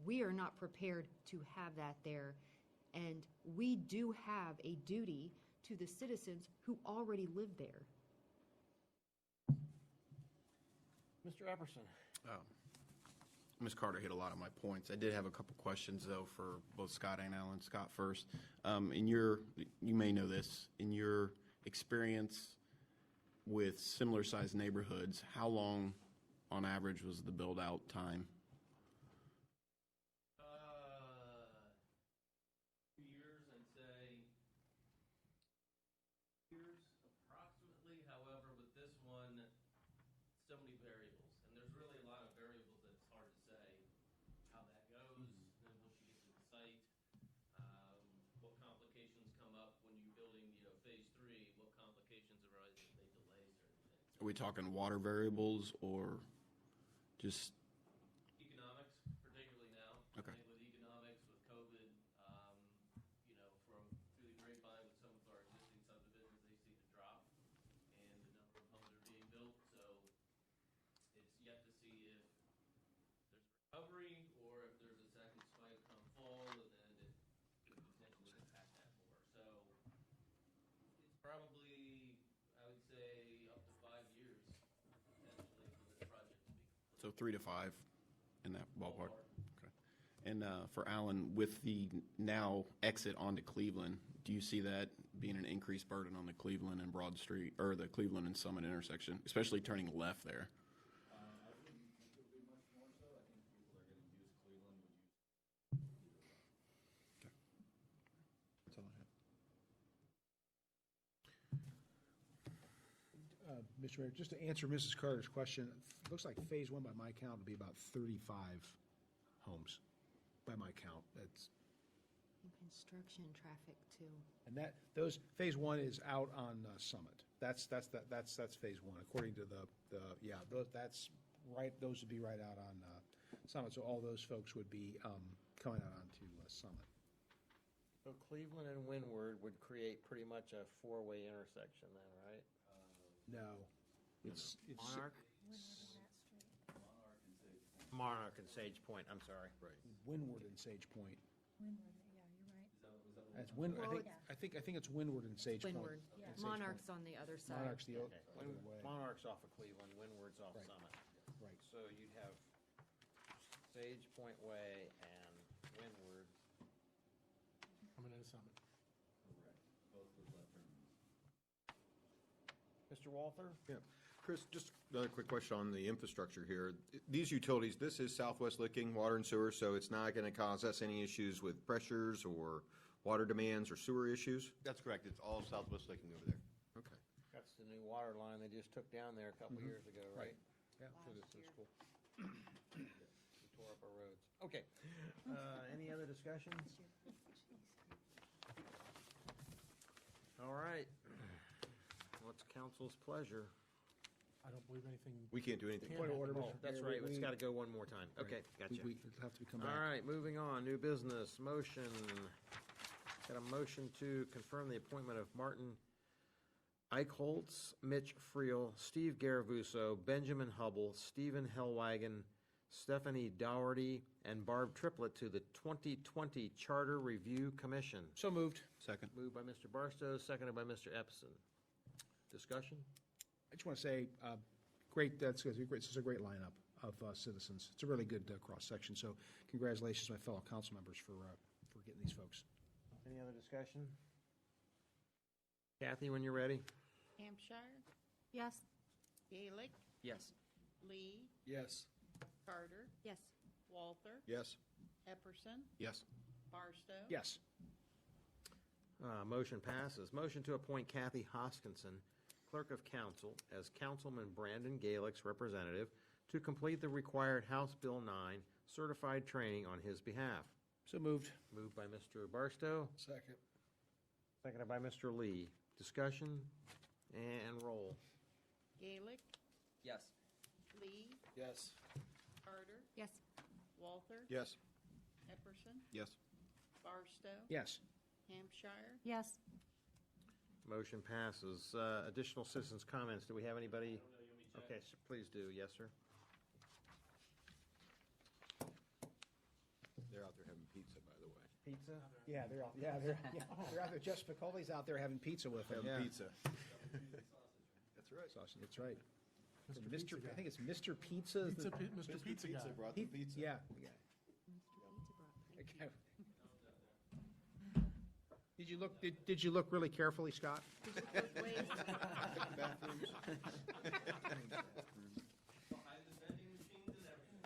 we are not prepared to have that there. And we do have a duty to the citizens who already live there. Mr. Epperson. Ms. Carter hit a lot of my points. I did have a couple questions, though, for both Scott and Alan. Scott first. You may know this, in your experience with similar-sized neighborhoods, how long, on average, was the build-out time? 2 years, I'd say. Years, approximately. However, with this one, so many variables. And there's really a lot of variables that it's hard to say how that goes. Then once you get to the site, what complications come up when you're building, phase 3, what complications arise if they delay certain things. Are we talking water variables or just? Economics, particularly now. Okay. I think with economics, with COVID, from through the grapevine with some of our existing subdivisions, they seem to drop, and the number of homes are being built. So it's yet to see if there's recovery or if there's a second spike come fall, and So 3 to 5 in that ballpark. Okay. And for Alan, with the now exit onto Cleveland, do you see that being an increased burden on the Cleveland and Broad Street, or the Cleveland and Summit intersection, especially turning left there? I wouldn't think it would be much more so. I think people are going to use Cleveland would use either way. That's all I have. Mr. Mayor, just to answer Mrs. Carter's question, it looks like Phase 1 by my count would be about 35 homes, by my count. That's, And construction traffic too. and Phase 1 is out on Summit. That's Phase 1, according to that's right, those would be right out on Summit. So all those folks would be coming out onto Summit. So Cleveland and Windward would create pretty much a four-way intersection then, right? No. It's Monarch? Monarch and Sage Point, I'm sorry. Right. Windward and Sage Point. Windward, yeah, you're right. That's Windward, I think it's Windward and Sage Point. Windward. And Sage Point. Monarch's on the other side. Monarch's the Okay. other way. Monarch's off of Cleveland, Windward's off Right. Summit. Right. So you'd have Sage Point Way and Windward. Coming into Summit. Correct. Both with left turn. Mr. Walther? Yeah. Chris, just another quick question on the infrastructure here. These utilities, this is Southwest Licking Water and Sewer, so it's not going to cause us any issues with pressures or water demands or sewer issues? That's correct. It's all Southwest Licking over there. Okay. That's the new water line they just took down there a couple Mhm. years ago, right? Yeah, so this is cool. We tore up our roads. Okay. Any other discussions? All right. What's council's pleasure? I don't believe anything. We can't do anything. Point of order, Oh, Mr. that's Mayor, right. we- It's got to go one more time. Okay, gotcha. It'll have to come All back. right, moving on. New business, motion. Got a motion to confirm the appointment of Martin Eichholz, Mitch Friel, Steve Garavuso, Benjamin Hubble, Stephen Hellwagon, Stephanie Dougherty, and Barb Triplett to the 2020 Charter Review Commission. So moved. Second. Moved by Mr. Barstow, seconded by Mr. Epson. Discussion? I just want to say, this is a great lineup of citizens. It's a really good cross-section, so congratulations to my fellow council members for getting these folks. Any other discussion? Kathy, when you're ready? Hampshire, Yes. Gaelic, Yes. Lee, Yes. Carter, Yes. Walther, Yes. Epperson, Yes. Barstow. Yes. Motion passes. Motion to appoint Kathy Hoskinson, Clerk of Council, as Councilman Brandon Gaelick's representative to complete the required House Bill 9 certified training on his behalf. So moved. Moved by Mr. Barstow, Second. seconded by Mr. Lee. Discussion and roll. Gaelic, Yes. Lee, Yes. Carter, Yes. Walther, Yes. Epperson, Yes. Barstow, Yes. Hampshire, Yes. Motion passes. Additional citizens' comments. Do we have anybody? Okay, please do. Yes, sir. They're out there having pizza, by the way. Pizza? Yeah, they're out there. Jeff Spicoli's out there having pizza with them. Having Yeah. pizza. That's right. Sausage, that's right. Mr. Pizza I Guy. think it's Mr. Pizza. is the- Mr. Pizza Guy. brought the pizza. Yeah. Mr. Pizza brought Okay. Did you look really carefully, Scott? Bathrooms. Behind the vending machines and everything.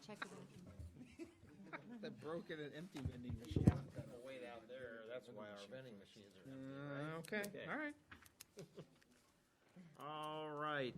Check it out. The broken and empty vending machine. Wait out there. That's why our vending machines are empty, right? Okay, all right. All right.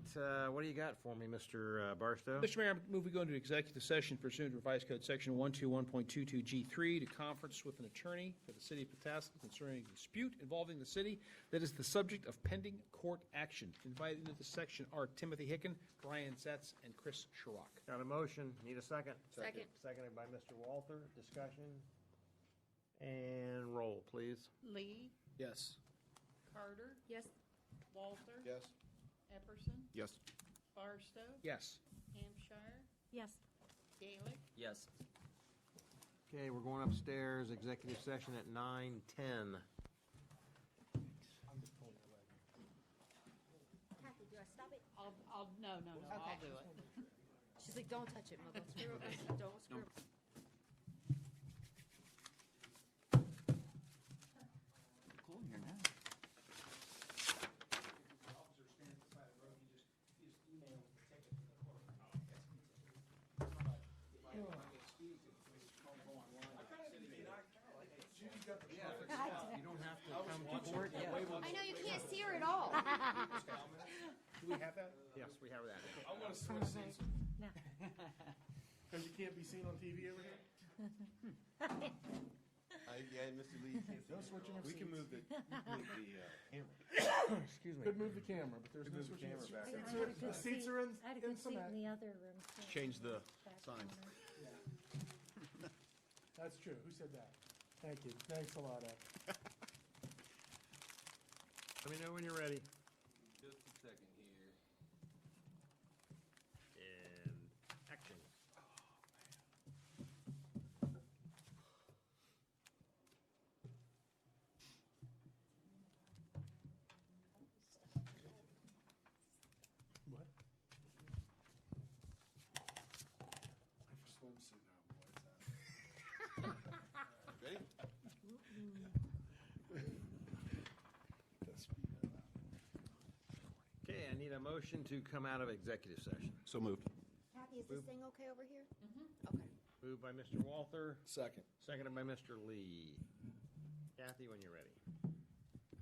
What do you got for me, Mr. Barstow? Mr. Mayor, I move we go into executive session pursuant to Revised Code Section 121.22G3 to conference with an attorney for the city of Pataskla concerning a dispute involving the city that is the subject of pending court action. Invited into the section are Timothy Hicken, Brian Zetz, and Chris Sherrock. Got a motion. Need a second? Second. Seconded by Mr. Walther. Discussion and roll, please. Lee, Yes. Carter, Yes. Walther, Yes. Epperson, Yes. Barstow, Yes. Hampshire, Yes. Gaelic, Yes. Okay, we're going upstairs. Executive session at 9:10. Kathy, do I stop it? no, I'll do it. Seriously, don't touch it, Mother. Don't screw it. Cool here now. You don't have to come to court. I know, you can't see her at all. Do we have that? Yes, we have that. I want to switch seats. No. Because you can't be seen on TV over here? Yeah, Mr. Lee. No switching of We can seats. move the camera. Excuse me. Could move the camera, but there's no Move the switching. camera back. The seats are in, I had a in good seat cement. in the other room. too. Change the Back sign. corner. That's true. Who said that? Thank you. Thanks a lot, Ed. Let me know when you're ready. Just a second here. And action. What? Swimsuit now, boy. Ready? Okay, I need a motion to come out of executive session. So moved. Kathy, is this thing okay over here? Moved by Mr. Walther, Second. seconded by Mr. Lee. Kathy, when you're ready.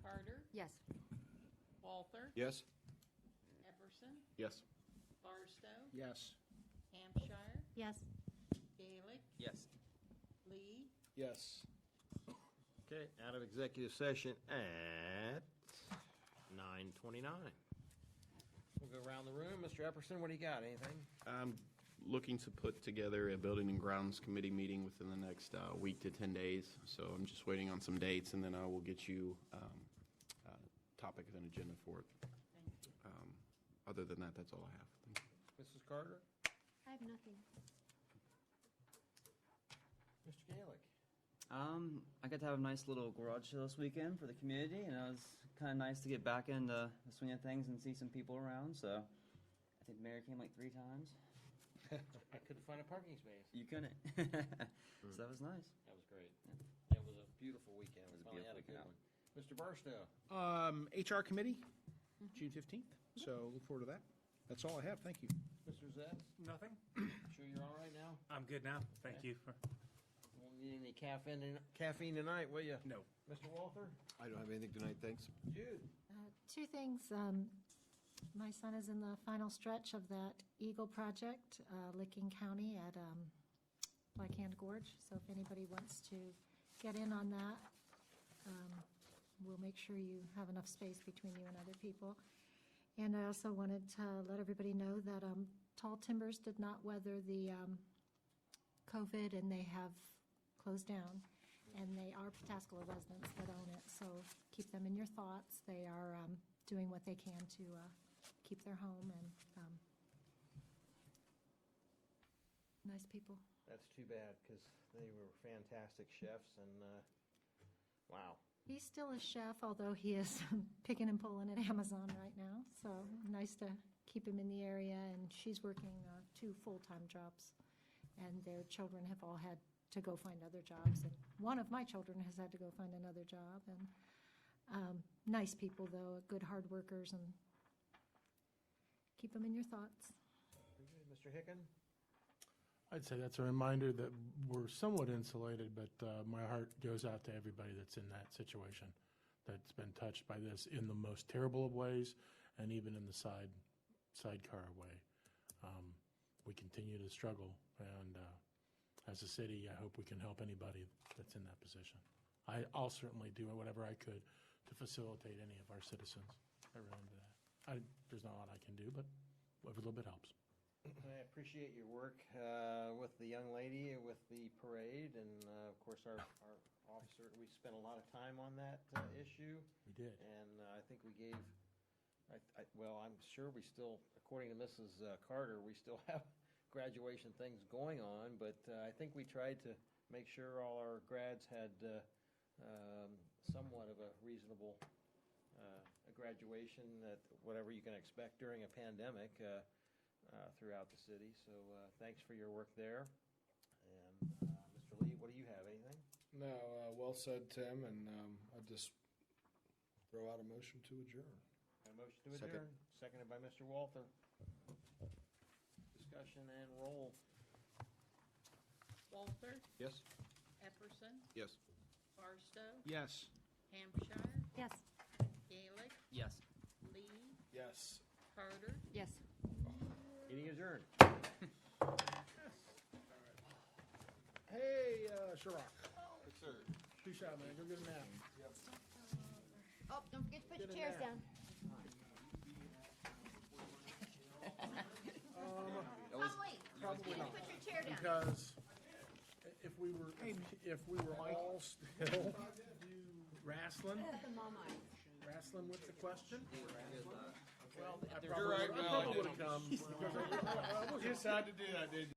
Carter, Yes. Walther, Yes? Epperson, Yes. Barstow, Yes. Hampshire, Yes. Gaelic, Yes. Lee, Yes. Okay, out of executive session at 9:29. We'll go around the room. Mr. Epperson, what do you got? Anything? I'm looking to put together a Building and Grounds Committee meeting within the next week to 10 days. So I'm just waiting on some dates, and then I will get you a topic and agenda for it. thank you. Other than that, that's all I have. Thank you. Mrs. Carter? I have nothing. Mr. Gaelick? I got to have a nice little garage sale this weekend for the community, and it was kind of nice to get back into the swing of things and see some people around. So I think the mayor came like 3 times. I couldn't find a parking space. You couldn't. So that was nice. That was great. It was a beautiful weekend. It was a Finally had beautiful good one. Mr. Barstow? HR committee, June 15th. So look forward to that. That's all I have. Thank you. Mr. Zets? Nothing? Sure you're all right now? I'm good now. Thank you. Won't need any caffeine tonight, will you? No. Mr. Walther? I don't have anything tonight, thanks. Jude? 2 things. My son is in the final stretch of that Eagle project, Licking County at Black Hand Gorge. So if anybody wants to get in on that, we'll make sure you have enough space between you and other people. And I also wanted to let everybody know that Tall Timbers did not weather the COVID, and they have closed down. And they are Pataskala residents that own it, so keep them in your thoughts. They are doing what they can to keep their home, and nice people. That's too bad, because they were fantastic chefs, and wow. He's still a chef, although he is picking and pulling at Amazon right now, so nice to keep him in the area. And she's working 2 full-time jobs, and their children have all had to go find other jobs. And one of my children has had to go find another job. And nice people, though, good hard workers, and keep them in your thoughts. Mr. Hicken? I'd say that's a reminder that we're somewhat insulated, but my heart goes out to everybody that's in that situation, that's been touched by this in the most terrible of ways, and even in the sidecar way. We continue to struggle, and as a city, I hope we can help anybody that's in that position. I'll certainly do whatever I could to facilitate any of our citizens around that. There's not a lot I can do, but every little bit helps. I appreciate your work with the young lady, with the parade, and of course our officer. We spent a lot of time on that issue. We did. And I think we gave, well, I'm sure we still, according to Mrs. Carter, we still have graduation things going on, but I think we tried to make sure all our grads had somewhat of a reasonable graduation, that whatever you can expect during a pandemic. throughout the city. So thanks for your work there. And Mr. Lee, what do you have? Anything? No, well said, Tim, and I'd just throw out a motion to adjourn. A motion to Second. adjourn, seconded by Mr. Walter. Discussion and roll. Walter, Yes? Epperson, Yes. Barstow, Yes. Hampshire, Yes. Gaelic, Yes. Lee, Yes. Carter. Yes. Meeting adjourned. Hey, Sherrock. Yes, sir. Two shot, man. Go get a nap. Oh, don't forget to put your Get in chairs there. down. Probably. Probably not. Put your chair down. Because if we were all still wrestling with the question, well, I probably would have come. Because I You decided to do that, didn't you?